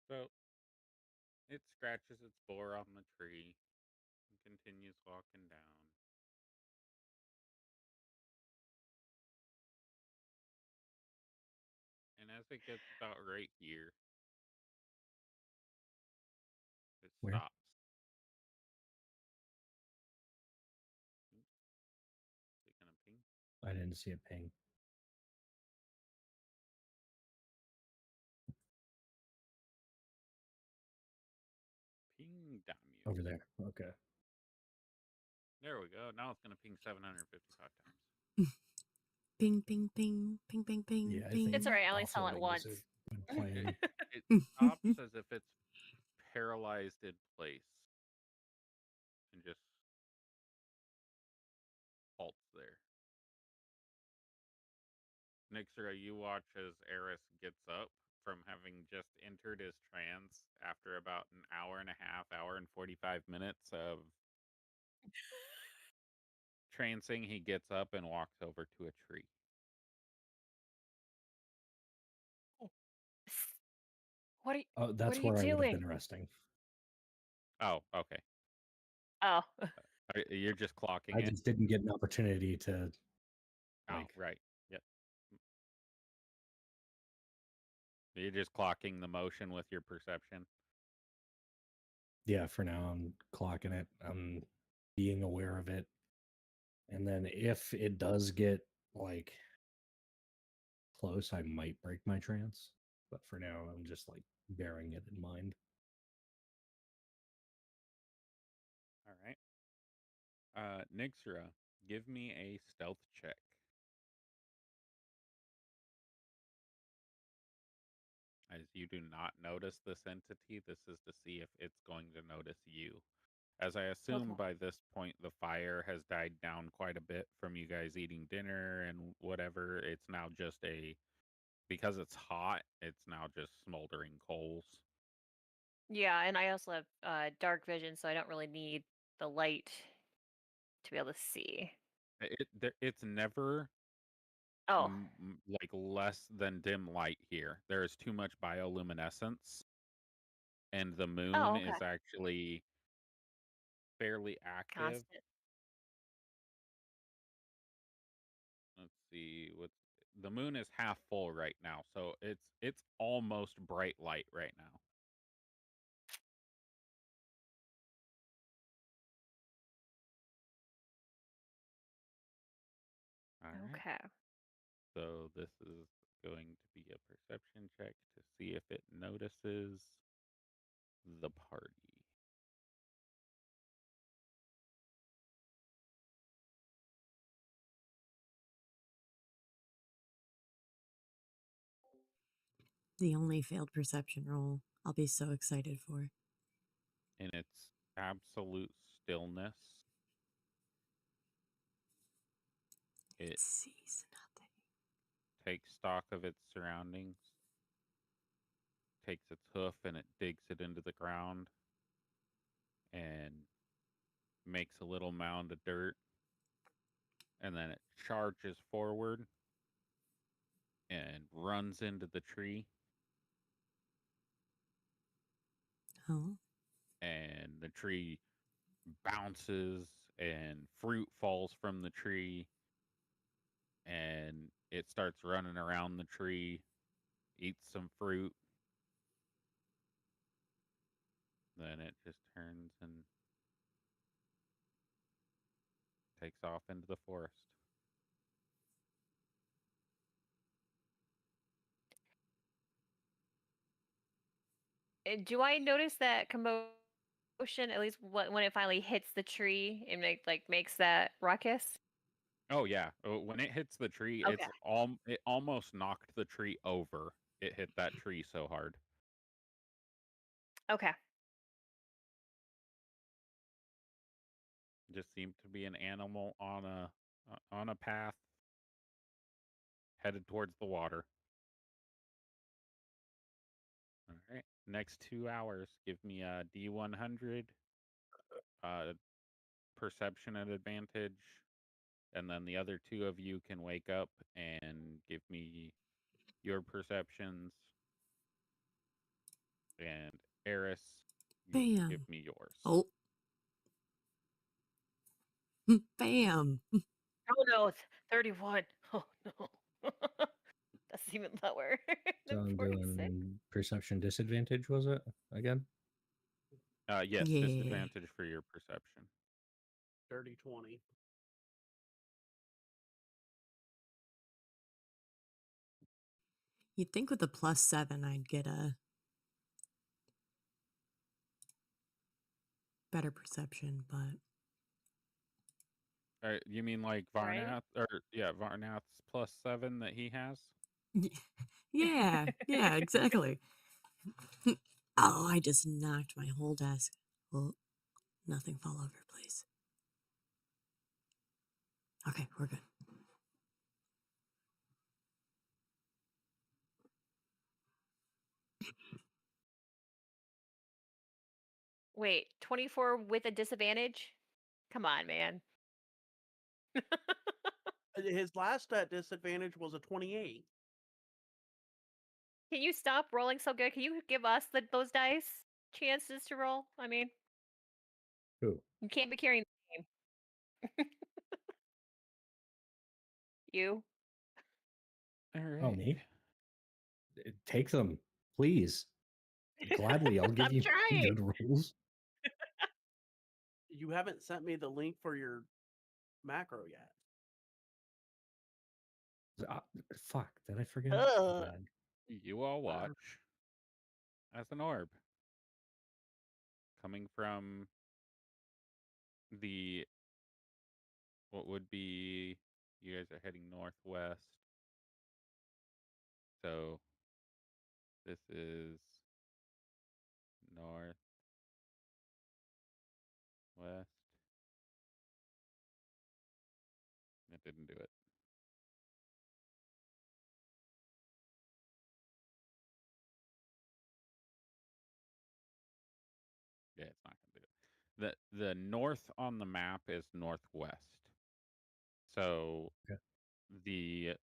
So it scratches its bore on the tree and continues walking down. And as it gets about right here, it Where? stops. Taking a ping. I didn't see a ping. Ping damn you. Over there. Okay. There we go. Now it's going to ping 755 times. Ping, ping, ping, ping, ping, ping, Yeah, I ping. think It's alright. I only saw it offloading once. is a good plan. It stops as if it's paralyzed in place and just halts there. Nixera, you watch as Eris gets up from having just entered his trance after about an hour and a half, hour and 45 minutes of trancing. He gets up and walks over to a tree. Oh, What that's are you where I would have doing? been resting. Oh, okay. Oh. You're just clocking I it? just didn't get an opportunity to Oh, like right. Yep. You're just clocking the motion with your perception. yeah, for now I'm clocking it. I'm being aware of it. And then if it does get like close, I might break my trance. But for now I'm just like bearing it in mind. All right. Nixera, give me a stealth check. As you do not notice this entity, this is to see if it's going to notice you. As I assume Okay. by this point the fire has died down quite a bit from you guys eating dinner and whatever. It's now just because it's hot, it's now just smoldering coals. Yeah, and I also have dark vision, so I don't really need the light to be able to see. It's never Oh. like less than dim light here. There is too much bioluminescence, and the moon Oh, okay. is actually fairly active. Constant. Let's see what's the moon is half full right now, so it's almost bright light right now. All right. Okay. So this is going to be a perception check to see if it notices the party. The only failed perception roll I'll be so excited for. In its absolute stillness, it Sees nothing. takes stock of its surroundings, takes its hoof and it digs it into the ground and makes a little mound of dirt. And then it charges forward and runs into the tree. Oh, And the tree bounces and fruit falls from the tree. And it starts running around the tree, eats some fruit. Then it just turns and takes off into the forest. Do I notice that commotion motion, at least when it finally hits the tree, it makes that ruckus? Oh yeah, when it hits the tree, Okay. it almost knocked the tree over. It hit that tree so hard. Okay. Just seemed to be an animal on a path headed towards the water. All right, next 2 hours, give me a D100, perception at advantage, and then the other two of you can wake up and give me your perceptions, and Eris, you give Bam. me yours. Oh. Bam. Oh no, it's 31. Oh no. That's even lower So than I'm 46. doing perception disadvantage, was it? Again? Yes, Yeah. disadvantage for your perception. Dirty 20. You'd think with a +7 I'd get a better perception, but You mean like Right? Varnath, or yeah, Varnath's +7 that he has? yeah, yeah, exactly. Oh, I just knocked my whole desk. Well, nothing fall over, please. Okay, we're good. Wait, 24 with a disadvantage? Come on, man. His last disadvantage was a 28. Can you stop rolling so good? Can you give us those dice chances to roll? I mean, Who? you can't be carrying the game. You? All Oh, right. me? Take them, please. Gladly, I'll give I'm you trying. good rolls. You haven't sent me the link for your macro yet. Fuck, did I forget? Ugh. Bad. You all watch as an orb coming from the what would be, you guys are heading northwest. So this is northwest. It didn't do it. Yeah, it's not gonna do it. The north on the map is northwest. So Okay. the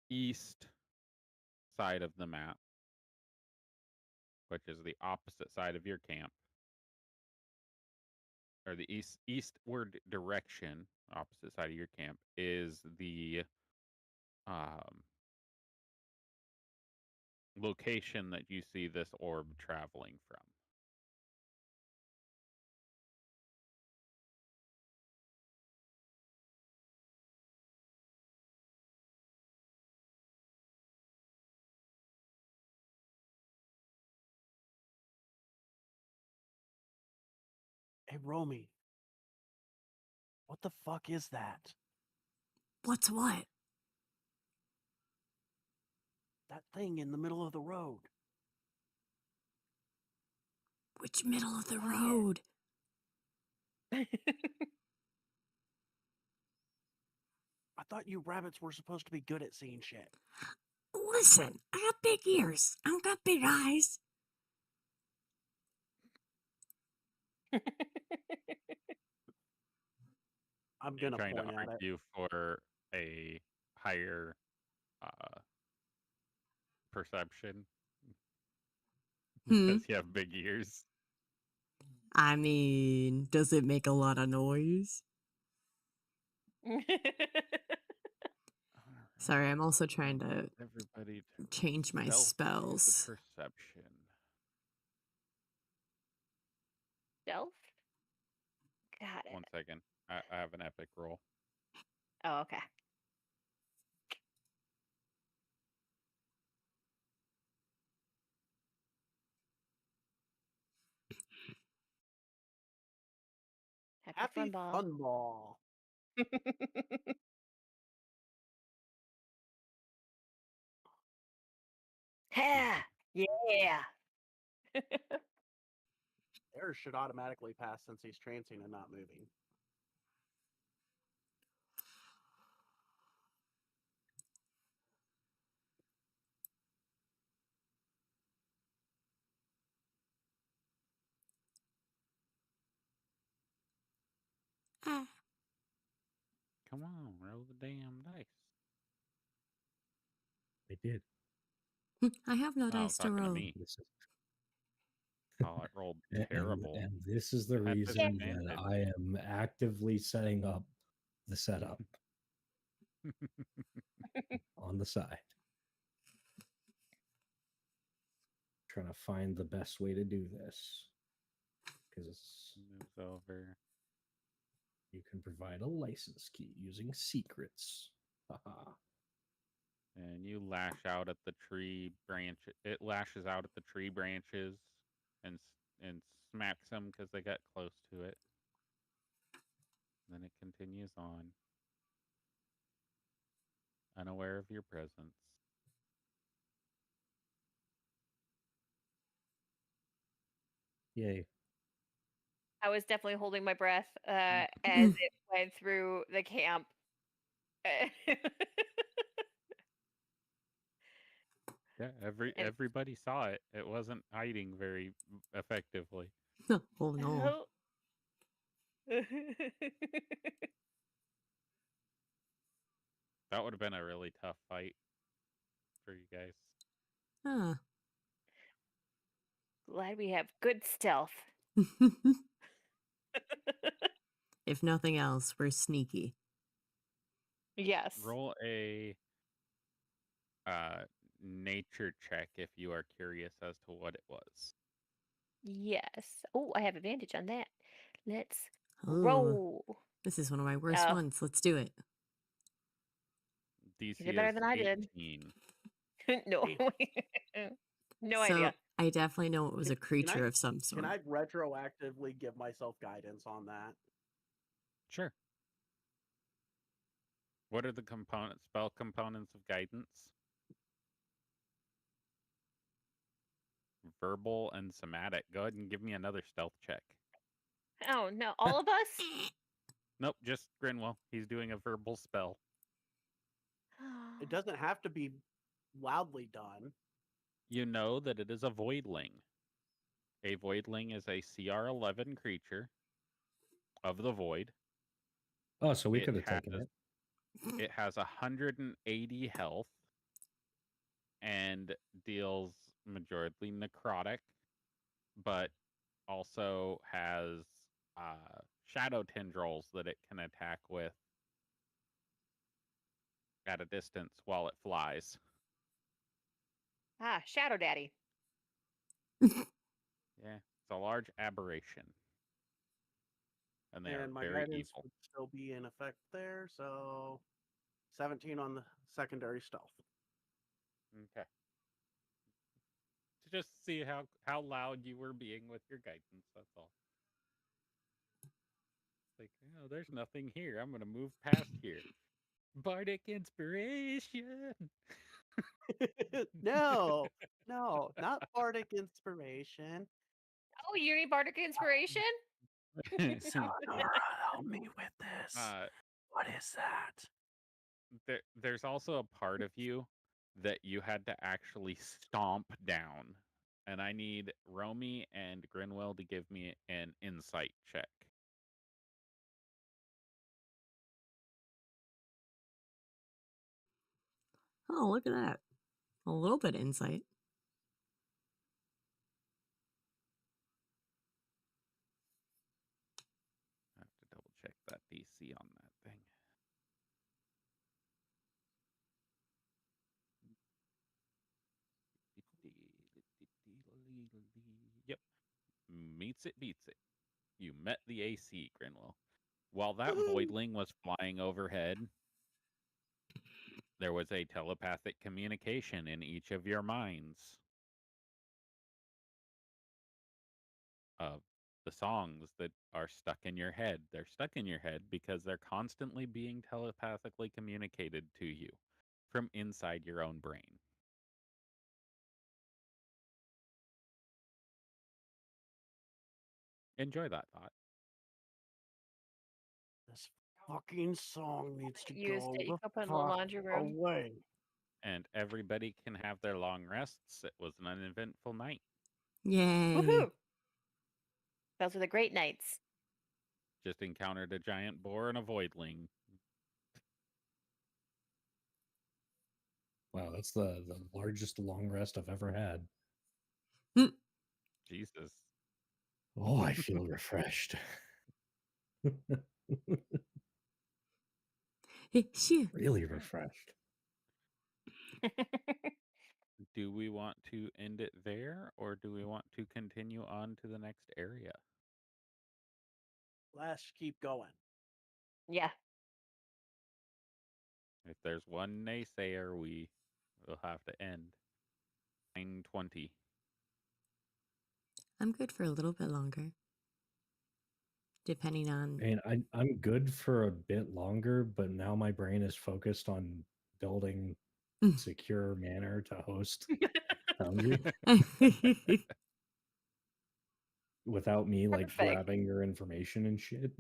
east side of the map, which is the opposite side of your camp, or the eastward direction, opposite side of your camp, is the location that you see this orb traveling from. Hey, Romy. What the fuck is that? What's what? That thing in the middle of the road. Which middle of the Quiet. road? I thought you rabbits were supposed to be good at seeing shit. Listen, I got big ears. I don't got big eyes. I'm You're gonna trying to point at it. argue for a higher perception because you have big ears. I mean, does it make a lot of noise? Sorry, I'm also trying to everybody to change my stealth spells. the perception. Stealth? Got it. 1 second. I have an epic roll. Oh, okay. Happy fun ball. Fun ball. Yeah. Error should automatically pass since he's trancing and not moving. Ah. Come on, roll the damn dice. I did. I have no Oh, dice to talking to roll. me. This is, Oh, it rolled and, terrible. and this is the At reason that disadvantage. I am actively setting up the setup on the side. Trying to find the best way to do this. Because Moves over. you can provide a license key using secrets. Haha. And you lash out at the tree branch. It lashes out at the tree branches and smacks them because they got close to it. Then it continues on, unaware of your presence. Yay. I was definitely holding my breath as it went through the camp. Yeah, everybody saw it. It wasn't hiding very effectively. Oh no. That would have been a really tough fight for you guys. Huh. Glad we have good stealth. If nothing else, we're sneaky. Yes. Roll a nature check if you are curious as to what it was. Yes. Oh, I have advantage on that. Let's Ooh, roll. this is one of my worst Oh. ones. Let's do it. DC You did better is than I did. 18. No. No So idea. I definitely know it was a Can I- creature of some sort. Can I retroactively give myself guidance on that? Sure. What are the spell components of guidance? Verbal and somatic. Go ahead and give me another stealth check. Oh, no. All of us? Nope, just Grinwell. He's doing a verbal spell. It doesn't have to be loudly done. You know that it is a voidling. A voidling is a CR 11 creature of the void. Oh, so we It could have taken it. It has 180 health and deals majorly necrotic, but also has shadow tendrils that it can attack with at a distance while it flies. Shadow Daddy. Yeah, it's a large aberration. And they are And my very guidance evil. would still be in effect there, so 17 on the secondary stealth. Okay. To just see how loud you were being with your guidance, that's all. It's like, oh, there's nothing here. I'm gonna move past here. Bardic inspiration. No, not bardic inspiration. Oh, you need Bardic Inspiration? Help me with this. What is that? There's also a part of you that you had to actually stomp down. And I need Romy and Grinwell to give me an insight check. Oh, look at that. A little bit of insight. I have to double check that DC on that thing. Yep. Meets it, beats it. You met the AC, Grinwell. While that voidling was flying overhead, there was a telepathic communication in each of your minds. the songs that are stuck in your head. They're stuck in your head because they're constantly being telepathically communicated to you from inside your own brain. Enjoy that thought. This fucking song needs to Used go it. You the can put it in the fuck laundry room. away. And everybody can have their long rests. It was an uneventful night. Yay. Woohoo! Those are the great nights. Just encountered a giant boar and a voidling. Wow, that's the largest long rest I've ever had. Jesus. Oh, I feel refreshed. Shoo. Really refreshed. Do we want to end it there or do we want to continue on to the next area? Let's keep going. Yeah. If there's one naysayer, we will have to end. 9:20. I'm good for a little bit longer. Depending on. And I'm good for a bit longer, but now my brain is focused on building secure manner to host Foundry without me like Perfect. grabbing your information and shit.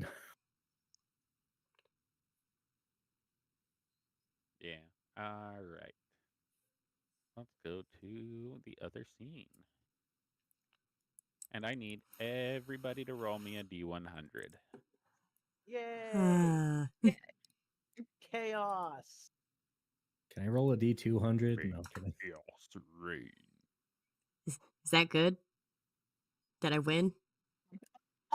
Yeah. All right. Let's go to the other scene. And I need everybody to roll me a D100. Yay! Chaos. Can I roll a D200? No, I'm kidding. Chaos reign. Is that good? Did I win?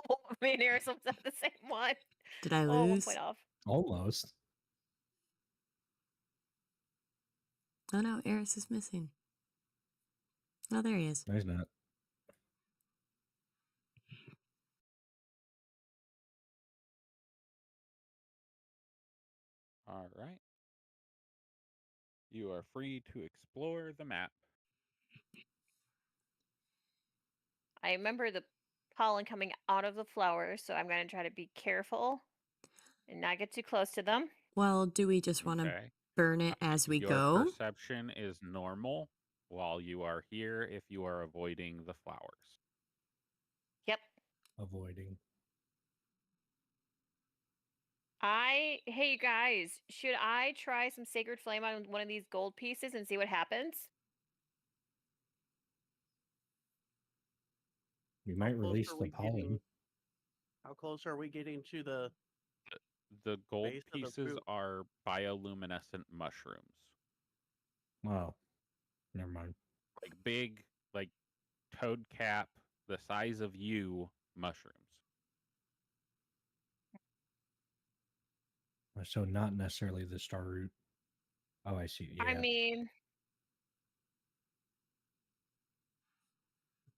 Oh, me and Eris almost have the same one. Did I Oh, 1 lose? point off. Almost. Oh no, Eris is missing. Oh, there he is. There's not. All right. You are free to explore the map. I remember the pollen coming out of the flowers, so I'm going to try to be careful and not get too close to them. Well, do we just want to Okay. burn it as we Your go? perception is normal while you are here if you are avoiding the flowers. Yep. Avoiding. Hey, you guys, should I try some Sacred Flame on one of these gold pieces and see what happens? We How might close release are the we pollen. getting? How close are we getting to the? The gold Base of the pieces fruit. are bioluminescent mushrooms. Wow. Never mind. Like big, like toad cap, the size of you mushrooms. So not necessarily the star root. Oh, I see. Yeah. I mean,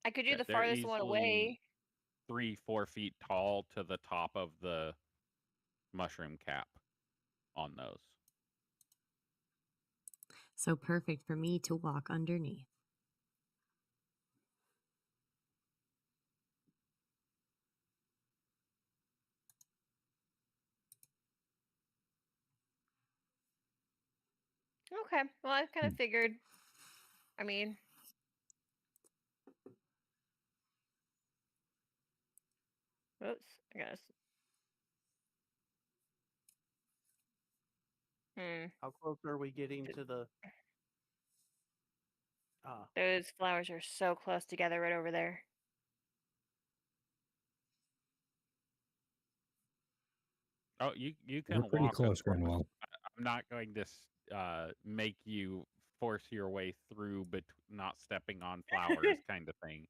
I could do Yeah, the they're farthest one away. 3-4 feet tall to the top of the mushroom cap on those. So perfect for me to walk underneath. Okay. Well, I kind of figured. I mean, oops, I guess. How close are we getting to the? Those flowers are so close together right over there. Oh, you We're can pretty walk close, across. Cornwell. I'm not going to make you force your way through, but not stepping on flowers, kind of thing.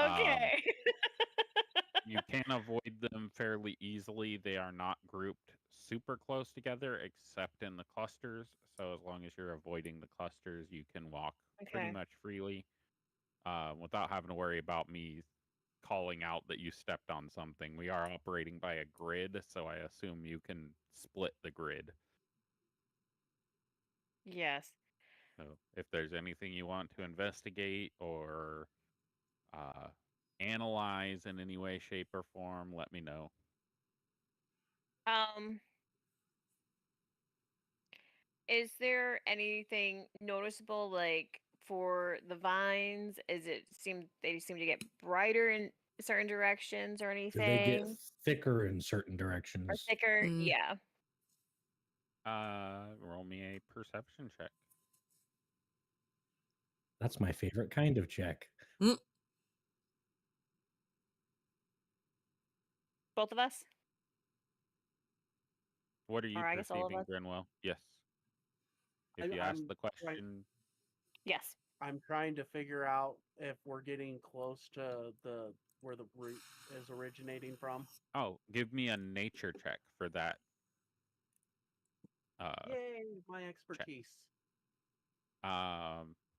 Okay. You can avoid them fairly easily. They are not grouped super close together, except in the clusters. So as long as you're avoiding the clusters, you can walk pretty Okay. much freely without having to worry about me calling out that you stepped on something. We are operating by a grid, so I assume you can split the grid. Yes. So if there's anything you want to investigate or analyze in any way, shape, or form, let me know. Is there anything noticeable, like for the vines? They seem to get brighter in certain directions or Do they get anything? thicker in certain Or directions? thicker? Mm. Yeah. Roll me a perception check. That's my favorite kind of check. Both of us? What are you Or I guess all of perceiving, us? Grinwell? Yes. If you I'm ask the trying- question, Yes. I'm trying to figure out if we're getting close to where the root is originating from. oh, give me a nature check for that. Yay, my expertise.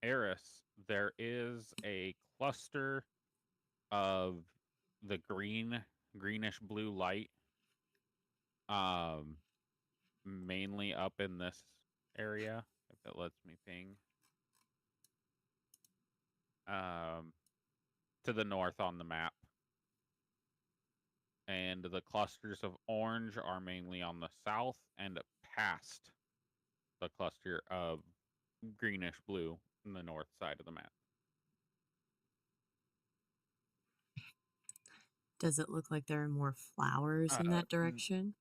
Eris, there is a cluster of the greenish blue light, mainly up in this area, if it lets me ping. To the north on the map. And the clusters of orange are mainly on the south and past the cluster of greenish blue in the north side of the map. Does it look like there are more flowers in that direction?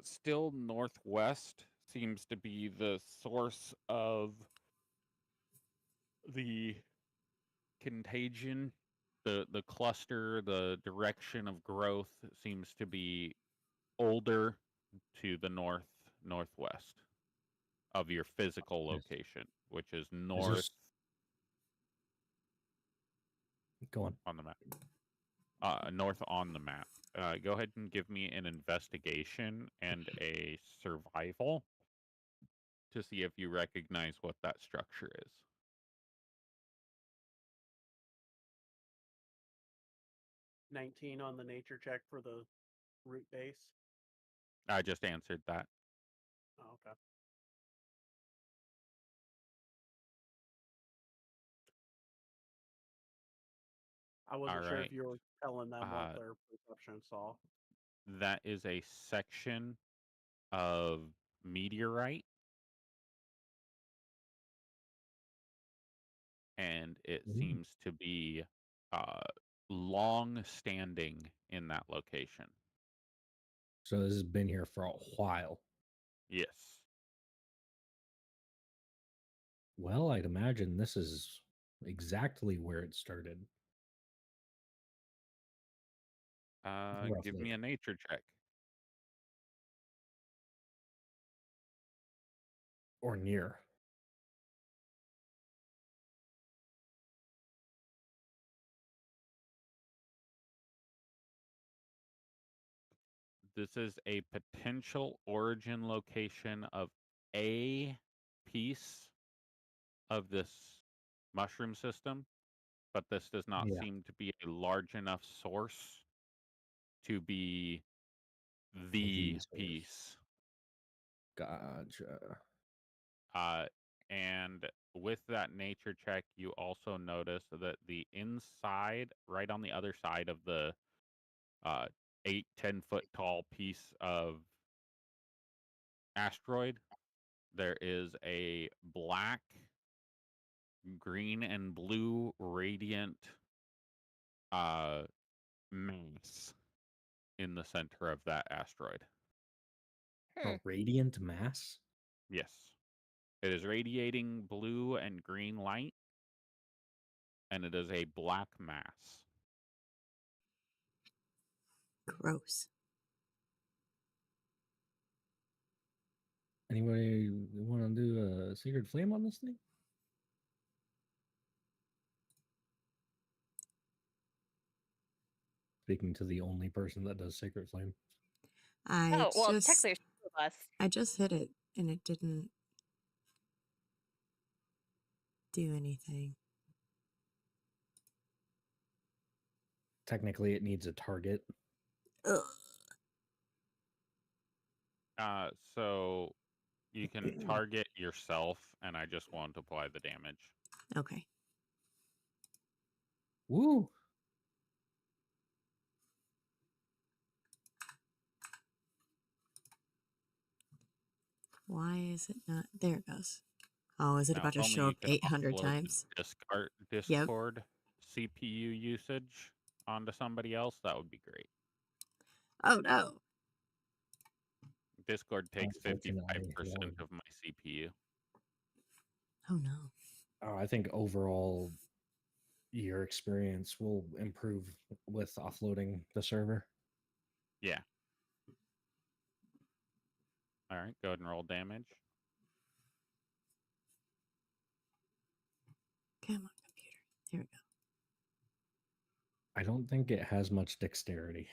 Still northwest seems to be the source of the contagion. The cluster, the direction of growth seems to be older to the northwest of your physical location, which is north Go on. on the map. North on the map. Go ahead and give me an investigation and a survival to see if you recognize what that structure is. 19 on the nature check for the root base. I just answered that. Oh, okay. I wasn't sure if you were telling them what their perception saw. That is a section of meteorite, and it seems to be long standing in that location. So this has been here for a while. Yes. Well, I'd imagine this is exactly where it started. Give me a nature check. Or near. This is a potential origin location of a piece of this mushroom system, but this does not seem to be a large enough source to be the piece. Gotcha. And with that nature check, you also notice that the inside, right on the other side of the 8-10 foot tall piece of asteroid, there is a black, green, and blue radiant mass in the center of that asteroid. A radiant mass? Yes. It is radiating blue and green light, and it is a black mass. Gross. Anybody want to do a secret flame on this thing? Speaking to the only person that does sacred flame. Technically there's two of us. I just hit it and it didn't do anything. Technically, it needs a target. Ugh. So you can target yourself, and I just won't apply the damage. Okay. Woo! Why is it not? There it goes. Oh, is it Now, about if to only show you up could 800 offload times? Discord CPU usage onto somebody else, that would be great. Oh no. Discord takes 55% Unfortunately, yeah. of my CPU. Oh no. I think overall your experience will improve with offloading the server. Yeah. All right, go ahead and roll damage. Come on, computer. Here I don't think it has much dexterity.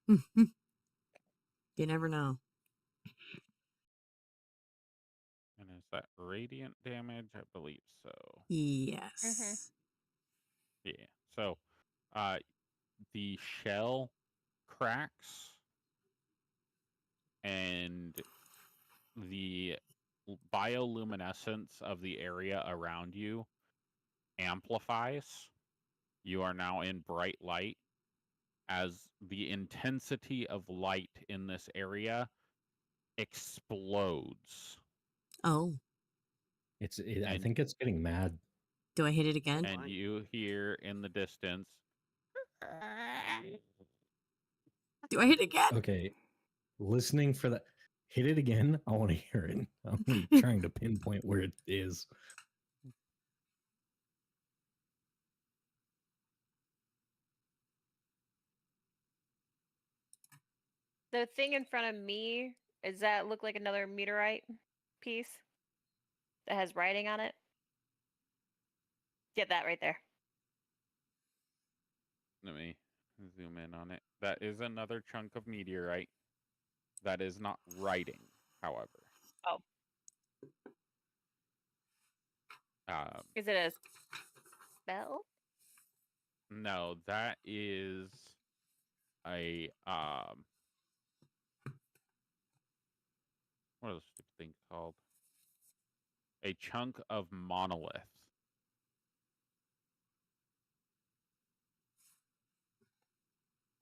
we go. You never know. And is that radiant damage? I believe so. Yes. Yeah. So, the shell cracks and the bioluminescence of the area around you amplifies. You are now in bright light as the intensity of light in this area explodes. Oh, I And- think it's getting mad. do I hit it again? And you hear in the distance. Do I hit it again? Okay, listening for that. Hit it again. I want to hear it. I'm trying to pinpoint where it is. The thing in front of me, does that look like another meteorite piece that has writing on it? Get that right there. Let me zoom in on it. That is another chunk of meteorite. That is not writing, however. Oh. Is it a spell? No, that is a what is this thing called? A chunk of monolith.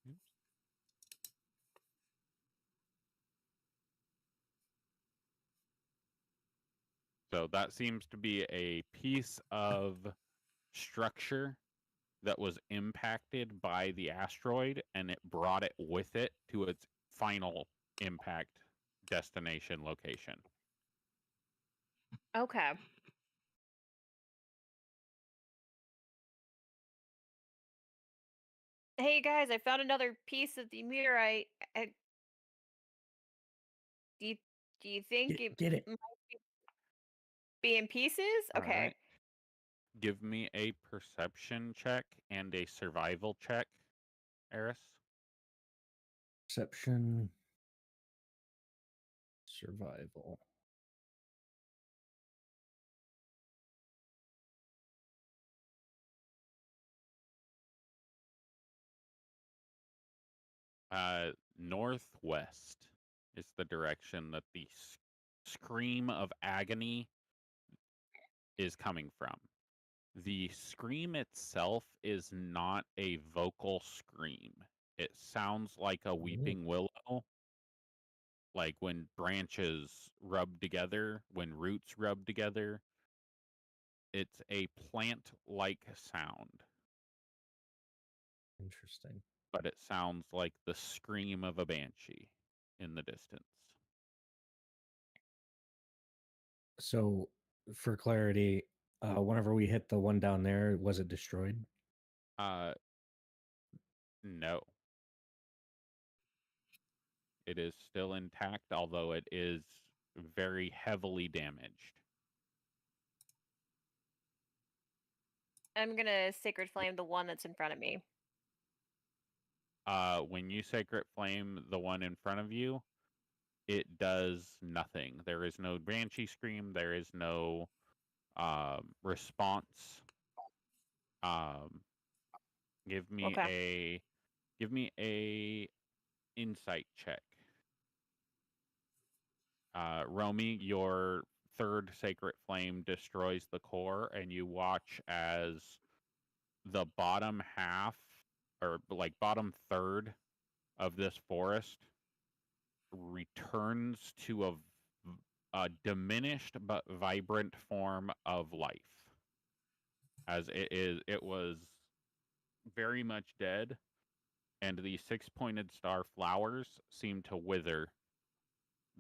Oops. So that seems to be a piece of structure that was impacted by the asteroid, and it brought it with it to its final impact destination location. Okay. Hey guys, I found another piece of the meteorite. Do you think Get it. might be in pieces? All Okay. right. Give me a perception check and a survival check, Eris. Perception. Survival. Northwest is the direction that the scream of agony is coming from. The scream itself is not a vocal scream. It sounds like a weeping willow, like when branches rub together, when roots rub together. It's a plant-like sound, Interesting. but it sounds like the scream of a banshee in the distance. So, for clarity, whenever we hit the one down there, was it destroyed? No. It is still intact, although it is very heavily damaged. I'm gonna sacred flame the one that's in front of me. When you sacred flame the one in front of you, it does nothing. There is no banshee scream. There is no response. Give me Okay. a insight check. Romy, your third sacred flame destroys the core, and you watch as the bottom half, or like bottom third of this forest returns to a diminished but vibrant form of life. As it was very much dead, and the six-pointed star flowers seem to wither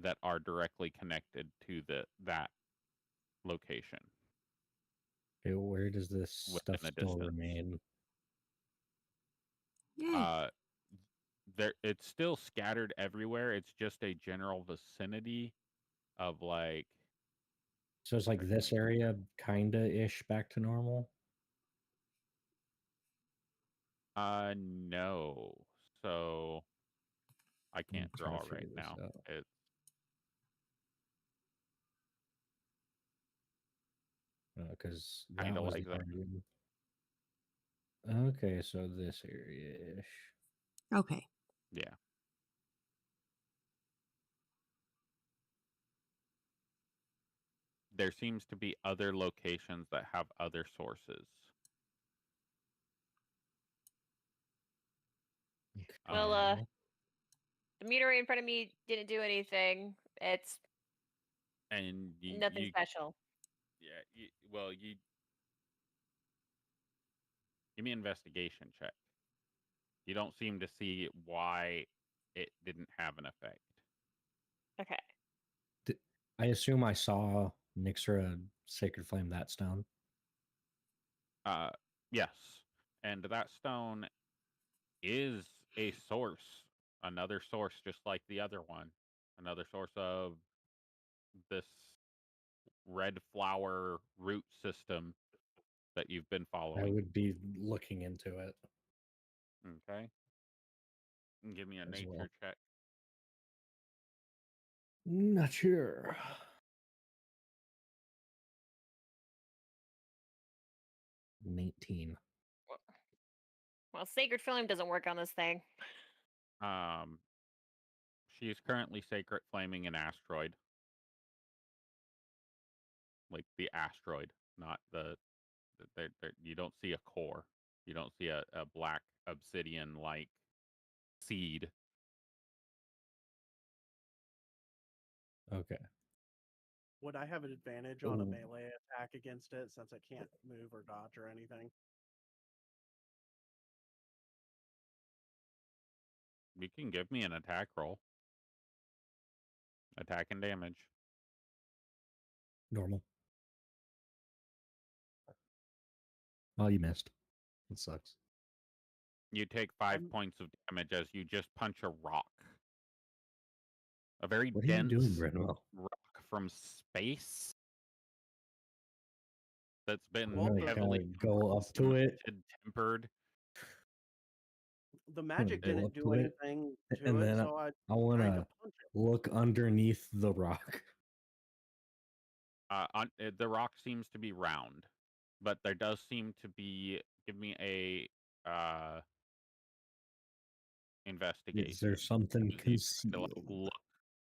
that are directly connected to that location Okay, where does this stuff within a still distance. remain? Uh, it's still scattered everywhere. It's just a general vicinity of like. So it's like this area kinda ish back to normal? No. So I I'm can't trying draw to figure right this now. out. It's Because kind that of was like the that. area. Okay, so this area ish. Okay. Yeah. There seems to be other locations that have other sources. Well, Um, the meteorite in front of me didn't do anything. It's and nothing special. yeah, well, you give me an investigation check. You don't seem to see why it didn't have an effect. Okay. I assume I saw Nixra Sacred Flame that stone. Yes, and that stone is a source, another source, just like the other one, another source of this red flower root system that you've been I following. would be looking into it Okay. Give me a as nature well. check. Not sure. 19. Well, sacred flame doesn't work on this thing. She is currently sacred flaming an asteroid. Like the asteroid, not you don't see a core. You don't see a black obsidian like seed. Okay. Would I have an advantage on a Ooh. melee attack against it since it can't move or dodge or anything? You can give me an attack roll. Attack and damage. Normal. Oh, you missed. It sucks. You take 5 I'm- points of damage as you just punch a rock. A very What are you doing, dense Brenwell? rock from space that's been I'm Well, gonna the- heavily kind of go up to it, tempered. The magic go didn't up do to it, anything to and it, then so I I want tried to to punch it. look underneath the rock. The rock seems to be round, but there does seem to be. Give me a investigation. Is there something You have to like, concealed? look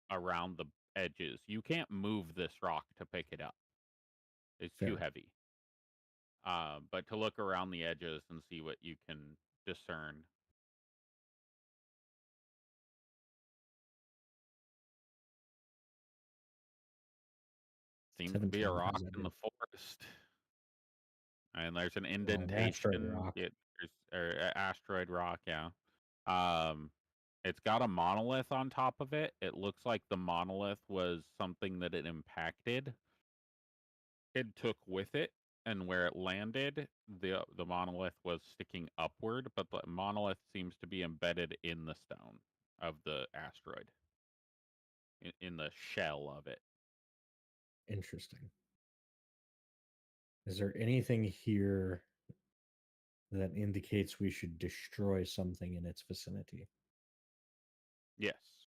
around the edges. You can't move this rock to pick it up. It's too Fair. heavy. But to look around the edges and see what you can discern. Seems to be a 17 rock has that in the hit. forest, and there's an An asteroid indentation. rock. Asteroid rock, yeah. It's got a monolith on top of it. It looks like the monolith was something that it impacted. It took with it, and where it landed, the monolith was sticking upward, but the monolith seems to be embedded in the stone of the asteroid, in the shell of it. Interesting. Is there anything here that indicates we should destroy something in its vicinity? Yes.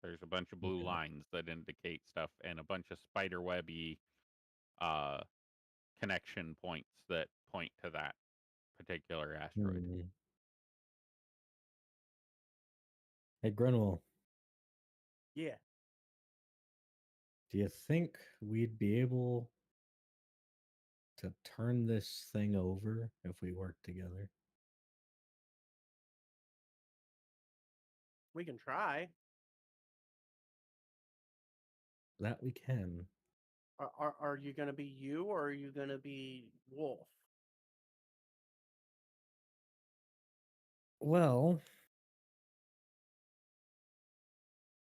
There's a bunch of blue Okay. lines that indicate stuff, and a bunch of spiderwebby uh, connection points that point to that particular asteroid. Hmm. Hey, Grenwell, Yeah. do you think we'd be able to turn this thing over if we work together? We can try. That we can. Are you going to be you, or are you going to be Wolf? Well,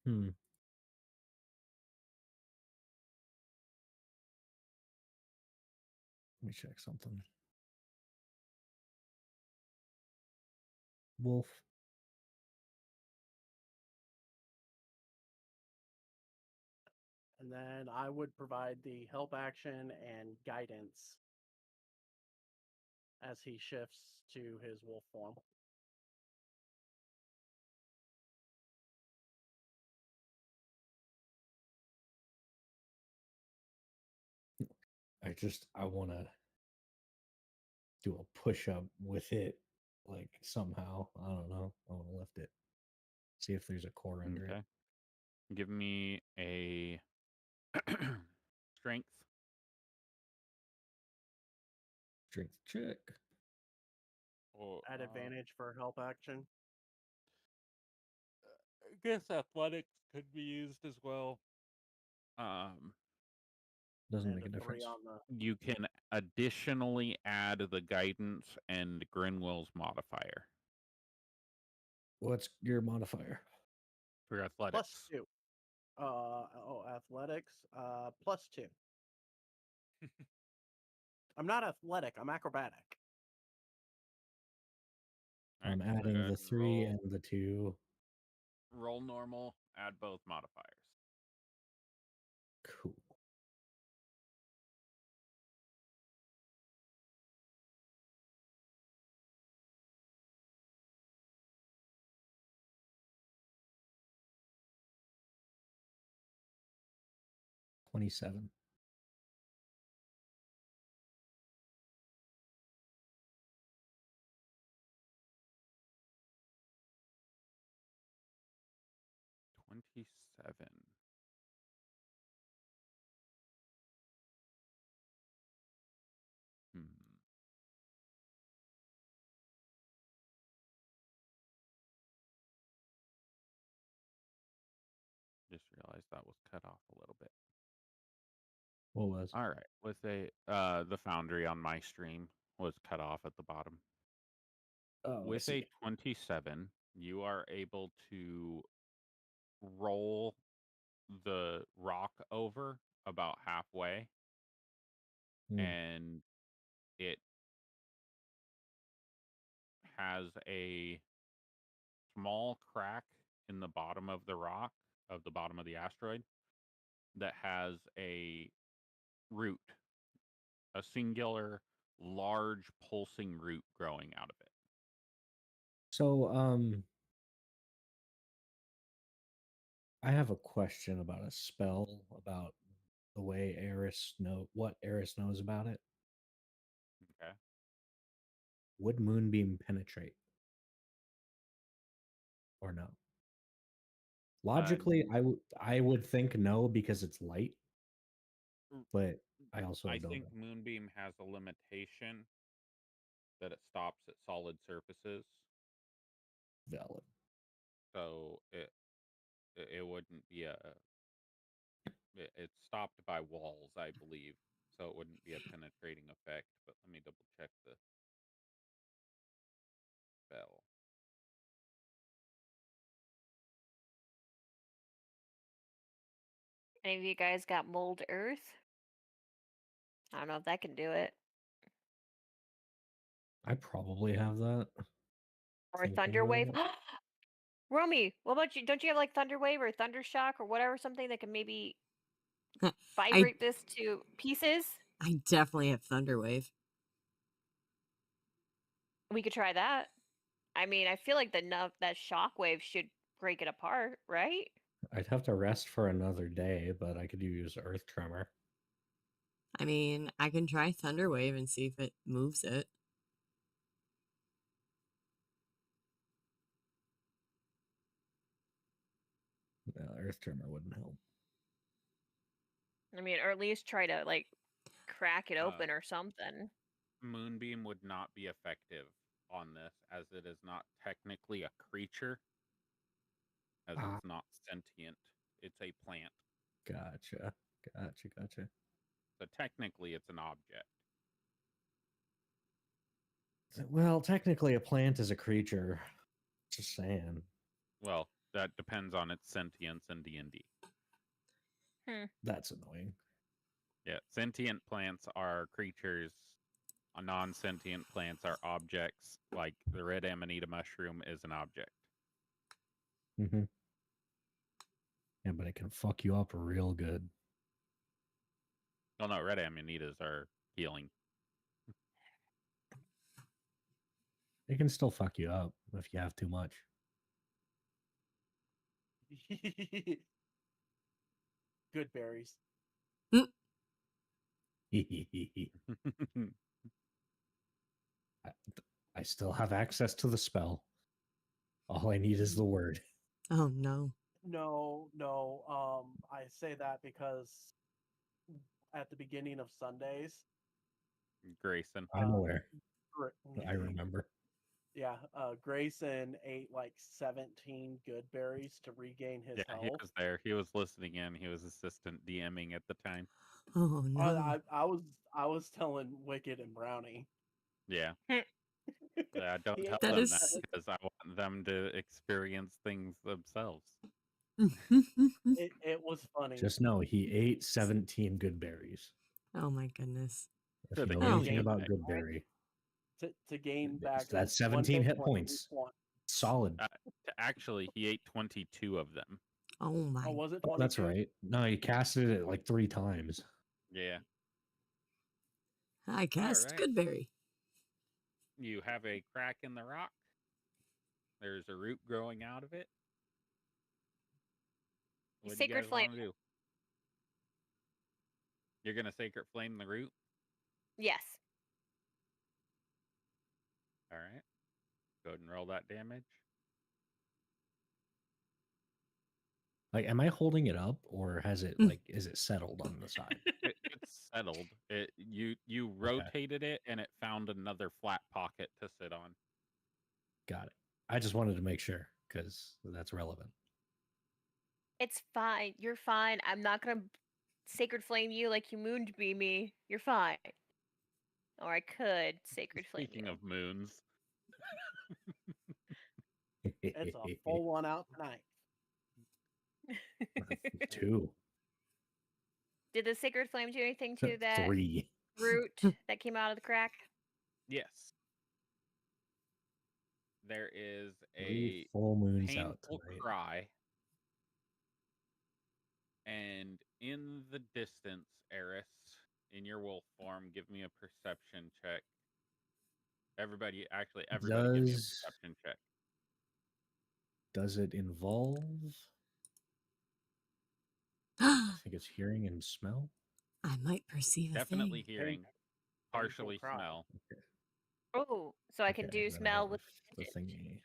let me check something. Wolf. And then I would provide the help action and guidance as he shifts to his wolf form. I want to do a push up with it, like somehow. I don't know. I want to lift it. See if there's a core under Okay. it. Give me a strength. Strength check. Or, At advantage for help action. I guess athletics could be used as well. Um, Doesn't And make a a 3 difference. on the. you can additionally add the guidance and Grinwill's modifier What's your modifier? for Plus athletics. 2. Athletics. +2. I'm not athletic. I'm acrobatic. All right, I'm so go adding ahead the and 3 and the 2. roll normal, add both modifiers. Cool. $27. 27. Hmm. Just realized that was cut off a little bit. What was? All right, with the foundry on my stream was cut off at the bottom. Oh, I With see. a 27, you are able to roll the rock over about halfway, and it has a small crack in the bottom of the rock, of the bottom of the asteroid, that has a root, a singular large pulsing root growing out of it. So, I have a question about a spell, about the way what Eris knows about it. Okay. Would Moonbeam penetrate? Or no? Logically, I would think no because it's light, but I also I don't think know. Moonbeam has a limitation that it stops at solid surfaces, Valid. so it wouldn't be it's stopped by walls, I believe, so it wouldn't be a penetrating effect. But let me double check the spell. Any of you guys got mold earth? I don't know if that can do it. I probably have that. Or Thinking thunder about wave. it. Romy, what about you? Don't you have like thunder wave or thunder shock or whatever, something that can maybe vibrate this to pieces? I definitely have Thunderwave. We could try that. I mean, I feel like that shock wave should break it apart, right? I'd have to rest for another day, but I could use Earth Tremor. I mean, I can try Thunderwave and see if it moves it. No, Earth Tremor wouldn't help. I mean, or at least try to like crack it open or something. Moonbeam would not be effective on this, as it is not technically a creature, as it's not sentient. It's a plant. Gotcha. So technically, it's an object. Well, technically, a plant is a creature. Just saying. Well, that depends on its sentience in D&D. That's annoying. Yeah, sentient plants are creatures. Non-sentient plants are objects. Like the red amanita mushroom is an object. Mm-hmm. Yeah, but it can fuck you up real good. Well, no, red amanitas are healing. It can still fuck you up if you have too much. Good berries. I still have access to the spell. All I need is the word. Oh no. No. I say that because at the beginning of Sundays, Grayson. I'm aware. Gr- I remember. Yeah, Grayson ate like 17 good berries to regain his Yeah, he health. was there. He was listening in. He was assistant DMing at the time. Oh no. I was telling Wicked and Brownie. Yeah. Yeah, don't He tell ate That them is- that because I want them to experience things themselves. it was funny. Just know he ate 17 good berries. Oh my goodness. If For you the know anything game about back. good berry, to gain back that's one 17 hit point points. each one. Solid. Actually, he ate 22 of them. Oh my. Oh, was it? Oh, that's 22? right. No, he casted it like 3 times. Yeah. I cast right. Goodberry. You have a crack in the rock. There's a root growing out of it. What do you Sacred guys flame. want to do? You're going to sacred flame the root? Yes. All right. Go ahead and roll that damage. Like, am I holding it up, or has it like is it settled on the side? It's settled. You rotated it and it found another flat pocket to sit on. Got it. I just wanted to make sure because that's relevant. It's fine. You're fine. I'm not gonna sacred flame you like you moonbeam me. You're fine. Or I could sacred flame Speaking you. of moons, It's a full one out tonight. 2. Did the sacred flame do anything to that 3. root that came out of the crack? yes. There is 3 a full moons out painful tonight. cry. And in the distance, Eris, in your wolf form, give me a perception check. Everybody give me a perception check. Does it involve? I think it's hearing and smell. I might perceive a Definitely thing. hearing, partially cry. smell. Oh, so I can do then I smell have with the advantage.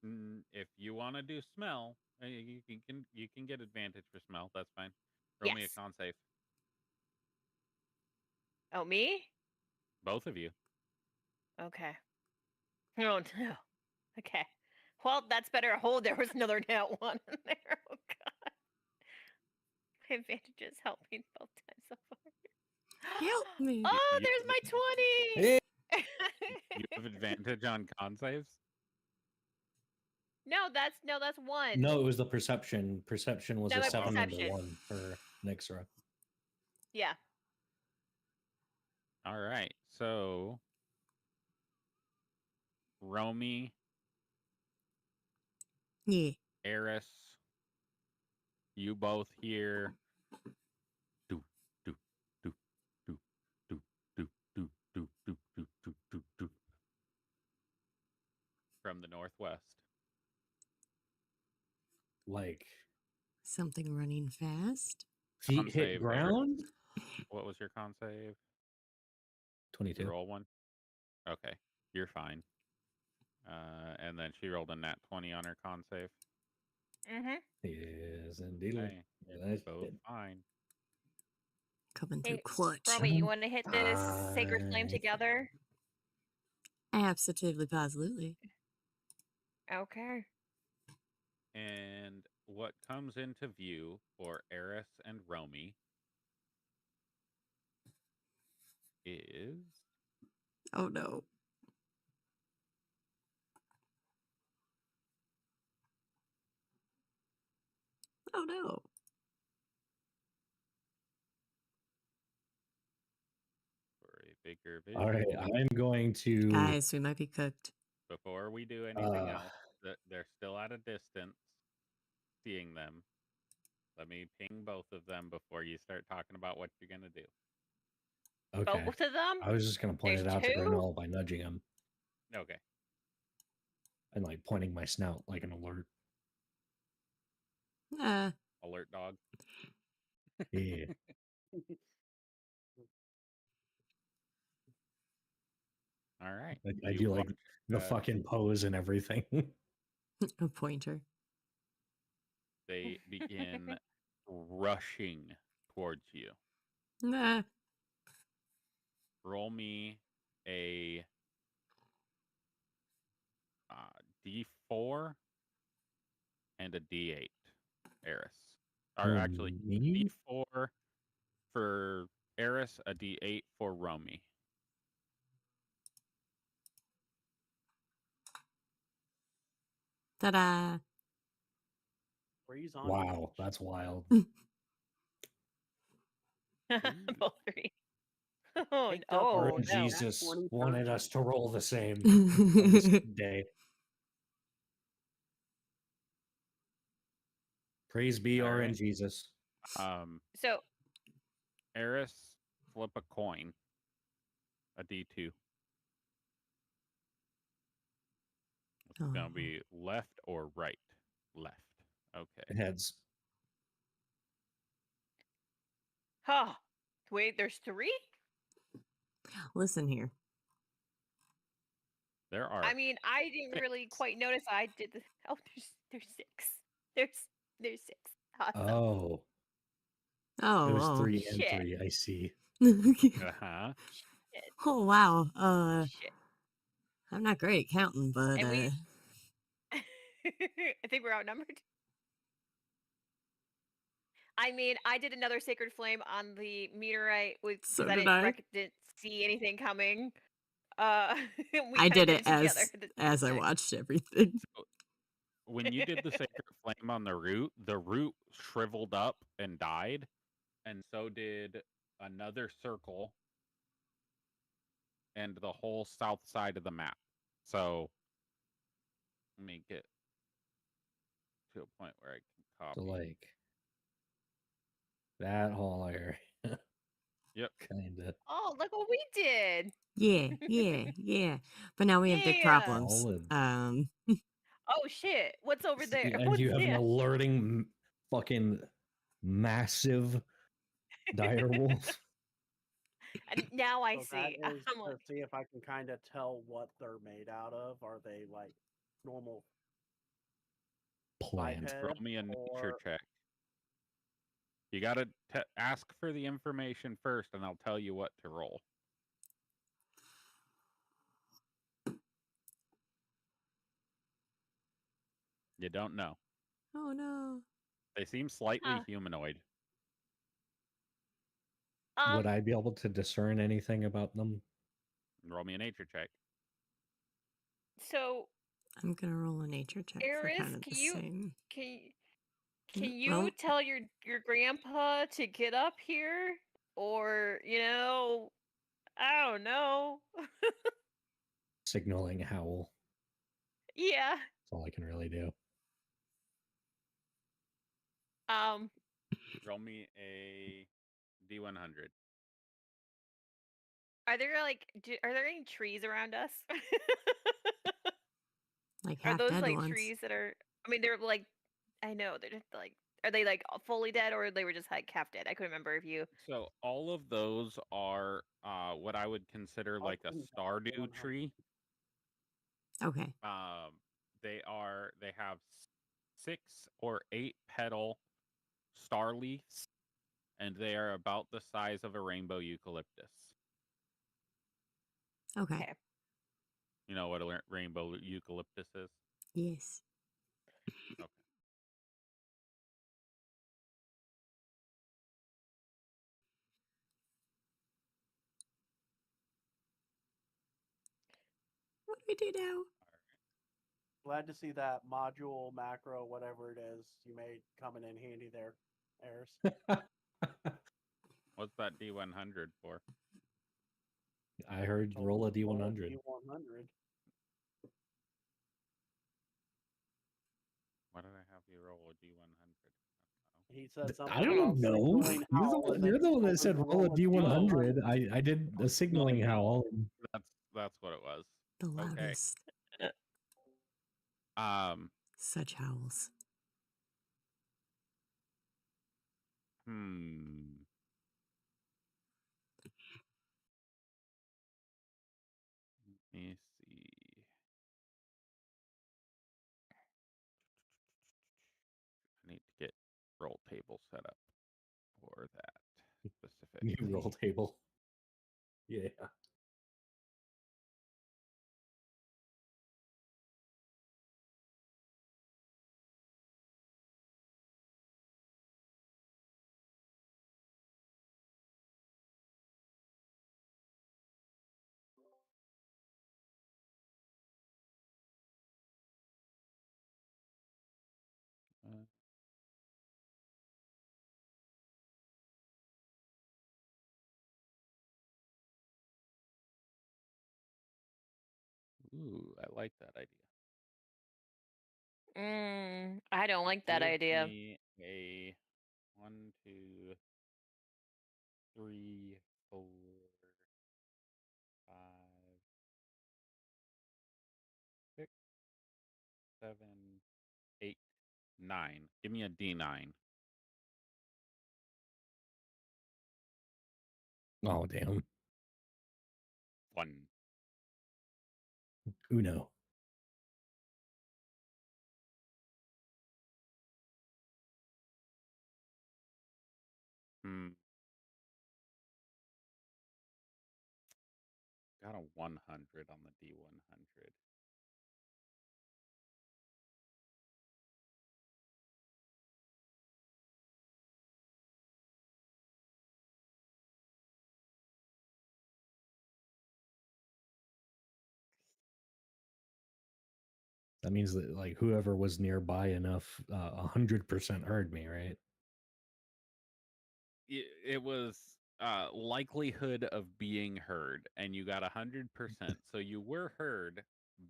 thingy. If you want to do smell, you can get advantage for smell. That's fine. Roll me a Yes. con save. Oh, me? Both of you. Okay. Oh no. Okay. Well, that's better. Hold. There was another nat 1 in there. Oh god. My advantages help me both times so far. Help me. Oh, You- there's my 20. Hey! You have advantage on con saves. No, that's 1. No, it was the perception. Perception was No, a my 7 perception. and a 1 for Nixra. Yeah. All right. So, Romy, Yeah. Eris, you both hear do do do do do do do do do do do do do from the northwest. Like Something running fast. feet Con hit save, Eris. ground. What was your con save? You 22 roll one. Okay, you're fine. And then she rolled a nat 20 on her con save. is indeed. Hey, That's both it. fine. Coming through Hey, clutch. Romy, you want to hit this sacred flame 5. together? Absolutely, positively. Okay. And what comes into view for Eris and Romy is Oh no. Oh no. for a bigger All right, vision. I'm going to. Guys, we might be cooked. Before we do anything else, they're still at a distance. Seeing them, let me ping both of them before you start talking about what you're gonna do. Okay. Both of them? I was just going to point There's it out to two? Grinnell by nudging him Okay. and like pointing my snout like an alert. Alert dog. Yeah. All right. I You do like watch the as fucking pose and everything. A pointer. they begin rushing towards you. Nah. Roll me a D4 and a D8, Eris. Or actually, Me? D4 for Eris, a D8 for Romy. Ta-da. Freeze on Wow, beach. that's wild. Both three. Oh, Picked up oh on no. Jesus 20, wanted 30. us to roll the same on this day. Praise be All our right. in Jesus. So Eris, flip a coin. A D2. It's Oh. gonna be left or right. Left. Okay. Heads. huh. Wait, there's three? Listen here. There are I mean, I didn't really 6. quite notice I did the oh there's six. There's six. Awesome. Oh, Oh, it was oh. 3 and Shit. 3. I see. Uh-huh. Shit. Oh, wow. Shit. I'm not great at counting, but And we I think we're outnumbered. I mean, I did another sacred flame on the meteorite so because I did I. didn't see anything coming. We I kind of did did it it together as at the as same I time. watched everything. So when you did the sacred flame on the root shriveled up and died, and so did another circle and the whole south side of the map. So let me get to a point where I can So, copy. like, that whole area. Yep. Kind of. Oh, look what we did! Yeah, yeah, yeah. But now we have big Yeah. problems. Solid. Oh shit! What's over there? And What's you have an that? alerting fucking massive dire wolf. And now I So that see. is I'm to like, see if I can kind of tell what they're made out of. Are they like normal Plant. biped Roll me a nature or check. You got to ask for the information first, and I'll tell you what to roll. You don't know. Oh no. They seem slightly huh. humanoid. Would I be able to discern anything about them? Roll me a nature check. So I'm gonna roll a nature check for Eris, kind of the same. can you Well, tell your grandpa to get up here, or I don't know. Signaling howl. Yeah. That's all I can really do. Roll me a D100. Are there are there any trees around us? like Are half those dead like ones. trees that are? I mean, they're like. I know they're just like. Are they like fully dead, or they were just like half dead? I couldn't remember if you. So all of those are what I would consider like a stardew tree. Okay. They have 6 or 8 petal star leaves, and they are about the size of a rainbow eucalyptus. Okay. Okay. You know what a rainbow eucalyptus is? Yes. Okay. I do now? Glad to see that module, macro, whatever it is you made coming in handy there, Eris. What's that D100 for? I heard Told roll a you to roll D100. D100. Why did I have you roll a D100? He said something I about don't know. signaling howl, and then You're the one told that him said to roll a D100. D100. I did a signaling howl. That's what it was. The Okay. loudest. Such howls. Let me see. I need to get roll table set up for that specifically. New roll table. Yeah. Ooh, I like that idea. I don't like that Give idea. me a 1, 2, 3, 4, 5, 6, 7, 8, 9. Give me a D9. Oh, damn. 1. Uno. Got a 100 on the D100. That means that like whoever was nearby enough 100% heard me, right? It was likelihood of being heard, and you got 100%. So you were heard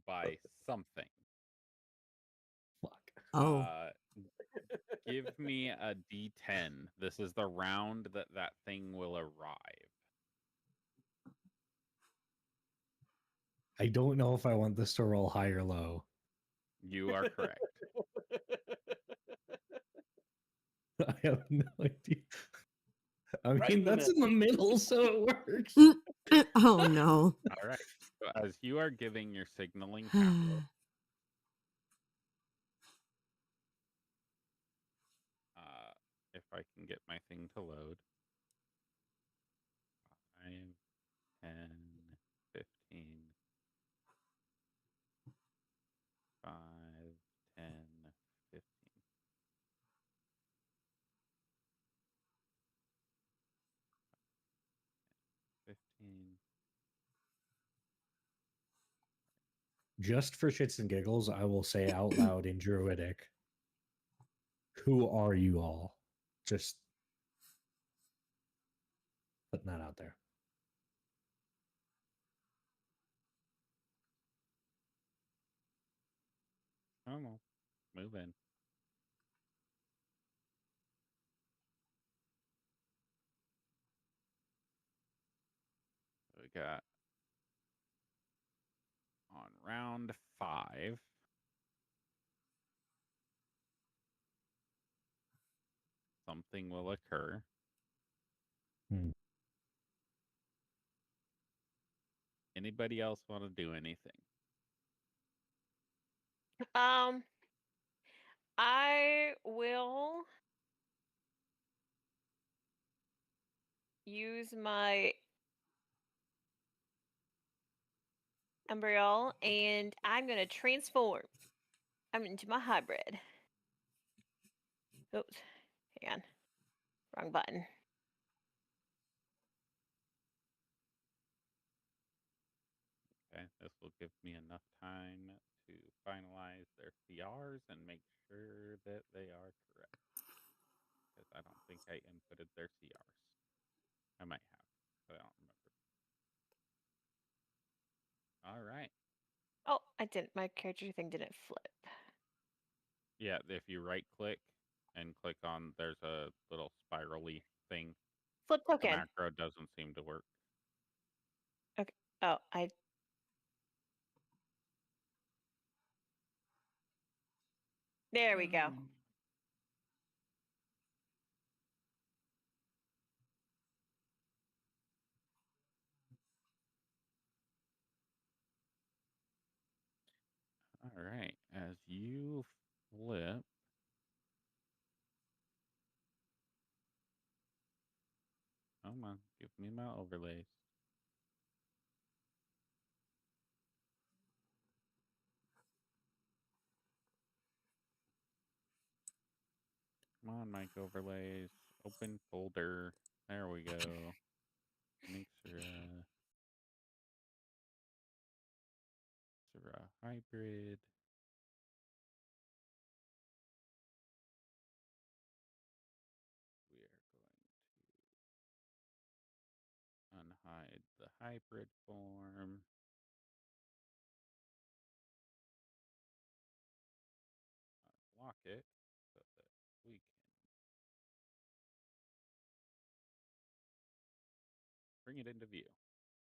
by something. Fuck. Oh. Give me a D10. This is the round that thing will arrive. I don't know if I want this to roll high or low. You are correct. I have no idea. I mean, Right in the that's in the middle, so it works. Oh no. All right. So as you are giving your signaling howl, if I can get my thing to load. 5, 10, 15, 5, 10, 15. Just for shits and giggles, I will say out loud in Druidic, who are you all? Just putting that out there. Oh, well, move in. We got on round 5. Something will occur. Anybody else want to do anything? I will use my embryo, and I'm gonna transform. I'm into my hybrid. Oops, hang on, wrong button. Okay. This will give me enough time to finalize their CRs and make sure that they are correct. Because I don't think I inputted their CRs. I might have, but I don't remember. All right. Oh, I didn't. My character thing didn't flip. Yeah, if you right click and click on, there's a little spirally thing. Flip The token. macro doesn't seem to work. Okay. Oh, I. There we go. All right. As you flip, come on, give me my overlays. Come on, mic overlays. Open folder. There we go. Nixera. Nixera hybrid. We are going to unhide the hybrid form. Lock it so that we can bring it into view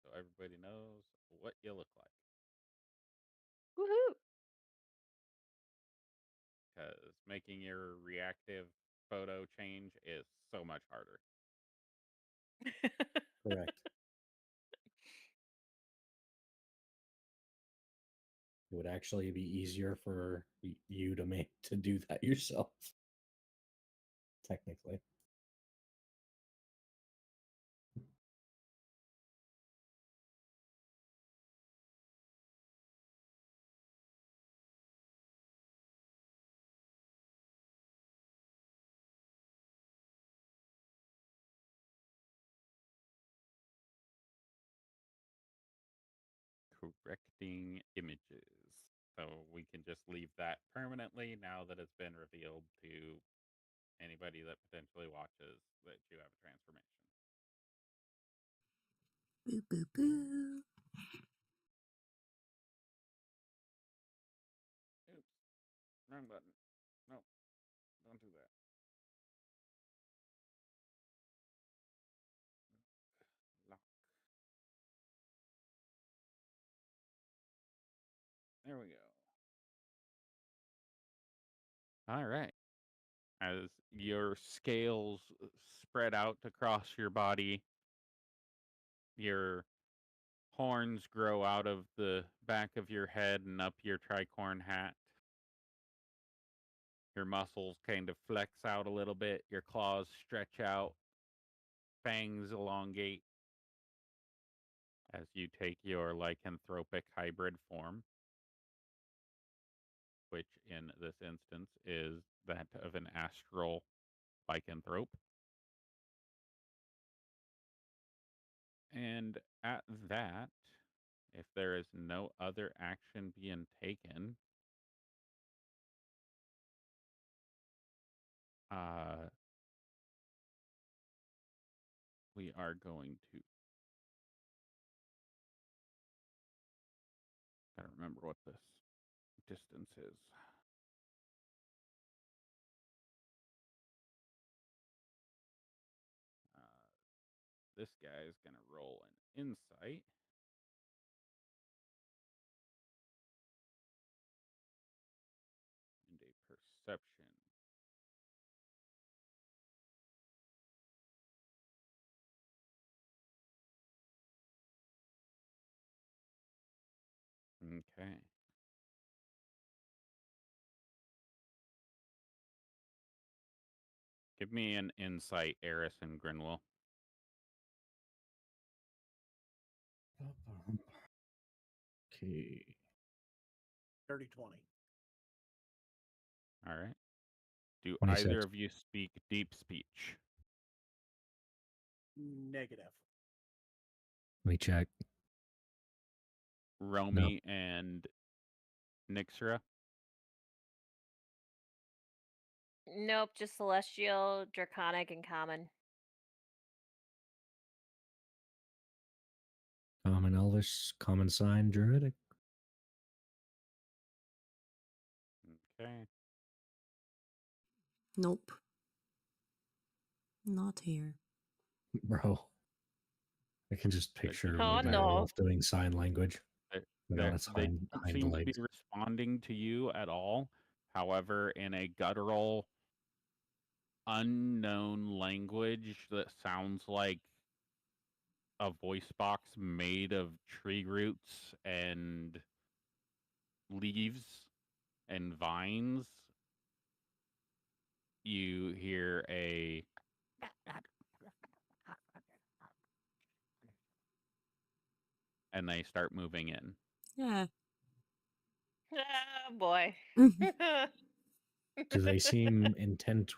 so everybody knows what you look like. Woohoo! Because making your reactive photo change is so much harder. Correct. It would actually be easier for you to do that yourself, technically. Correcting images. So we can just leave that permanently now that it's been revealed to anybody that potentially watches that you have a transformation. Boo, boo, boo. Oops. Wrong button. No, don't do that. Lock. There we go. All right. As your scales spread out across your body, your horns grow out of the back of your head and up your tricorn hat. Your muscles kind of flex out a little bit. Your claws stretch out. Fangs elongate as you take your lycanthropic hybrid form, which in this instance is that of an astral lycanthrope. And at that, if there is no other action being taken, we are going to. Gotta remember what this distance is. This guy is gonna roll an insight. And a perception. Okay. Give me an insight, Eris and Grinwell. Okay. 30-20. All right. Do 26. either of you speak deep speech? Negative. Let me check. Romy and Nixra? Nope, just celestial, draconic, and common. Common Elvish, Common Sign, Druidic. Okay. Nope. Not here. Bro. I can just picture Oh, my no. werewolf doing sign language. They It's they behind don't the seem to be legs. responding to you at all. However, in a guttural, unknown language that sounds like a voice box made of tree roots and leaves and vines, you hear a and they start moving in. Yeah. Oh, boy. Do they seem intent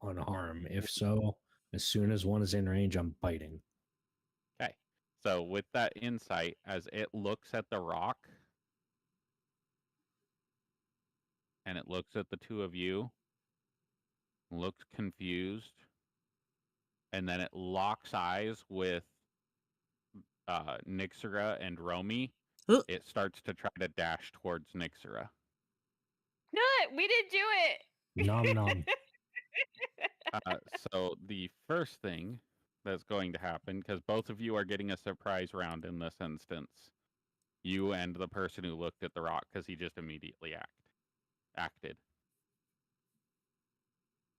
on harm? If so, as soon as one is in range, I'm biting. Okay. So with that insight, as it looks at the rock and it looks at the two of you, looks confused, and then it locks eyes with Nixera and Romy, it starts to try to dash towards Nixera. No, we didn't do it. Nom nom. So the first thing that's going to happen, because both of you are getting a surprise round in this instance, you and the person who looked at the rock, because he just immediately acted.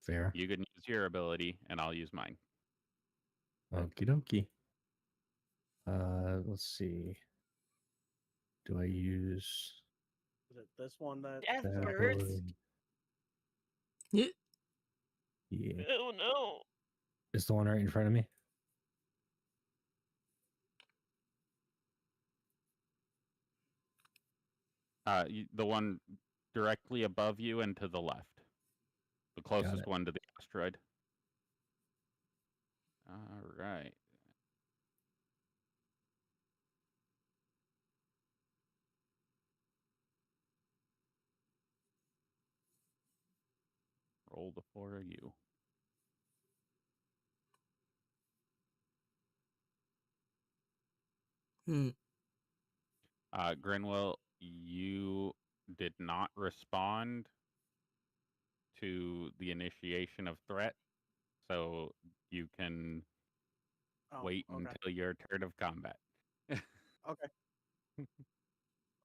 Fair. You can use your ability, and I'll use mine. Okie dokie. Let's see. Do I use Is it this one that? Death that burst. ability? Yeah. Yeah. Oh, no. Is the one right in front of me? The one directly above you and to the left. The closest one to the asteroid. All right. Roll the 4 of you. Grinwell, you did not respond to the initiation of threat, so you can wait until your turn of combat. Okay.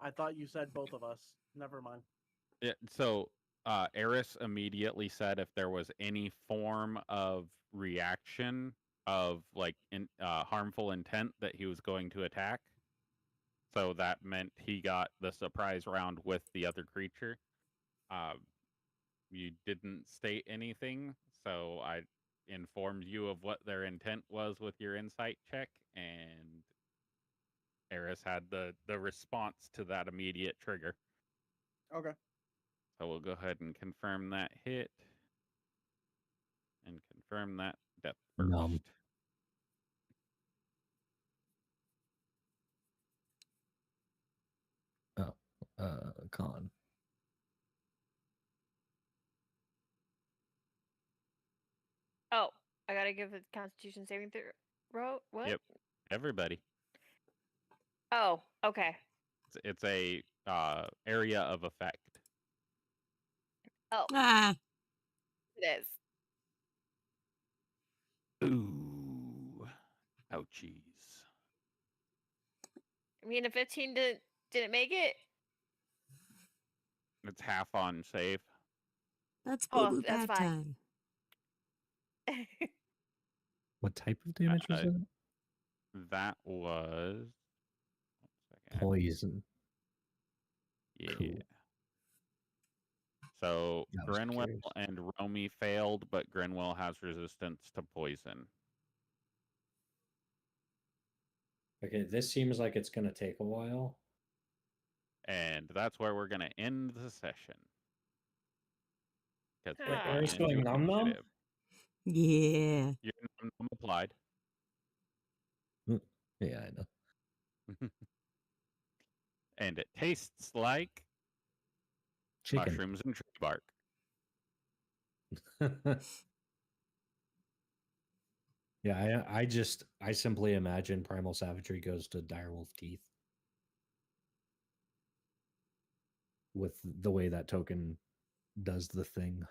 I thought you said both of us. Never mind. Yeah, so Eris immediately said if there was any form of reaction of like harmful intent that he was going to attack. So that meant he got the surprise round with the other creature. You didn't state anything, so I informed you of what their intent was with your insight check, and Eris had the response to that immediate trigger. Okay. So we'll go ahead and confirm that hit and confirm that death burst. Nom. Oh, con. Oh, I gotta give a Constitution saving throw. What? Yep, everybody. Oh, okay. It's a area of effect. Oh, Ah. it is. Ooh, ouchies. I mean, a 15 didn't make it. It's half on save. That's Oh, boo-boo that's bad fine. time. What type of damage was it? That was Poison. Yeah. Cool. So I was Grenwell curious. and Romy failed, but Grenwell has resistance to poison. Okay, this seems like it's going to take a while. And that's where we're going to end the session. Because Wait, we're Eric's going into going nom nom? initiative. Yeah. Your nom nom applied. Yeah, I know. And it tastes like Chicken. mushrooms and tree bark. Yeah, I simply imagine Primal Savagery goes to Direwolf Teeth with the way that token does the thing.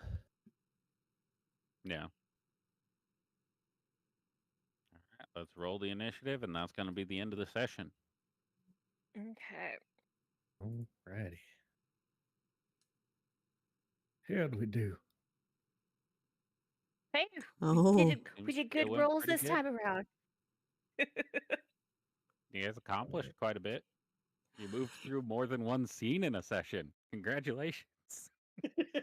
Yeah. All right, let's roll the initiative, and that's going to be the end of the session. Okay. Alrighty. How'd we do? Hey, Oh, we Seems did it good went rolls pretty this good. time around. You guys accomplished quite a bit. You moved through more than one scene in a session. Congratulations.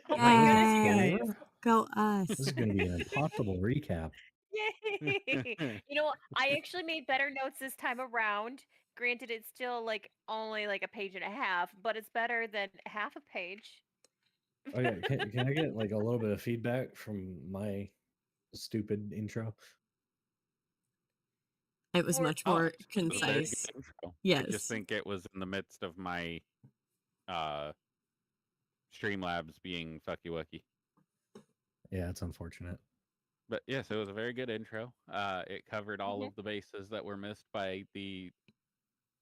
Oh my goodness, you Yay. guys. Go us. This is going to be an impossible recap. Yay! You know, I actually made better notes this time around. Granted, it's still like only like a page and a half, but it's better than half a page. Okay, can I get like a little bit of feedback from my stupid intro? It was Or- much Oh, more it was a very good concise. intro. I Yes. just think it was in the midst of my Streamlabs being fucky wucky. Yeah, it's unfortunate. But yes, it was a very good intro. It covered all Mhm. of the bases that were missed by the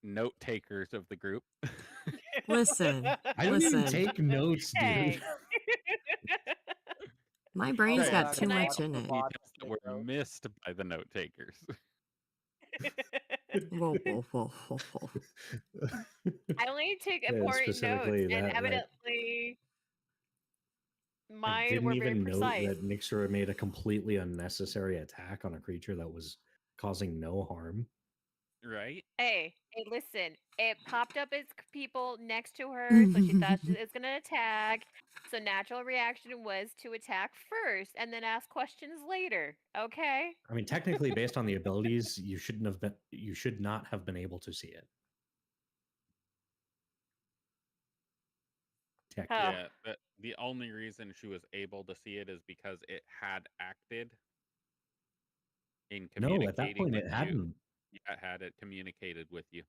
note takers of the group. Listen, I don't even listen. take notes, dude. Hey. My I'll brain's go got back too and Can I- much watch in the it. VOD Details that were video. missed by the note takers. Whoa, whoa, whoa, whoa, whoa. I only took Yeah, important notes, specifically and that evidently I mine didn't were very even note precise. that Nixura made a completely unnecessary attack on a creature that was causing no harm. Right? Hey, listen. It popped up as people next to her, so she thought it was going to attack. So natural reaction was to attack first and then ask questions later. Okay? I mean, technically, based on the abilities, you should not have been able to see it. Technically. Oh. Yeah, but the only reason she was able to see it is because it had acted in No, at that communicating point with it you. hadn't. Yeah, it had it communicated with you.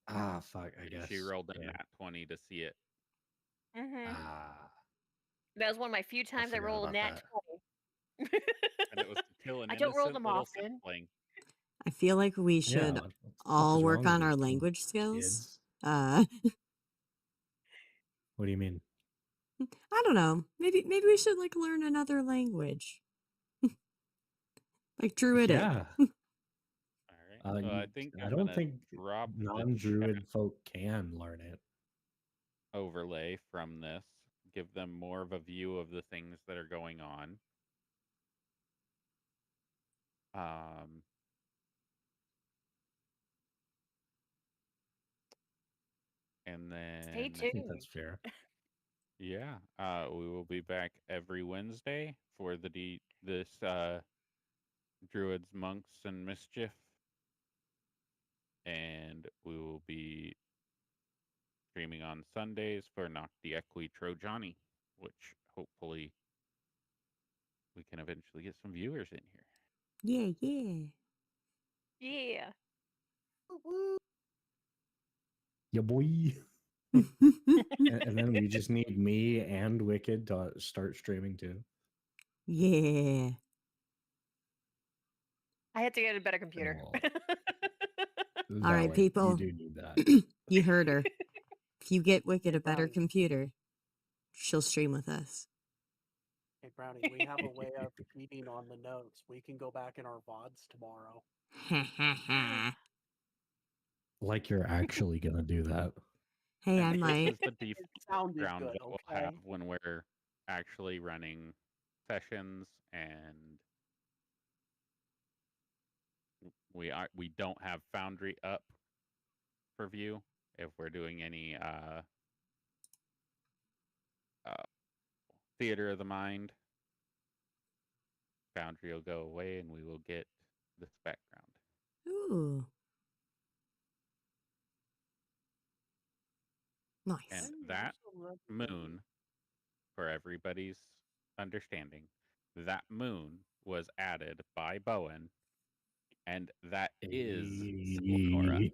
Ah, fuck, I guess. She rolled a yeah. nat 20 to see it. Mm-hmm. Ah, That was one of my few times I forgot rolled a about nat that. 20. And it was to kill an I don't roll innocent them little often. sibling. I feel like we Yeah, should what the fuck all is work wrong on with our you language skills. kids? What What do you mean? I don't know. Maybe we should like learn another language. Like Druidic. Yeah. All right. So I think I I'm don't gonna think drop the non-druid chat folk can learn it. overlay from this, give them more of a view of the things that are going on. And Stay then I think tuned. that's fair. yeah, we will be back every Wednesday for this Druids, Monks, and Mischief, and we will be streaming on Sundays for Nocti Equi Trojani, which hopefully we can eventually get some viewers in here. Yeah, yeah. Yeah. Yeah, boy. And then we just need me and Wicked to start streaming too. Yeah. I had to get a better computer. Oh, All right, valid. people. You do need that. You heard her. If you get Wicked a better Brownie. computer, she'll stream with us. Hey, Brownie, we have a way of feeding on the notes. We can go back in our VODs tomorrow. Like you're actually gonna do that. Hey, I And might. this is the default Sounded ground good, that we'll okay? have when we're actually running sessions, and we don't have Foundry up for view if we're doing any theater of the mind. Foundry will go away, and we will get this background. Ooh. Nice. And that moon, for everybody's understanding, that moon was added by Bowen, and that is Silnora.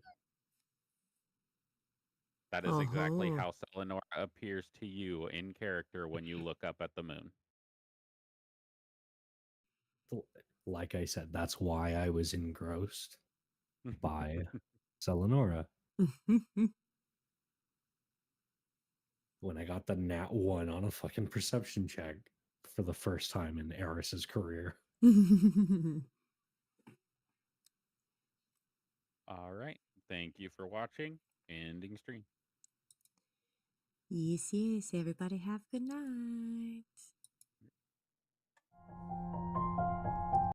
That is exactly Oh. how Selenora appears to you in character when you look up at the moon. Like I said, that's why I was engrossed by Selenora. When I got the nat 1 on a fucking perception check for the first time in Eris's career. All right. Thank you for watching. Ending stream. Yes, yes. Everybody have a good night.